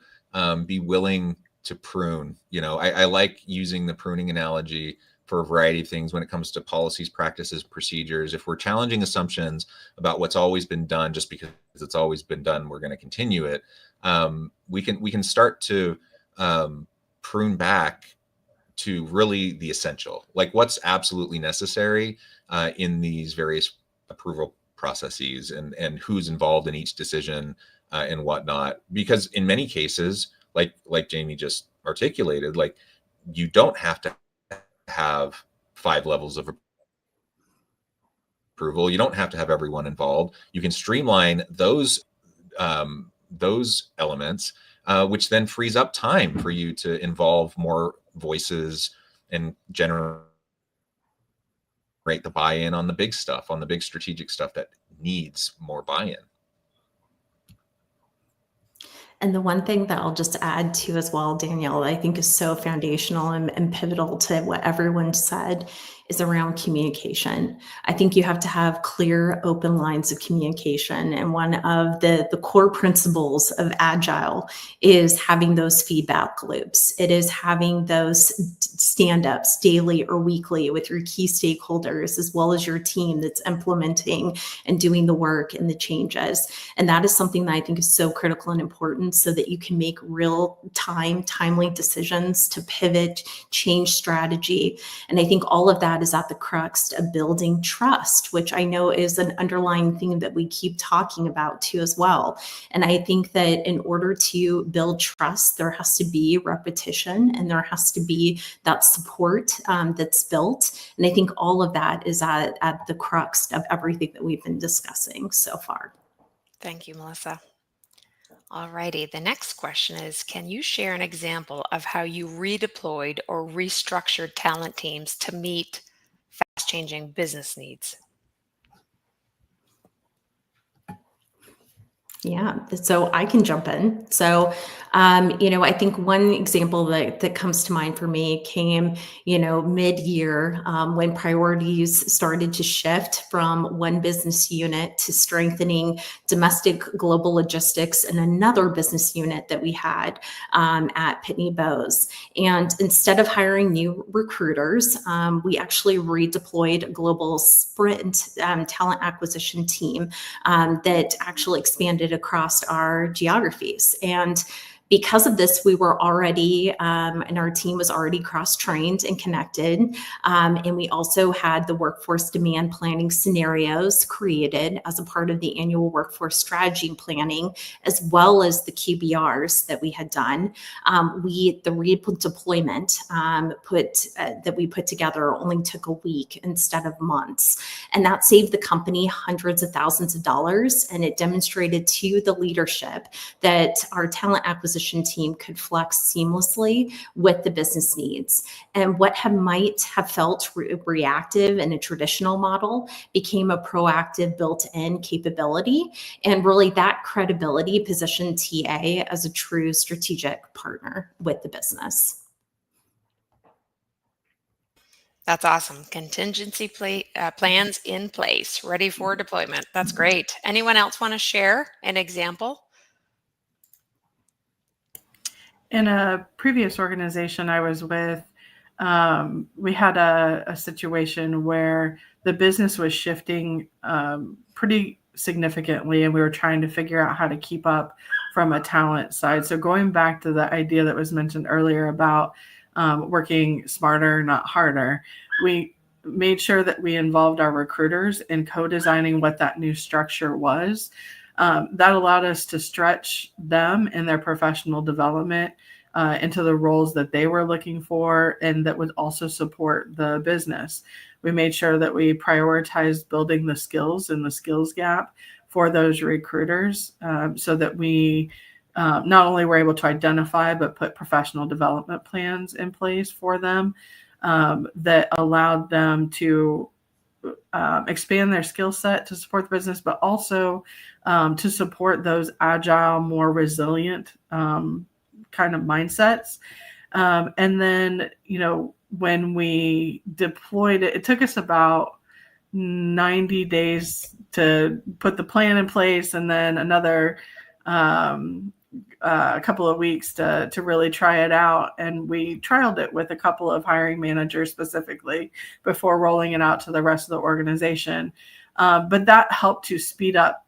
be willing to prune. I like using the pruning analogy for a variety of things when it comes to policies, practices, procedures. If we're challenging assumptions about what's always been done, just because it's always been done, we're going to continue it. We can start to prune back to really the essential, like what's absolutely necessary in these various approval processes, and who's involved in each decision and whatnot. Because in many cases, like Jamie just articulated, like you don't have to have 5 levels of approval. You don't have to have everyone involved. You can streamline those elements, which then frees up time for you to involve more voices and generate the buy-in on the big stuff, on the big strategic stuff that needs more buy-in. And the one thing that I'll just add to as well, Danielle, that I think is so foundational and pivotal to what everyone said, is around communication. I think you have to have clear, open lines of communication. And one of the core principles of Agile is having those feedback loops. It is having those stand-ups daily or weekly with your key stakeholders, as well as your team that's implementing and doing the work and the changes. And that is something that I think is so critical and important, so that you can make real-time, timely decisions to pivot, change strategy. And I think all of that is at the crux of building trust, which I know is an underlying theme that we keep talking about too as well. And I think that in order to build trust, there has to be repetition, and there has to be that support that's built. And I think all of that is at the crux of everything that we've been discussing so far. Thank you, Melissa. All righty. The next question is, can you share an example of how you redeployed or restructured talent teams to meet fast-changing business needs? Yeah, so I can jump in. So, I think one example that comes to mind for me came, mid-year when priorities started to shift from one business unit to strengthening domestic global logistics and another business unit that we had at Pitney Bowes. And instead of hiring new recruiters, we actually redeployed a global sprint talent acquisition team that actually expanded across our geographies. And because of this, we were already, and our team was already cross-trained and connected. And we also had the workforce demand planning scenarios created as a part of the annual workforce strategy planning, as well as the QBRs that we had done. The redeployment that we put together only took a week instead of months. And that saved the company hundreds of thousands of dollars. And it demonstrated to the leadership that our talent acquisition team could flex seamlessly with the business needs. And what might have felt reactive in a traditional model became a proactive built-in capability. And really that credibility positioned TA as a true strategic partner with the business. That's awesome. Contingency plans in place, ready for deployment. That's great. Anyone else want to share an example? In a previous organization I was with, we had a situation where the business was shifting pretty significantly, and we were trying to figure out how to keep up from a talent side. So going back to the idea that was mentioned earlier about working smarter, not harder, we made sure that we involved our recruiters in co-designing what that new structure was. That allowed us to stretch them in their professional development into the roles that they were looking for, and that would also support the business. We made sure that we prioritized building the skills and the skills gap for those recruiters, so that we not only were able to identify, but put professional development plans in place for them that allowed them to expand their skill set to support the business, but also to support those agile, more resilient kind of mindsets. And then, when we deployed it, it took us about 90 days to put the plan in place, and then another a couple of weeks to really try it out. And we trialed it with a couple of hiring managers specifically before rolling it out to the rest of the organization. But that helped to speed up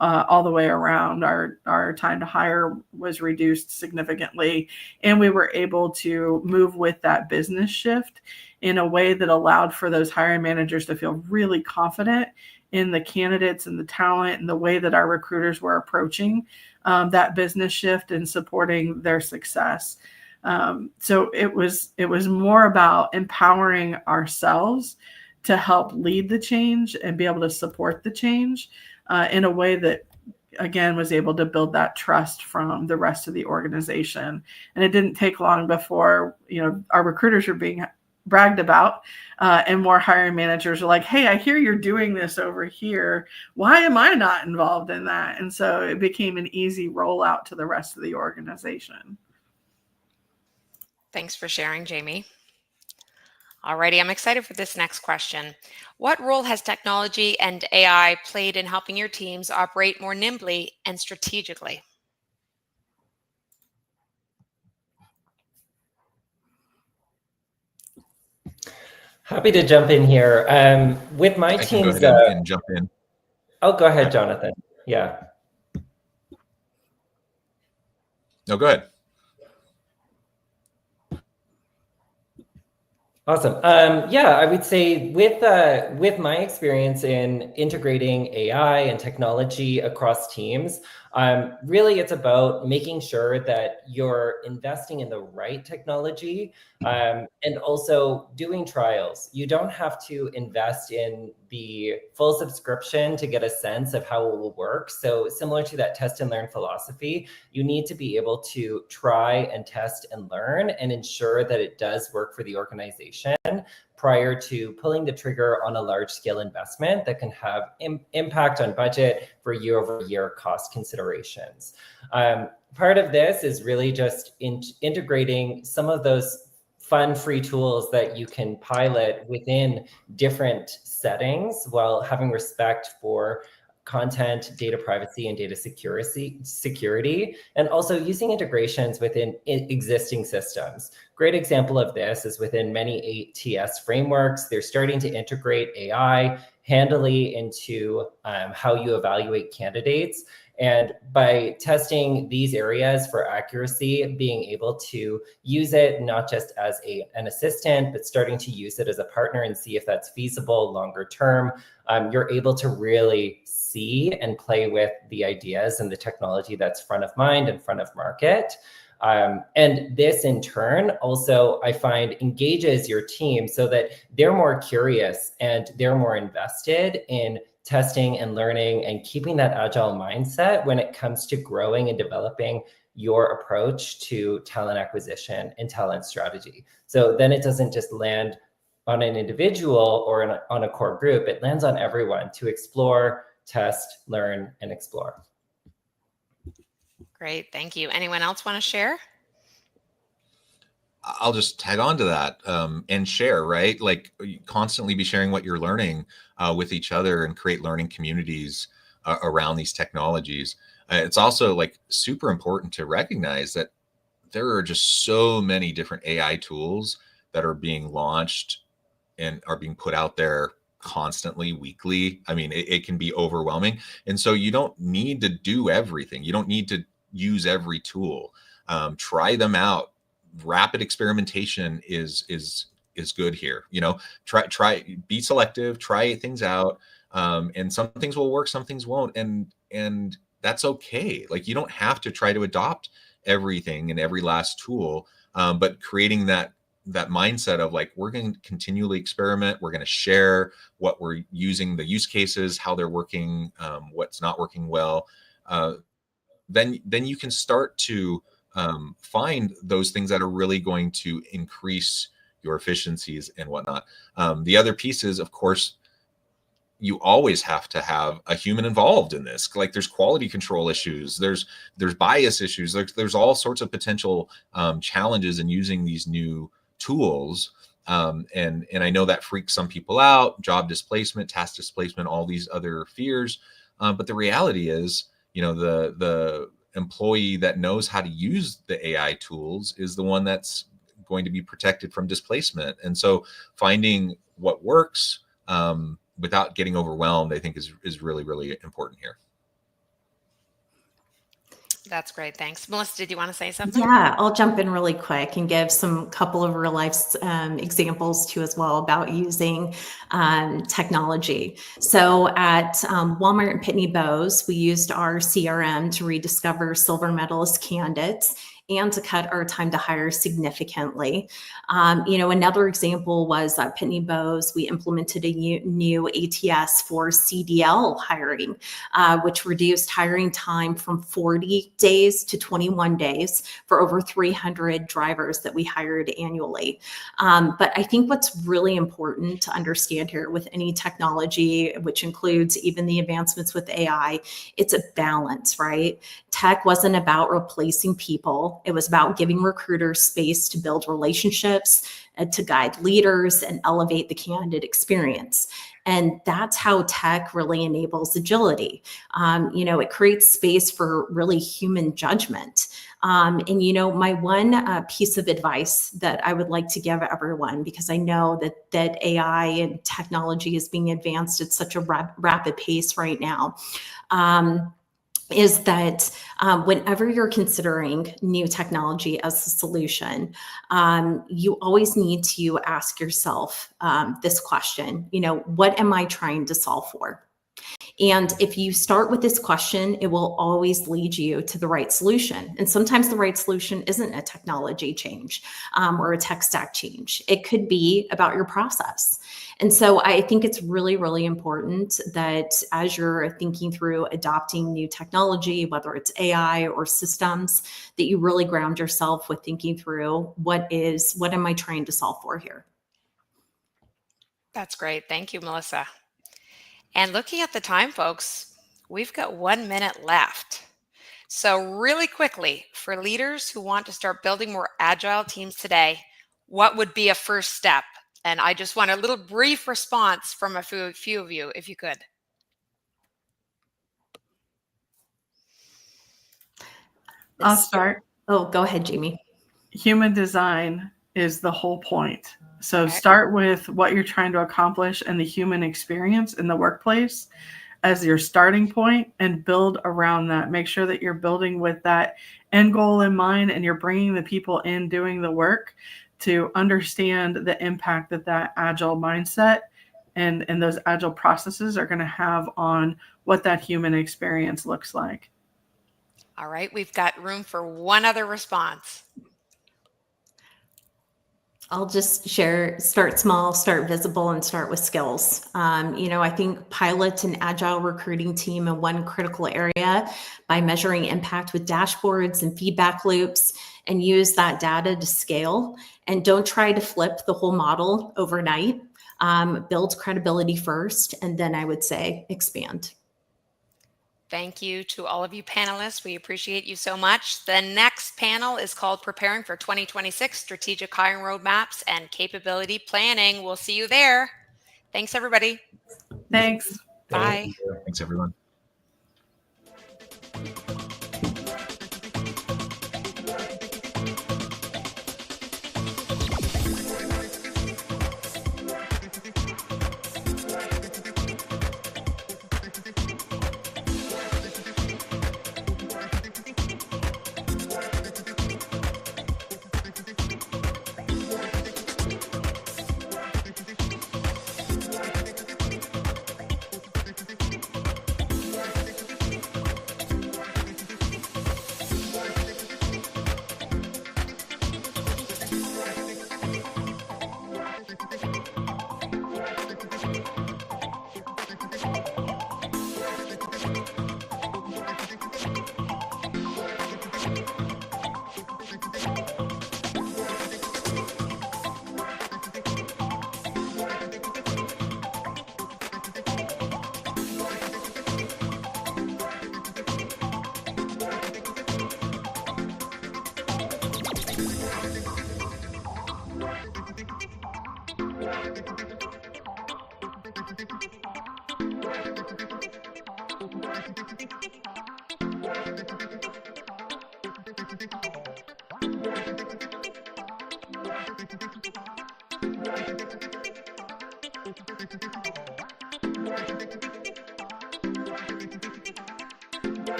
all the way around. Our time to hire was reduced significantly, and we were able to move with that business shift in a way that allowed for those hiring managers to feel really confident in the candidates and the talent and the way that our recruiters were approaching that business shift and supporting their success. So it was more about empowering ourselves to help lead the change and be able to support the change in a way that, again, was able to build that trust from the rest of the organization. And it didn't take long before, our recruiters were being bragged about and more hiring managers are like, hey, I hear you're doing this over here. Why am I not involved in that? And so it became an easy rollout to the rest of the organization. Thanks for sharing, Jamie. Alrighty, I'm excited for this next question. What role has technology and AI played in helping your teams operate more nimbly and strategically? Happy to jump in here. With my I teams, can go ahead and jump in. Oh, go ahead, Jonathan. Yeah. No, go ahead. Awesome. Yeah, I would say with my experience in integrating AI and technology across teams, really it's about making sure that you're investing in the right technology and also doing trials. You don't have to invest in the full subscription to get a sense of how it will work. So similar to that test and learn philosophy, you need to be able to try and test and learn and ensure that it does work for the organization prior to pulling the trigger on a large scale investment that can have impact on budget for year-over-year cost considerations. Part of this is really just integrating some of those fun free tools that you can pilot within different settings while having respect for content, data privacy, and data security, and also using integrations within existing systems. Great example of this is within many ATS frameworks. They're starting to integrate AI handily into how you evaluate candidates. And by testing these areas for accuracy, being able to use it not just as an assistant, but starting to use it as a partner and see if that's feasible longer term, you're able to really see and play with the ideas and the technology that's front of mind and front of market. And this in turn also, I find, engages your team so that they're more curious and they're more invested in testing and learning and keeping that agile mindset when it comes to growing and developing your approach to talent acquisition and talent strategy. So then it doesn't just land on an individual or on a core group, it lands on everyone to explore, test, learn, and explore. Great, thank you. Anyone else want to share? I'll just tag on to that and share, right? Like constantly be sharing what you're learning with each other and create learning communities around these technologies. It's also like super important to recognize that there are just so many different AI tools that are being launched and are being put out there constantly, weekly. I mean, it can be overwhelming. And so you don't need to do everything. You don't need to use every tool. Try them out. Rapid experimentation is good here. You know, be selective, try things out. And some things will work, some things won't. And that's okay. Like you don't have to try to adopt everything and every last tool, but creating that mindset of like, we're going to continually experiment. We're going to share what we're using, the use cases, how they're working, what's not working well. Then you can start to find those things that are really going to increase your efficiencies and whatnot. The other piece is, of course, you always have to have a human involved in this. Like there's quality control issues, there's bias issues, there's all sorts of potential challenges in using these new tools. And I know that freaks some people out, job displacement, task displacement, all these other fears. But the reality is, you know, the employee that knows how to use the AI tools is the one that's going to be protected from displacement. And so finding what works without getting overwhelmed, I think is really, really important here. That's great. Thanks. Melissa, did you want to say something? Yeah, I'll jump in really quick and give some couple of real life examples too as well about using technology. So at Walmart and Pitney Bowes, we used our CRM to rediscover silver medalist candidates and to cut our time to hire significantly. Another example was at Pitney Bowes, we implemented a new ATS for CDL hiring, which reduced hiring time from 40 days to 21 days for over 300 drivers that we hired annually. But I think what's really important to understand here with any technology, which includes even the advancements with AI, it's a balance, right? Tech wasn't about replacing people. It was about giving recruiters space to build relationships, to guide leaders and elevate the candidate experience. And that's how tech really enables agility. It creates space for really human judgment. My one piece of advice that I would like to give everyone, because I know that AI and technology is being advanced at such a rapid pace right now, is that whenever you're considering new technology as a solution, you always need to ask yourself this question, what am I trying to solve for? And if you start with this question, it will always lead you to the right solution. And sometimes the right solution isn't a technology change or a tech stack change. It could be about your process. And so I think it's really, really important that as you're thinking through adopting new technology, whether it's AI or systems, that you really ground yourself with thinking through what am I trying to solve for here? That's great. Thank you, Melissa. And looking at the time, folks, we've got 1 minute left. So really quickly, for leaders who want to start building more agile teams today, what would be a first step? And I just want a little brief response from a few of you, if you could. I'll start. Oh, go ahead, Jamie. Human design is the whole point. So start with what you're trying to accomplish and the human experience in the workplace as your starting point and build around that. Make sure that you're building with that end goal in mind and you're bringing the people in doing the work to understand the impact that agile mindset and those agile processes are going to have on what that human experience looks like. All right, we've got room for one other response. I'll just share, start small, start visible, and start with skills. I think pilot an agile recruiting team in one critical area by measuring impact with dashboards and feedback loops and use that data to scale. And don't try to flip the whole model overnight. Build credibility first, and then I would say expand. Thank you to all of you panelists. We appreciate you so much. The next panel is called Preparing for 2026 Strategic Hiring Roadmaps and Capability Planning. We'll see you there. Thanks, everybody. Thanks. Bye. Thanks, everyone.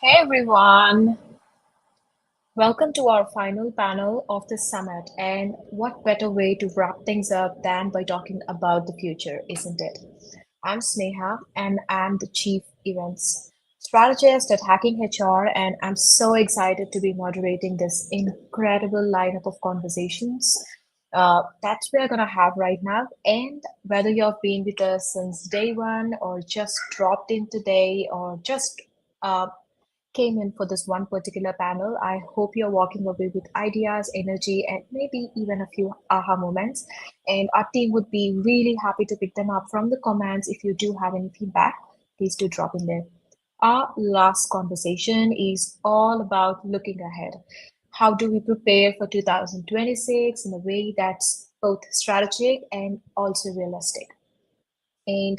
Hey everyone, welcome to our final panel of the summit. And what better way to wrap things up than by talking about the future, isn't it? I'm Sneha and I'm the Chief Events Strategist at Hacking HR, and I'm so excited to be moderating this incredible lineup of conversations that we're going to have right now. And whether you've been with us since day one, or just dropped in today, or just came in for this one particular panel, I hope you're walking away with ideas, energy, and maybe even a few aha moments. And our team would be really happy to pick them up from the comments. If you do have any feedback, please do drop in there. Our last conversation is all about looking ahead. How do we prepare for 2026 in a way that's both strategic and also realistic? And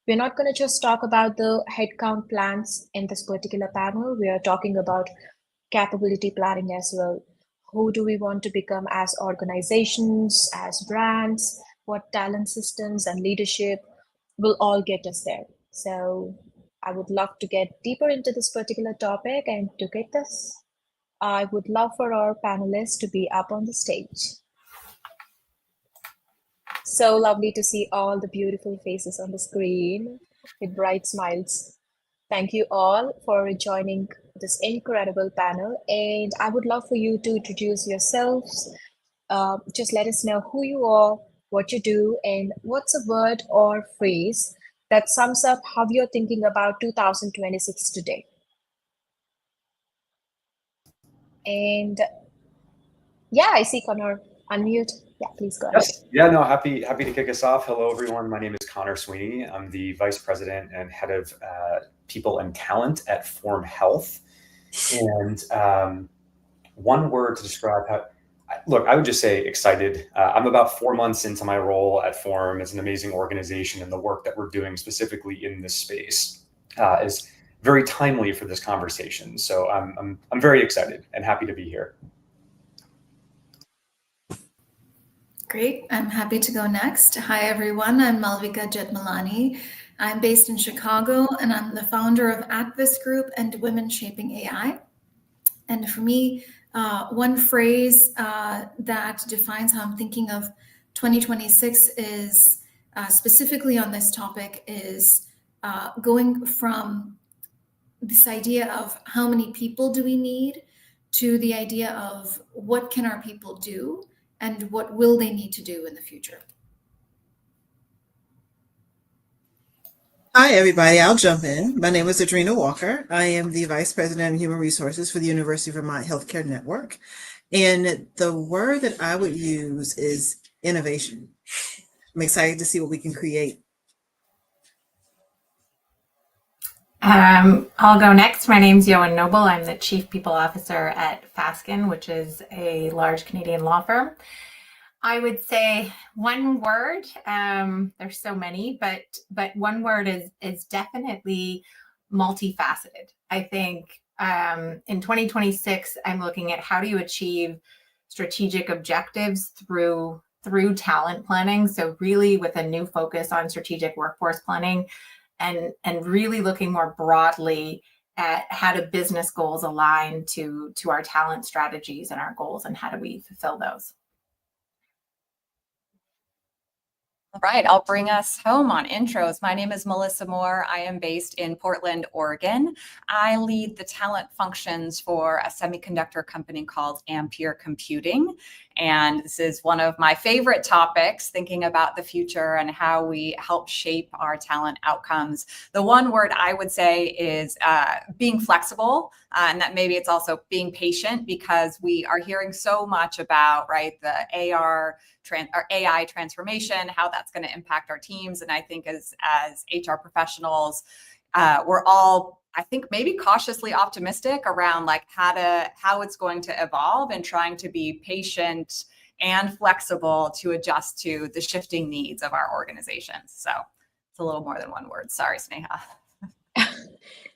we're not going to just talk about the headcount plans in this particular panel. We are talking about capability planning as well. Who do we want to become as organizations, as brands? What talent systems and leadership will all get us there? So I would love to get deeper into this particular topic, and to get this, I would love for our panelists to be up on the stage. So lovely to see all the beautiful faces on the screen with bright smiles. Thank you all for joining this incredible panel. And I would love for you to introduce yourselves. Just let us know who you are, what you do, and what's a word or phrase that sums up how you're thinking about 2026 today. And yeah, I see Connor unmute. Yeah, please go ahead. Yes. Yeah, no, happy to kick us off. Hello, everyone. My name is Connor Sweeney. I'm the Vice President and Head of People and Talent at Form Health. And one word to describe how, look, I would just say excited. I'm about 4 months into my role at Form. It's an amazing organization, and the work that we're doing specifically in this space is very timely for this conversation. So I'm very excited and happy to be here. Great. I'm happy to go next. Hi, everyone. I'm Malvika Jetmalani. I'm based in Chicago, and I'm the founder of Activist Group and Women Shaping AI. And for me, one phrase that defines how I'm thinking of 2026 is specifically on this topic is going from this idea of how many people do we need to the idea of what can our people do and what will they need to do in the future. Hi, everybody. I'll jump in. My name is Adrena Walker. I am the Vice President of Human Resources for the University of Vermont Healthcare Network. And the word that I would use is innovation. I'm excited to see what we can create. I'll go next. My name's Yoan Noble. I'm the Chief People Officer at Fasken, which is a large Canadian law firm. I would say one word, there's so many, but one word is definitely multifaceted. I think in 2026, I'm looking at how do you achieve strategic objectives through talent planning. So really with a new focus on strategic workforce planning and really looking more broadly at how do business goals align to our talent strategies and our goals, and how do we fulfill those? All right, I'll bring us home on intros. My name is Melissa Moore. I am based in Portland, Oregon. I lead the talent functions for a semiconductor company called Ampere Computing. And this is one of my favorite topics, thinking about the future and how we help shape our talent outcomes. The one word I would say is being flexible, and that maybe it's also being patient, because we are hearing so much about, right, the AI transformation, how that's going to impact our teams. And I think as HR professionals, we're all, I think, maybe cautiously optimistic around like how it's going to evolve, and trying to be patient and flexible to adjust to the shifting needs of our organizations. So it's a little more than one word. Sorry, Sneha.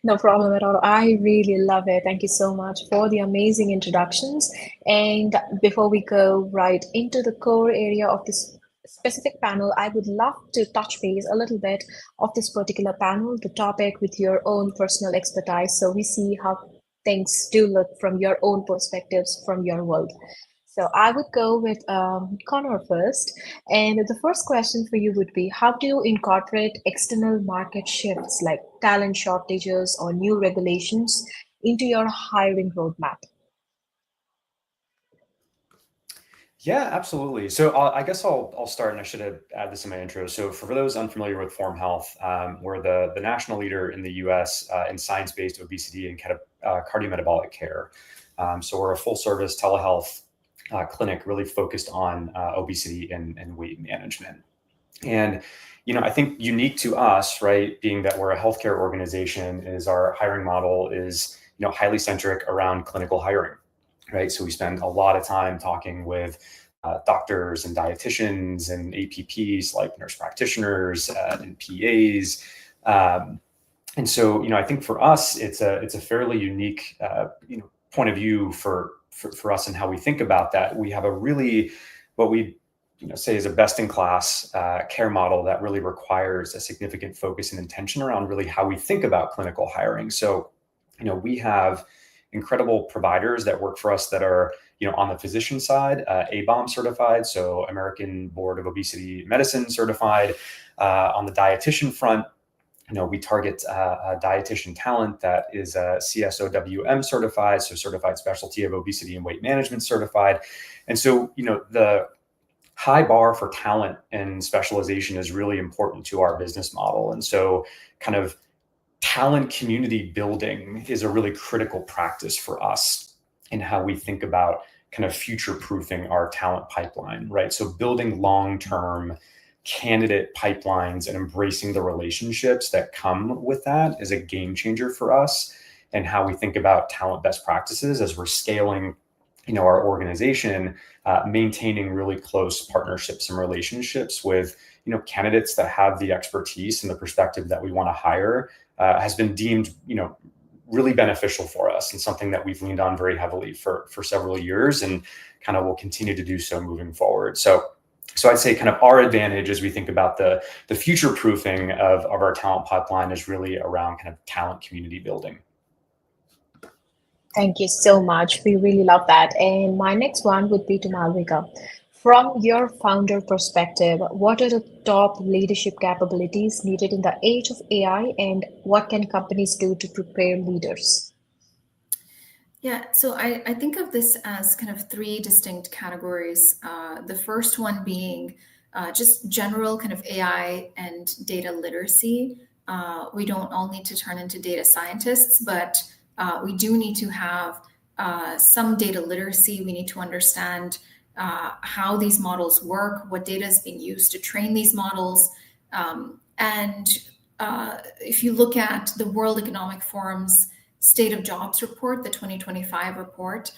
No problem at all. I really love it. Thank you so much for the amazing introductions. And before we go right into the core area of this specific panel, I would love to touch base a little bit of this particular panel, the topic, with your own personal expertise, so we see how things do look from your own perspectives, from your world. So I would go with Connor first. And the first question for you would be, how do you incorporate external market shifts like talent shortages or new regulations into your hiring roadmap? Yeah, absolutely. So I guess I'll start, and I should have added this in my intro. So for those unfamiliar with Form Health, we're the national leader in the U.S. In science-based obesity and cardiometabolic care. So we're a full-service telehealth clinic really focused on obesity and weight management. And, I think unique to us, right, being that we're a healthcare organization, is our hiring model is, highly centric around clinical hiring, right? So we spend a lot of time talking with doctors and dietitians and APPs like nurse practitioners and PAs. And so, I think for us, it's a fairly unique, point of view for us and how we think about that. We have a really, what we say is a best-in-class care model that really requires a significant focus and intention around really how we think about clinical hiring. So, we have incredible providers that work for us that are, on the physician side, ABOM certified, so American Board of Obesity Medicine certified. On the dietitian front, we target dietitian talent that is CSOWM certified, so Certified Specialty of Obesity and Weight Management certified. And so, the high bar for talent and specialization is really important to our business model. And so kind of talent community building is a really critical practice for us in how we think about kind of future-proofing our talent pipeline, right? So building long-term candidate pipelines and embracing the relationships that come with that is a game changer for us, and how we think about talent best practices as we're scaling, our organization, maintaining really close partnerships and relationships with, candidates that have the expertise and the perspective that we want to hire has been deemed, really beneficial for us, and something that we've leaned on very heavily for several years, and kind of will continue to do so moving forward. So I'd say kind of our advantage as we think about the future proofing of our talent pipeline is really around kind of talent community building. Thank you so much. We really love that. And my next one would be to Malvika. From your founder perspective, what are the top leadership capabilities needed in the age of AI, and what can companies do to prepare leaders? Yeah, so I think of this as kind of three distinct categories. The first one being just general kind of AI and data literacy. We don't all need to turn into data scientists, but we do need to have some data literacy. We need to understand how these models work, what data is being used to train these models. And if you look at the World Economic Forum's State of Jobs report, the 2025 report,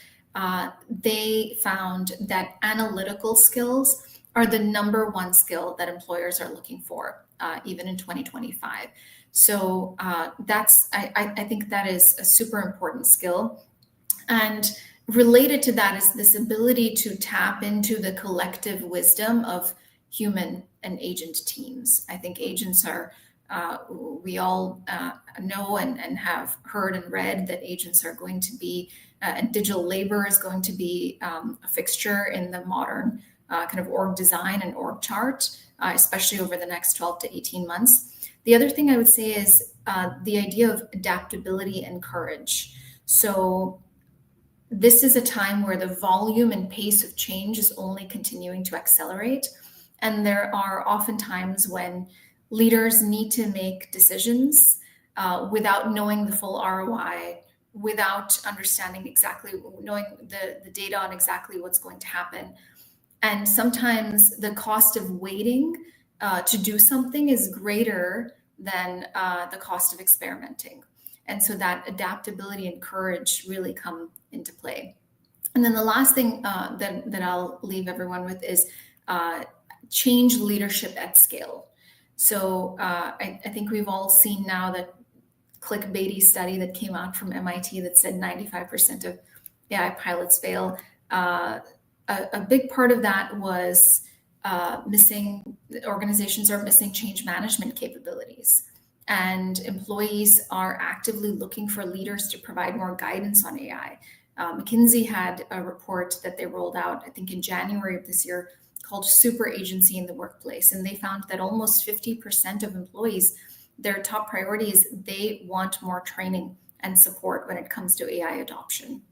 they found that analytical skills are the number one skill that employers are looking for, even in 2025. So I think that is a super important skill. And related to that is this ability to tap into the collective wisdom of human and agent teams. I think agents are, we all know and have heard and read that agents are going to be, and digital labor is going to be a fixture in the modern kind of org design and org chart, especially over the next 12 to 18 months. The other thing I would say is the idea of adaptability and courage. So this is a time where the volume and pace of change is only continuing to accelerate. And there are often times when leaders need to make decisions without knowing the full ROI, without understanding exactly, knowing the data on exactly what's going to happen. And sometimes the cost of waiting to do something is greater than the cost of experimenting. And so that adaptability and courage really come into play. And then the last thing that I'll leave everyone with is change leadership at scale. So I think we've all seen now that clickbaity study that came out from MIT that said 95% of AI pilots fail. A big part of that was organizations are missing change management capabilities. And employees are actively looking for leaders to provide more guidance on AI. McKinsey had a report that they rolled out, I think in January of this year, called Super Agency in the Workplace. And they found that almost 50% of employees, their top priority is they want more training and support when it comes to AI adoption.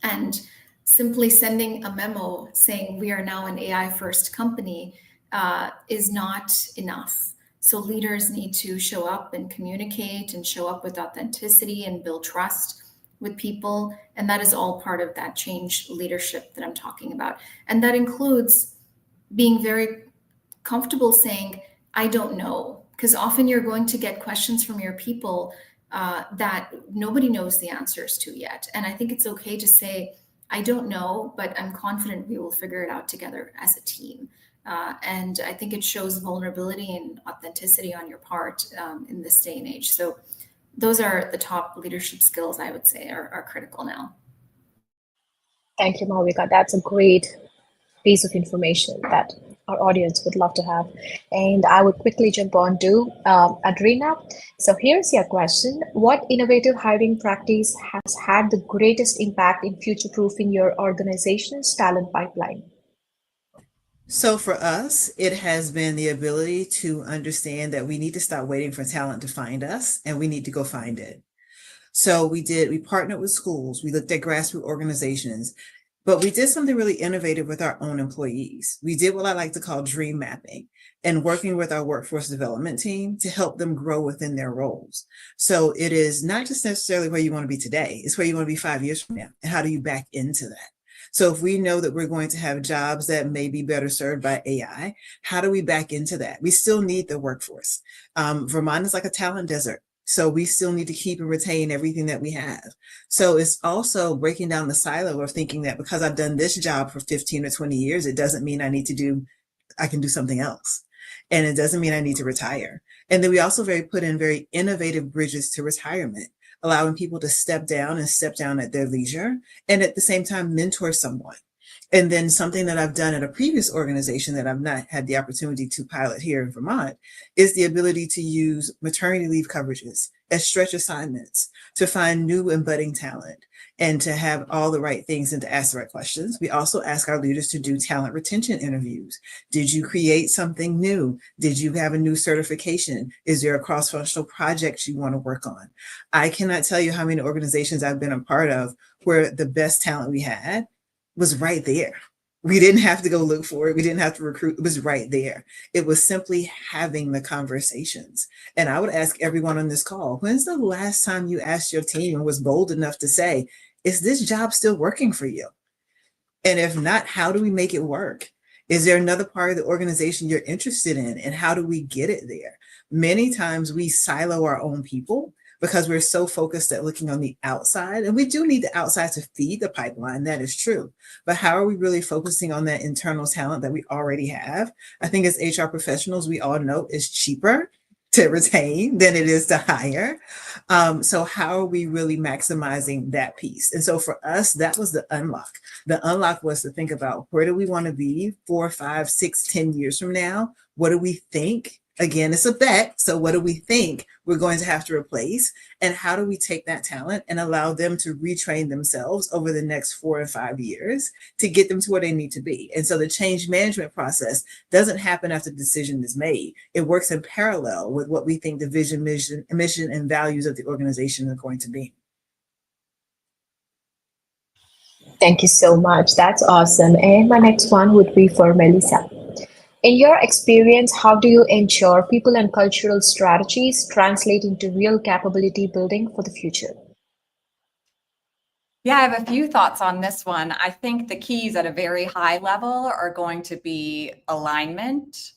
And simply sending a memo saying we are now an AI first company is not enough. So leaders need to show up and communicate and show up with authenticity and build trust with people. And that is all part of that change leadership that I'm talking about. And that includes being very comfortable saying, I don't know, because often you're going to get questions from your people that nobody knows the answers to yet. And I think it's okay to say, I don't know, but I'm confident we will figure it out together as a team. And I think it shows vulnerability and authenticity on your part in this day and age. So those are the top leadership skills I would say are critical now. Thank you, Malvika. That's a great piece of information that our audience would love to have. And I would quickly jump on to Adrina. So here's your question. What innovative hiring practice has had the greatest impact in future-proofing your organization's talent pipeline? So for us, it has been the ability to understand that we need to stop waiting for talent to find us, and we need to go find it. So we partnered with schools, we looked at grassroots organizations, but we did something really innovative with our own employees. We did what I like to call dream mapping and working with our workforce development team to help them grow within their roles. So it is not just necessarily where you want to be today, it's where you want to be 5 years from now. And how do you back into that? So if we know that we're going to have jobs that may be better served by AI, how do we back into that? We still need the workforce. Vermont is like a talent desert. So we still need to keep and retain everything that we have. So it's also breaking down the silo of thinking that because I've done this job for 15 or 20 years, it doesn't mean I can do something else. And it doesn't mean I need to retire. And then we also put in very innovative bridges to retirement, allowing people to step down at their leisure, and at the same time mentor someone. And then something that I've done at a previous organization that I've not had the opportunity to pilot here in Vermont is the ability to use maternity leave coverages as stretch assignments to find new and budding talent and to have all the right things and to ask the right questions. We also ask our leaders to do talent retention interviews. Did you create something new? Did you have a new certification? Is there a cross-functional project you want to work on? I cannot tell you how many organizations I've been a part of where the best talent we had was right there. We didn't have to go look for it. We didn't have to recruit. It was right there. It was simply having the conversations. And I would ask everyone on this call, when's the last time you asked your team and was bold enough to say, is this job still working for you? And if not, how do we make it work? Is there another part of the organization you're interested in? And how do we get it there? Many times we silo our own people because we're so focused at looking on the outside. And we do need the outside to feed the pipeline, that is true. But how are we really focusing on that internal talent that we already have? I think as HR professionals, we all know it's cheaper to retain than it is to hire. So how are we really maximizing that piece? And so for us, that was the unlock. The unlock was to think about, where do we want to be 4, 5, 6, 10 years from now? What do we think? Again, it's a bet. So what do we think we're going to have to replace? And how do we take that talent and allow them to retrain themselves over the next 4 or 5 years to get them to where they need to be? And so the change management process doesn't happen after the decision is made. It works in parallel with what we think the vision, mission, and values of the organization are going to be. Thank you so much. That's awesome. And my next one would be for Melissa. In your experience, how do you ensure people and cultural strategies translate into real capability building for the future? Yeah, I have a few thoughts on this one. I think the keys at a very high level are going to be alignment,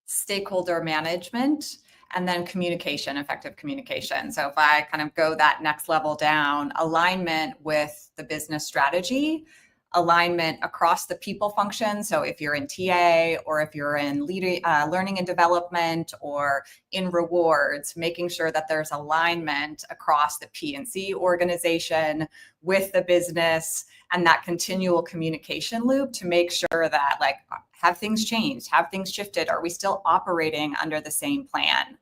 stakeholder management, and then communication, effective communication. So if I kind of go that next level down, alignment with the business strategy, alignment across the people function. So if you're in TA or if you're in learning and development or in rewards, making sure that there's alignment across the P&C organization with the business and that continual communication loop to make sure that, like, have things changed? Have things shifted? Are we still operating under the same plan?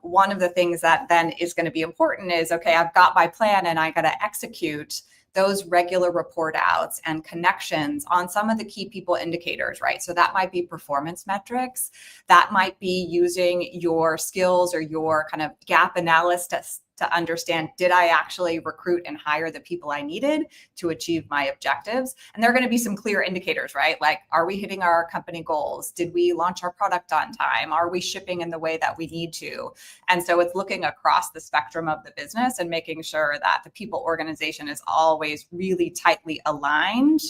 One of the things that then is going to be important is, okay, I've got my plan and I got to execute those regular report outs and connections on some of the key people indicators, right? So that might be performance metrics. That might be using your skills or your kind of gap analysis to understand, did I actually recruit and hire the people I needed to achieve my objectives? And there are going to be some clear indicators, right? Like, are we hitting our company goals? Did we launch our product on time? Are we shipping in the way that we need to? And so it's looking across the spectrum of the business and making sure that the people organization is always really tightly aligned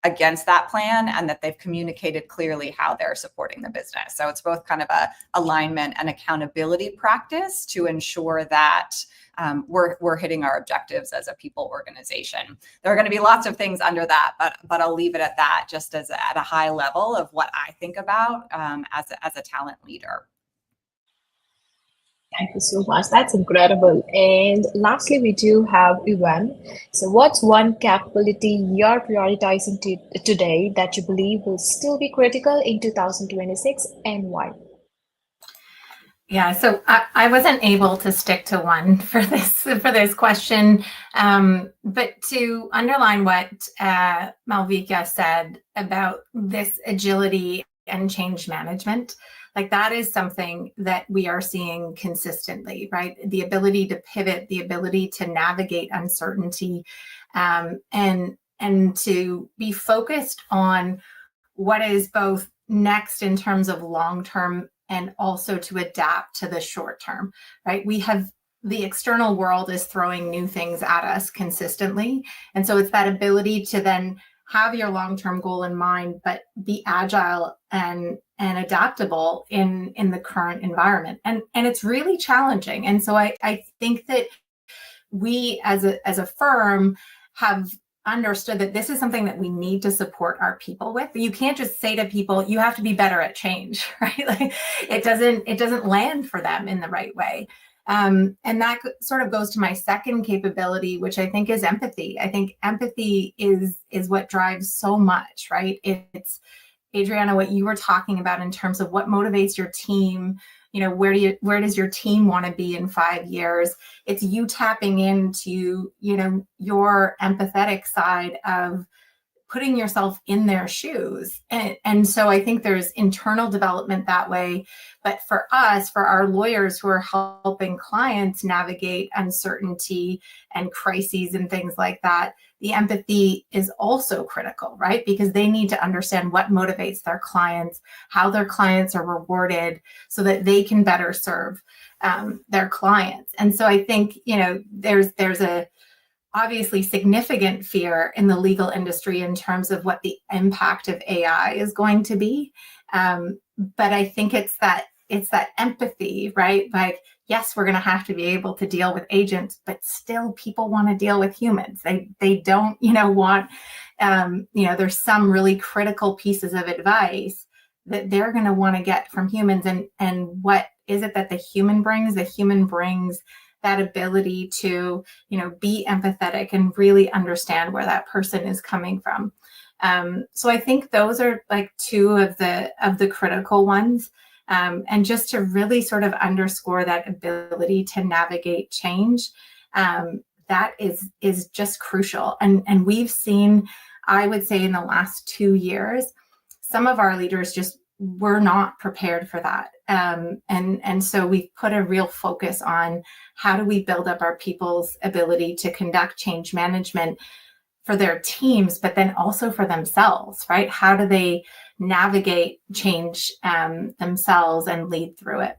against that plan and that they've communicated clearly how they're supporting the business. So it's both kind of a alignment and accountability practice to ensure that we're hitting our objectives as a people organization. There are going to be lots of things under that, but I'll leave it at that, just as at a high level of what I think about as a talent leader. Thank you so much. That's incredible. And lastly, we do have Yvonne. So what's one capability you're prioritizing today that you believe will still be critical in 2026 and why? Yeah, so I wasn't able to stick to one for this question, but to underline what Malvika said about this agility and change management, like that is something that we are seeing consistently, right? The ability to pivot, the ability to navigate uncertainty, and to be focused on what is both next in terms of long-term and also to adapt to the short term, right? We have the external world is throwing new things at us consistently. And so it's that ability to then have your long-term goal in mind, but be agile and adaptable in the current environment. And it's really challenging. And so I think that we as a firm have understood that this is something that we need to support our people with. You can't just say to people, you have to be better at change, right? Like it doesn't land for them in the right way. And that sort of goes to my second capability, which I think is empathy. I think empathy is what drives so much, right? It's Adriana, what you were talking about in terms of what motivates your team, where does your team want to be in 5 years? It's you tapping into, your empathetic side of putting yourself in their shoes. And so I think there's internal development that way. But for us, for our lawyers who are helping clients navigate uncertainty and crises and things like that, the empathy is also critical, right? Because they need to understand what motivates their clients, how their clients are rewarded so that they can better serve their clients. And so I think, there's a obviously significant fear in the legal industry in terms of what the impact of AI is going to be. But I think it's that empathy, right? Like, yes, we're going to have to be able to deal with agents, but still people want to deal with humans. They don't, want, there's some really critical pieces of advice that they're going to want to get from humans. And what is it that the human brings? The human brings that ability to, be empathetic and really understand where that person is coming from. So I think those are like two of the critical ones. And just to really sort of underscore that ability to navigate change, that is just crucial. And we've seen, I would say, in the last 2 years, some of our leaders just were not prepared for that. And so we've put a real focus on how do we build up our people's ability to conduct change management for their teams, but then also for themselves, right? How do they navigate change themselves and lead through it?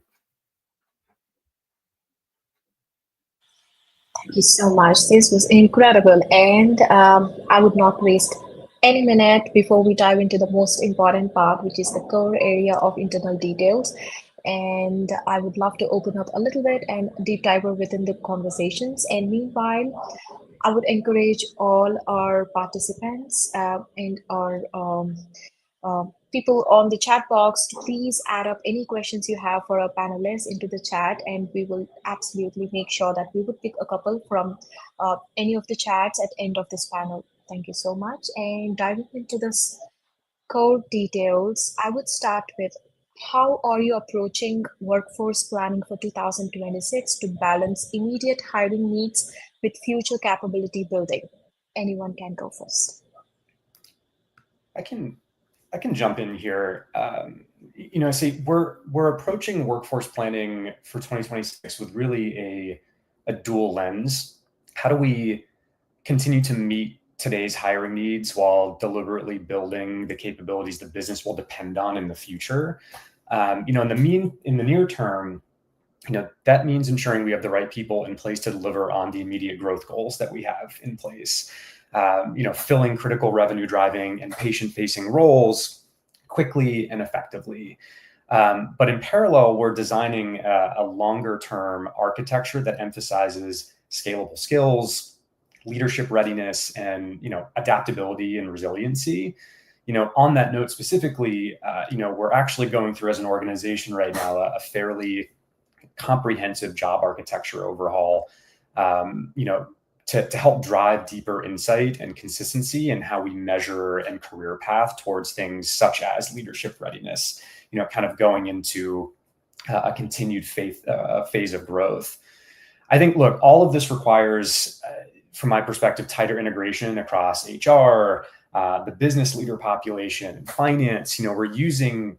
Thank you so much. This was incredible. And I would not waste any minute before we dive into the most important part, which is the core area of internal details. And I would love to open up a little bit and deep dive within the conversations. And meanwhile, I would encourage all our participants and our people on the chat box to please add up any questions you have for our panelists into the chat, and we will absolutely make sure that we would pick a couple from any of the chats at the end of this panel. Thank you so much. And diving into this core details, I would start with, how are you approaching workforce planning for 2026 to balance immediate hiring needs with future capability building? Anyone can go first. I can jump in here. See, we're approaching workforce planning for 2026 with really a dual lens. How do we continue to meet today's hiring needs while deliberately building the capabilities the business will depend on in the future? In the near term, that means ensuring we have the right people in place to deliver on the immediate growth goals that we have in place. Filling critical revenue driving and patient-facing roles quickly and effectively. But in parallel, we're designing a longer-term architecture that emphasizes scalable skills, leadership readiness, and adaptability and resiliency. On that note specifically, we're actually going through as an organization right now a fairly comprehensive job architecture overhaul. To help drive deeper insight and consistency in how we measure and career path towards things such as leadership readiness, kind of going into a continued phase of growth. I think, look, all of this requires, from my perspective, tighter integration across HR, the business leader population, and finance. We're using,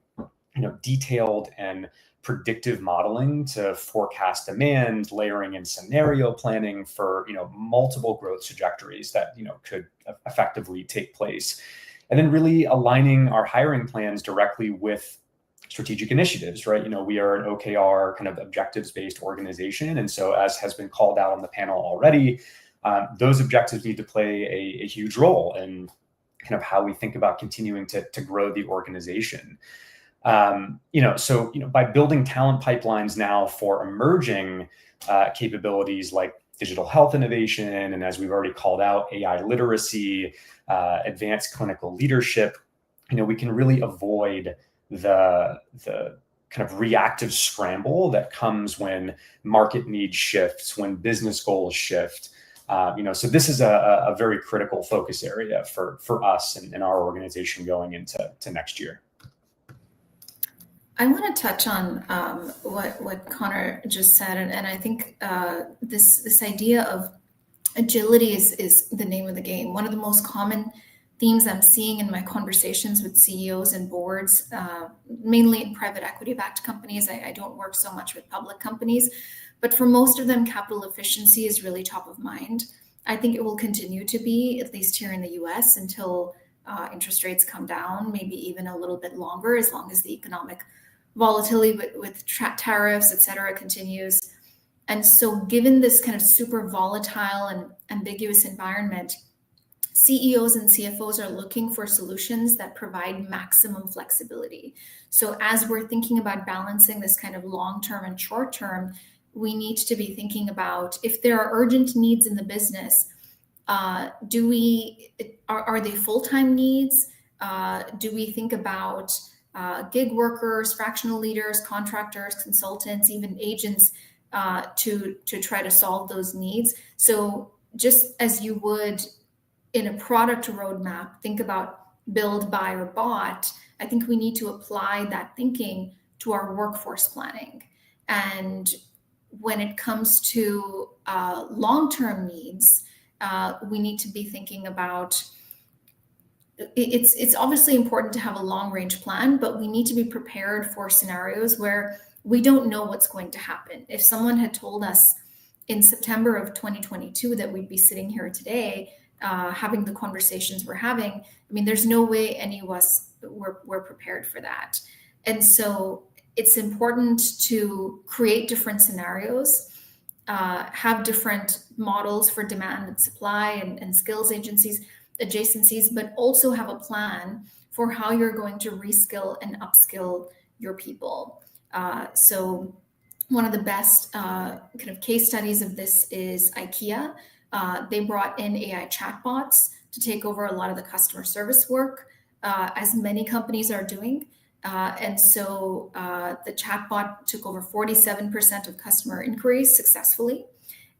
detailed and predictive modeling to forecast demand, layering in scenario planning for, multiple growth trajectories that, could effectively take place. And then really aligning our hiring plans directly with strategic initiatives, right? We are an OKR kind of objectives-based organization. And so, as has been called out on the panel already, those objectives need to play a huge role in kind of how we think about continuing to grow the organization. By building talent pipelines now for emerging capabilities like digital health innovation, and as we've already called out, AI literacy, advanced clinical leadership, we can really avoid the kind of reactive scramble that comes when market needs shifts, when business goals shift. So this is a very critical focus area for us and our organization going into next year. I want to touch on what Connor just said, and I think this idea of agility is the name of the game. One of the most common themes I'm seeing in my conversations with CEOs and boards, mainly in private equity-backed companies. I don't work so much with public companies, but for most of them, capital efficiency is really top of mind. I think it will continue to be, at least here in the US, until interest rates come down, maybe even a little bit longer, as long as the economic volatility with tariffs, et cetera, continues. And so given this kind of super volatile and ambiguous environment, CEOs and CFOs are looking for solutions that provide maximum flexibility. So as we're thinking about balancing this kind of long-term and short-term, we need to be thinking about if there are urgent needs in the business, are they full-time needs? Do we think about gig workers, fractional leaders, contractors, consultants, even agents to try to solve those needs? So just as you would in a product roadmap, think about build, buy, or bought. I think we need to apply that thinking to our workforce planning. And when it comes to long-term needs, we need to be thinking about it's obviously important to have a long-range plan, but we need to be prepared for scenarios where we don't know what's going to happen. If someone had told us in September of 2022 that we'd be sitting here today, having the conversations we're having, I mean, there's no way any of us were prepared for that. And so it's important to create different scenarios, have different models for demand and supply and skills adjacencies, but also have a plan for how you're going to reskill and upskill your people. So one of the best kind of case studies of this is IKEA. They brought in AI chatbots to take over a lot of the customer service work, as many companies are doing. And so the chatbot took over 47% of customer inquiries successfully.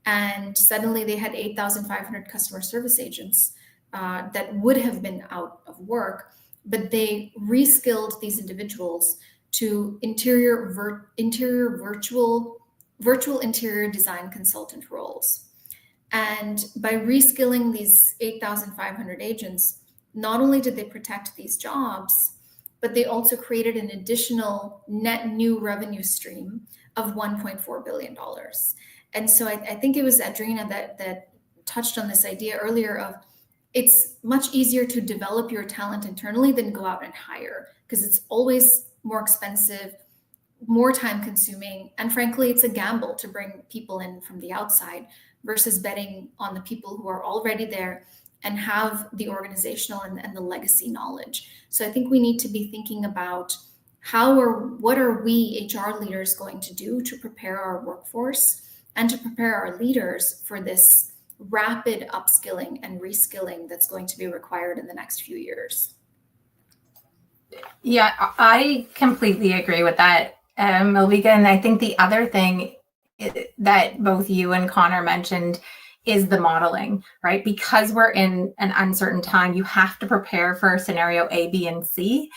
And suddenly they had 8,500 customer service agents that would have been out of work, but they reskilled these individuals to virtual interior design consultant roles. And by reskilling these 8,500 agents, not only did they protect these jobs, but they also created an additional net new revenue stream of $1.4 billion. And so I think it was Adrina that touched on this idea earlier of it's much easier to develop your talent internally than go out and hire, because it's always more expensive, more time consuming, and frankly, it's a gamble to bring people in from the outside versus betting on the people who are already there and have the organizational and the legacy knowledge. So I think we need to be thinking about what are we HR leaders going to do to prepare our workforce and to prepare our leaders for this rapid upskilling and reskilling that's going to be required in the next few years. Yeah, I completely agree with that, Milvika. And I think the other thing that both you and Connor mentioned is the modeling, right? Because we're in an uncertain time, you have to prepare for scenario A, B, and C,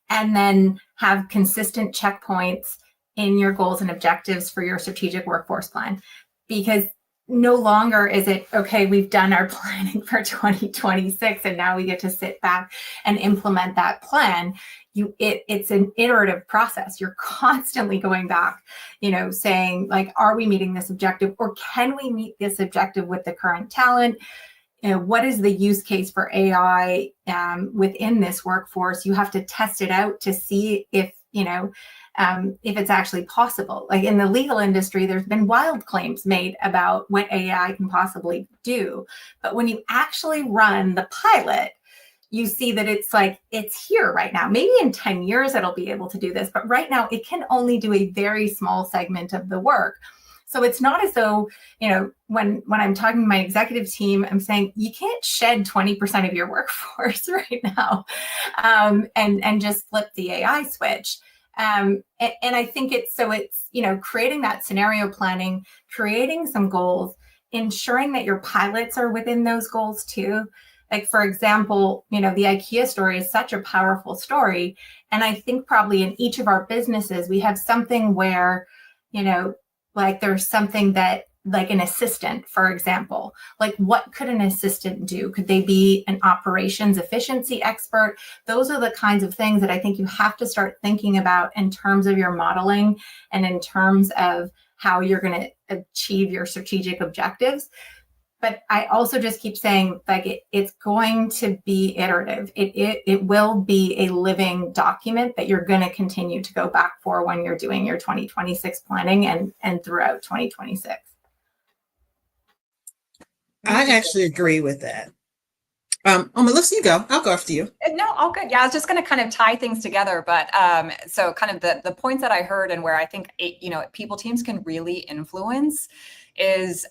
and then have consistent checkpoints in your goals and objectives for your strategic workforce plan. Because no longer is it, okay, we've done our planning for 2026 and now we get to sit back and implement that plan. It's an iterative process. You're constantly going back, saying like, are we meeting this objective, or can we meet this objective with the current talent? What is the use case for AI within this workforce? You have to test it out to see if it's actually possible. Like in the legal industry, there's been wild claims made about what AI can possibly do. But when you actually run the pilot, you see that it's here right now. Maybe in 10 years, it'll be able to do this. But right now, it can only do a very small segment of the work. So it's not as though, when I'm talking to my executive team, I'm saying you can't shed 20% of your workforce right now and just flip the AI switch. And I think it's creating that scenario planning, creating some goals, ensuring that your pilots are within those goals too. Like, for example, the IKEA story is such a powerful story. And I think probably in each of our businesses, we have something where, like there's something that, like an assistant, for example, like what could an assistant do? Could they be an operations efficiency expert? Those are the kinds of things that I think you have to start thinking about in terms of your modeling and in terms of how you're going to achieve your strategic objectives. But I also just keep saying, like, it's going to be iterative. It will be a living document that you're going to continue to go back for when you're doing your 2026 planning and throughout 2026. I actually agree with that. Melissa, you go. I'll go after you. No, all good. Yeah, I was just going to kind of tie things together, but so kind of the points that I heard and where I think people teams can really influence is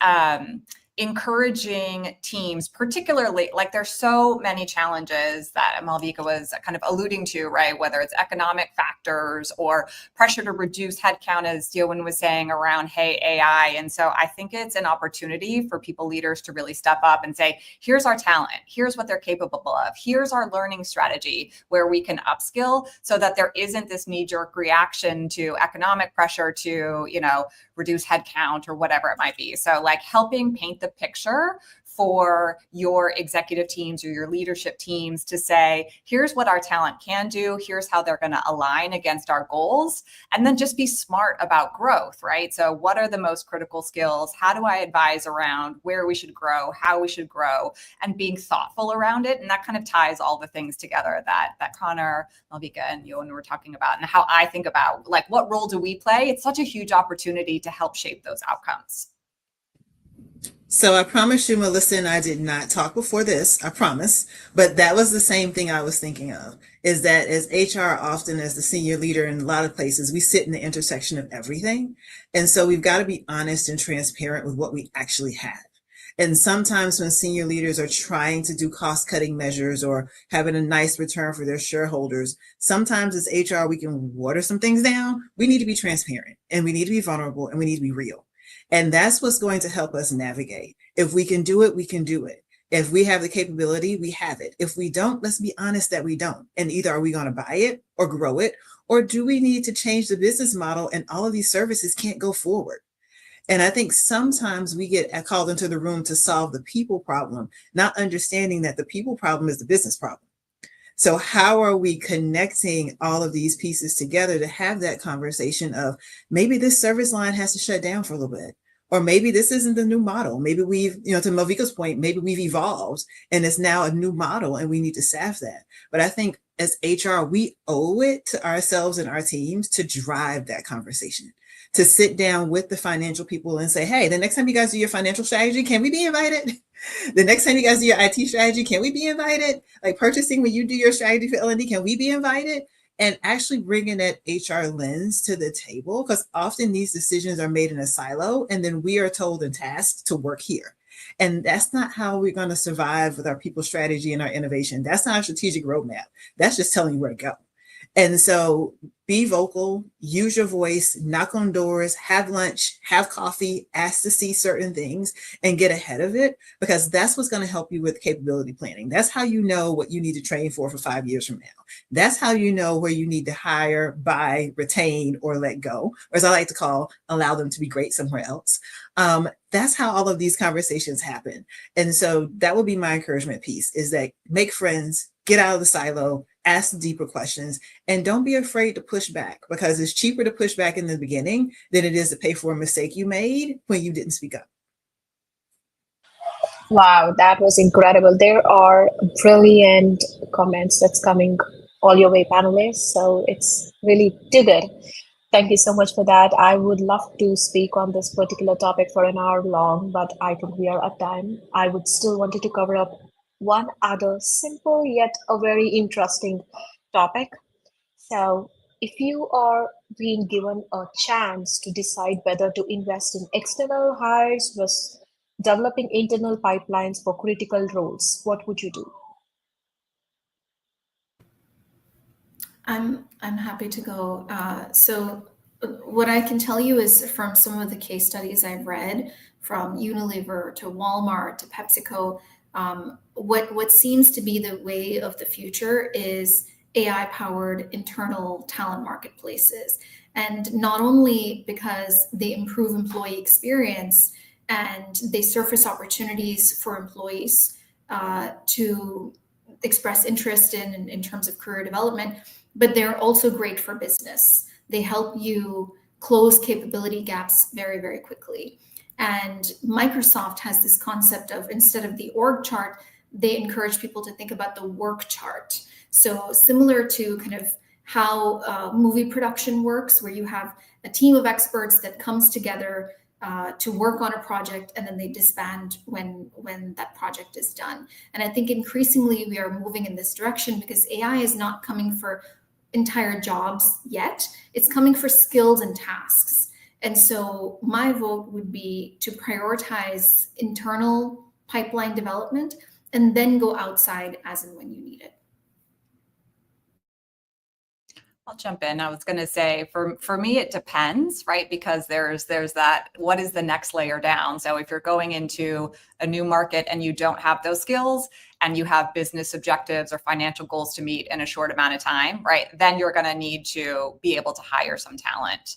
encouraging teams, particularly, like there's so many challenges that Malvika was kind of alluding to, right? Whether it's economic factors or pressure to reduce headcount, as Yoan was saying around, hey, AI. And so I think it's an opportunity for people leaders to really step up and say, here's our talent, here's what they're capable of, here's our learning strategy where we can upskill so that there isn't this knee-jerk reaction to economic pressure to, reduce headcount or whatever it might be. So like helping paint the picture for your executive teams or your leadership teams to say, here's what our talent can do, here's how they're going to align against our goals, and then just be smart about growth, right? So what are the most critical skills? How do I advise around where we should grow, how we should grow, and being thoughtful around it? And that kind of ties all the things together that Connor, Malvika, and Yoan were talking about, and how I think about, like, what role do we play? It's such a huge opportunity to help shape those outcomes. So I promise you, Melissa and I did not talk before this, I promise, but that was the same thing I was thinking of, is that as HR, often as the senior leader in a lot of places, we sit in the intersection of everything. And so we've got to be honest and transparent with what we actually have. And sometimes when senior leaders are trying to do cost-cutting measures or having a nice return for their shareholders, sometimes as HR, we can water some things down. We need to be transparent, and we need to be vulnerable, and we need to be real. And that's what's going to help us navigate. If we can do it, we can do it. If we have the capability, we have it. If we don't, let's be honest that we don't. And either are we going to buy it or grow it, or do we need to change the business model and all of these services can't go forward? And I think sometimes we get called into the room to solve the people problem, not understanding that the people problem is the business problem. So how are we connecting all of these pieces together to have that conversation of maybe this service line has to shut down for a little bit, or maybe this isn't the new model. Maybe we've, to Malvika's point, maybe we've evolved and it's now a new model and we need to staff that. But I think as HR, we owe it to ourselves and our teams to drive that conversation, to sit down with the financial people and say, hey, the next time you guys do your financial strategy, can we be invited? The next time you guys do your IT strategy, can we be invited? Like purchasing, when you do your strategy for L&D, can we be invited? And actually bringing that HR lens to the table, because often these decisions are made in a silo and then we are told and tasked to work here. And that's not how we're going to survive with our people strategy and our innovation. That's not our strategic roadmap. That's just telling you where to go. And so be vocal, use your voice, knock on doors, have lunch, have coffee, ask to see certain things and get ahead of it, because that's what's going to help you with capability planning. That's how you know what you need to train for 5 years from now. That's how you know where you need to hire, buy, retain, or let go, or as I like to call, allow them to be great somewhere else. That's how all of these conversations happen. And so that will be my encouragement piece, is that make friends, get out of the silo, ask deeper questions, and don't be afraid to push back, because it's cheaper to push back in the beginning than it is to pay for a mistake you made when you didn't speak up. Wow, that was incredible. There are brilliant comments that's coming all your way, panelists. So it's really too good. Thank you so much for that. I would love to speak on this particular topic for an hour long, but I think we are at time. I would still wanted to cover up one other simple yet a very interesting topic. So if you are being given a chance to decide whether to invest in external hires versus developing internal pipelines for critical roles, what would you do? I'm happy to go. So what I can tell you is from some of the case studies I've read, from Unilever to Walmart to PepsiCo, What seems to be the way of the future is AI-powered internal talent marketplaces. And not only because they improve employee experience and they surface opportunities for employees to express interest in terms of career development, but they're also great for business. They help you close capability gaps very, very quickly. And Microsoft has this concept of, instead of the org chart, they encourage people to think about the work chart. So similar to kind of how movie production works, where you have a team of experts that comes together to work on a project, and then they disband when that project is done. And I think increasingly we are moving in this direction because AI is not coming for entire jobs yet. It's coming for skills and tasks. And so my vote would be to prioritize internal pipeline development and then go outside as and when you need it. I'll jump in. I was going to say, for me, it depends, right? Because there's that, what is the next layer down? So if you're going into a new market and you don't have those skills and you have business objectives or financial goals to meet in a short amount of time, right? Then you're going to need to be able to hire some talent.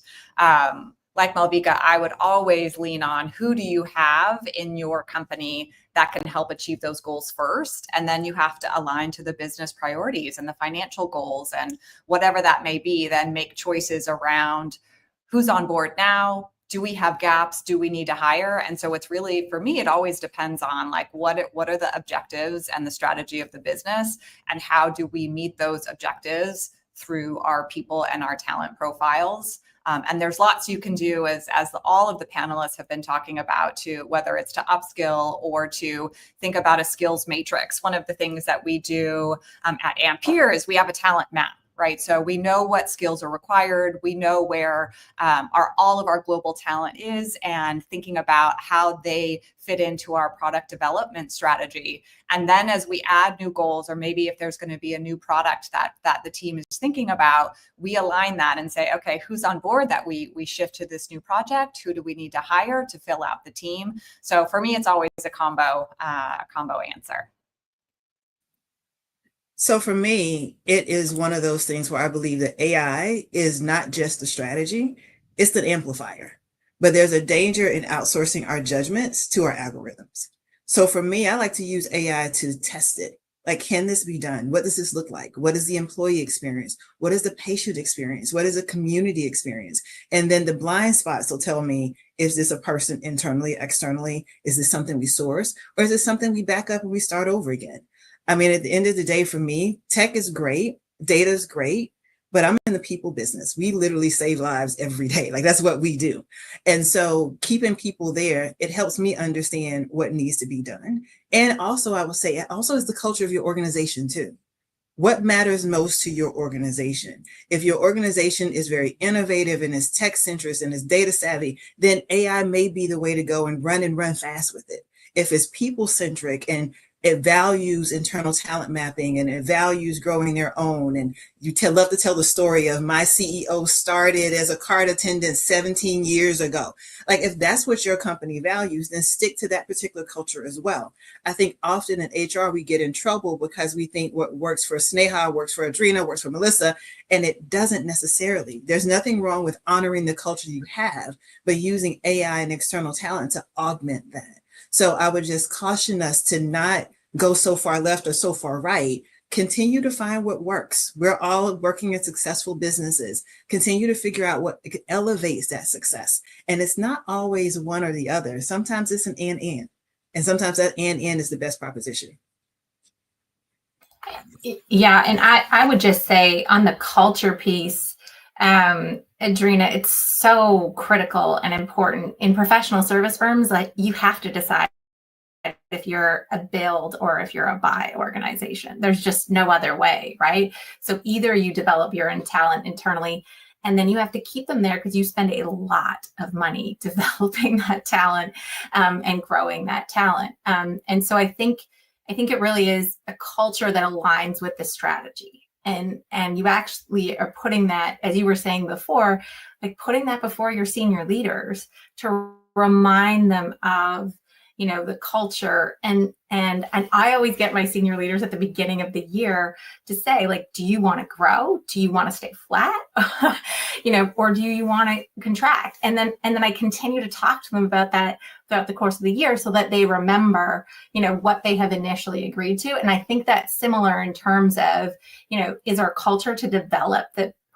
Like Malvika, I would always lean on, who do you have in your company that can help achieve those goals first? And then you have to align to the business priorities and the financial goals and whatever that may be, then make choices around who's on board now. Do we have gaps? Do we need to hire? And so it's really, for me, it always depends on like what are the objectives and the strategy of the business, and how do we meet those objectives through our people and our talent profiles. And there's lots you can do, as all of the panelists have been talking about, to whether it's to upskill or to think about a skills matrix. One of the things that we do at Ampere is we have a talent map, right? So we know what skills are required. We know where all of our global talent is, and thinking about how they fit into our product development strategy. And then as we add new goals, or maybe if there's going to be a new product that the team is thinking about, we align that and say, okay, who's on board that we shift to this new project? Who do we need to hire to fill out the team? So for me, it's always a combo answer. So for me, it is one of those things where I believe that AI is not just a strategy, it's an amplifier. But there's a danger in outsourcing our judgments to our algorithms. So for me, I like to use AI to test it. Like, can this be done? What does this look like? What is the employee experience? What is the patient experience? What is the community experience? And then the blind spots will tell me, is this a person internally, externally? Is this something we source? Or is it something we back up and we start over again? I mean, at the end of the day, for me, tech is great, data is great, but I'm in the people business. We literally save lives every day. Like, that's what we do. And so keeping people there, it helps me understand what needs to be done. And also, I will say, it also is the culture of your organization too. What matters most to your organization? If your organization is very innovative and is tech centric and is data savvy, then AI may be the way to go and run fast with it. If it's people centric and it values internal talent mapping and it values growing their own. And you love to tell the story of my CEO started as a cart attendant 17 years ago. Like, if that's what your company values, then stick to that particular culture as well. I think often in HR, we get in trouble because we think what works for Sneha works for Adrina, works for Melissa, and it doesn't necessarily. There's nothing wrong with honoring the culture you have, but using AI and external talent to augment that. So I would just caution us to not go so far left or so far right. Continue to find what works. We're all working in successful businesses. Continue to figure out what elevates that success. And it's not always one or the other. Sometimes it's an and sometimes that and is the best proposition. Yeah, and I would just say on the culture piece, Adrina, it's so critical and important in professional service firms. Like, you have to decide if you're a build or if you're a buy organization. There's just no other way, right? So either you develop your own talent internally, and then you have to keep them there because you spend a lot of money developing that talent and growing that talent. And so I think it really is a culture that aligns with the strategy. And you actually are putting that, as you were saying before, like putting that before your senior leaders to remind them of, you know, the culture. And I always get my senior leaders at the beginning of the year to say, like, do you want to grow? Do you want to stay flat? You know, or do you want to contract? And then I continue to talk to them about that throughout the course of the year so that they remember, you know, what they have initially agreed to. And I think that's similar in terms of, you know, is our culture to develop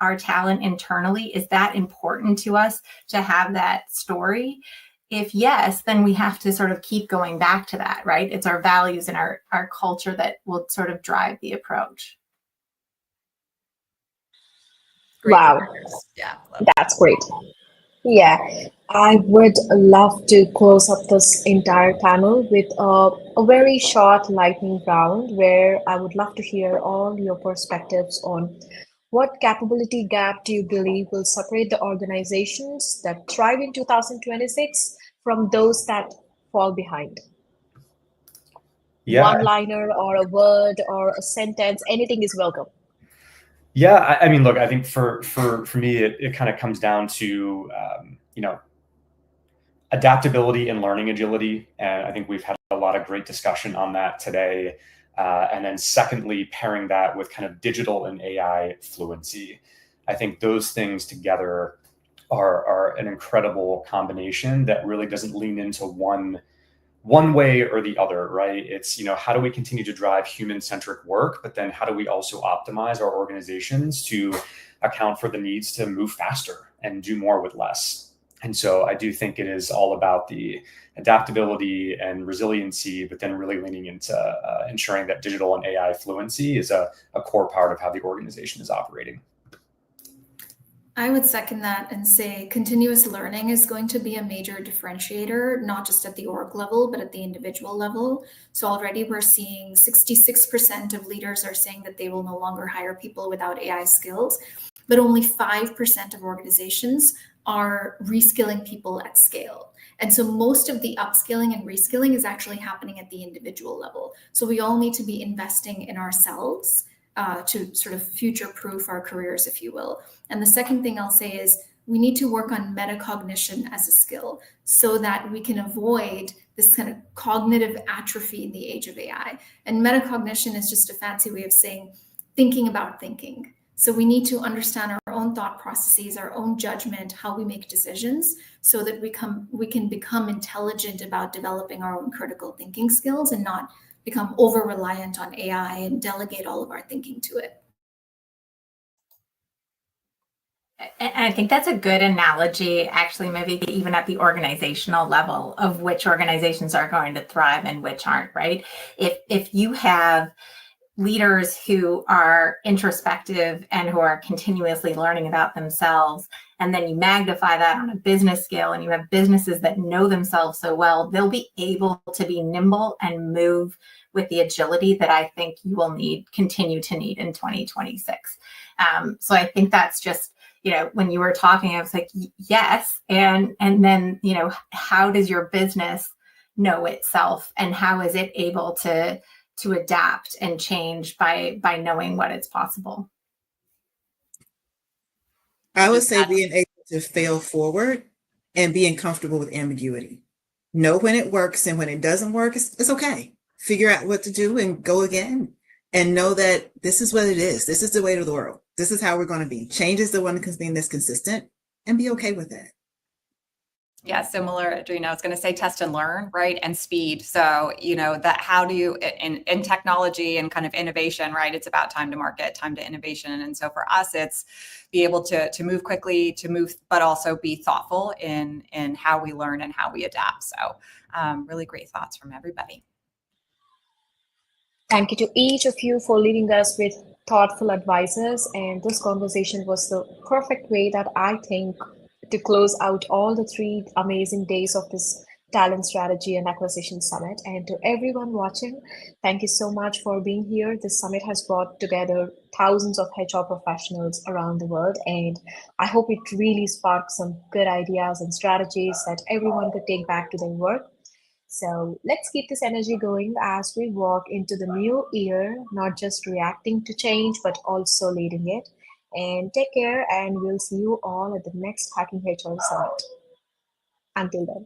our talent internally? Is that important to us to have that story? If yes, then we have to sort of keep going back to that, right? It's our values and our culture that will sort of drive the approach. Wow. Yeah. That's great. Yeah, I would love to close up this entire panel with a very short lightning round where I would love to hear all your perspectives on what capability gap do you believe will separate the organizations that thrive in 2026 from those that fall behind? Yeah. One-liner or a word or a sentence, anything is welcome. Yeah, I mean, look, I think for me, it kind of comes down to, you know, adaptability and learning agility. And I think we've had a lot of great discussion on that today. And then secondly, pairing that with kind of digital and AI fluency. I think those things together are an incredible combination that really doesn't lean into one way or the other, right? It's, you know, how do we continue to drive human-centric work, but then how do we also optimize our organizations to account for the needs to move faster and do more with less? And so I do think it is all about the adaptability and resiliency, but then really leaning into ensuring that digital and AI fluency is a core part of how the organization is operating. I would second that and say continuous learning is going to be a major differentiator, not just at the org level, but at the individual level. So already we're seeing 66% of leaders are saying that they will no longer hire people without AI skills, but only 5% of organizations are reskilling people at scale. And so most of the upskilling and reskilling is actually happening at the individual level. So we all need to be investing in ourselves to sort of future-proof our careers, if you will. And the second thing I'll say is we need to work on metacognition as a skill so that we can avoid this kind of cognitive atrophy in the age of AI. And metacognition is just a fancy way of saying thinking about thinking. So we need to understand our own thought processes, our own judgment, how we make decisions, so that we can become intelligent about developing our own critical thinking skills and not become over-reliant on AI and delegate all of our thinking to it. And I think that's a good analogy, actually, maybe even at the organizational level of which organizations are going to thrive and which aren't, right? If you have leaders who are introspective and who are continuously learning about themselves, and then you magnify that on a business scale, and you have businesses that know themselves so well, they'll be able to be nimble and move with the agility that I think you will continue to need in 2026. So I think that's just, you know, when you were talking, I was like, yes. And then, you know, how does your business know itself, and how is it able to adapt and change by knowing what is possible? I would say being able to fail forward and being comfortable with ambiguity. Know when it works, and when it doesn't work, it's okay. Figure out what to do and go again, and know that this is what it is. This is the way of the world. This is how we're going to be. Change is the one thing that's consistent, and be okay with that. Yeah, similar, Adrina. I was going to say test and learn, right? And speed. So, you know, that how do you, in technology and kind of innovation, right? It's about time to market, time to innovation. And so for us, it's be able to move quickly, but also be thoughtful in how we learn and how we adapt. So really great thoughts from everybody. Thank you to each of you for leaving us with thoughtful advices. And this conversation was the perfect way that I think to close out all the 3 amazing days of this Talent Strategy and Acquisition Summit. And to everyone watching, thank you so much for being here. This summit has brought together thousands of HR professionals around the world. And I hope it really sparked some good ideas and strategies that everyone could take back to their work. So let's keep this energy going as we walk into the new year, not just reacting to change, but also leading it. And take care, and we'll see you all at the next Hacking HR Summit. Until then.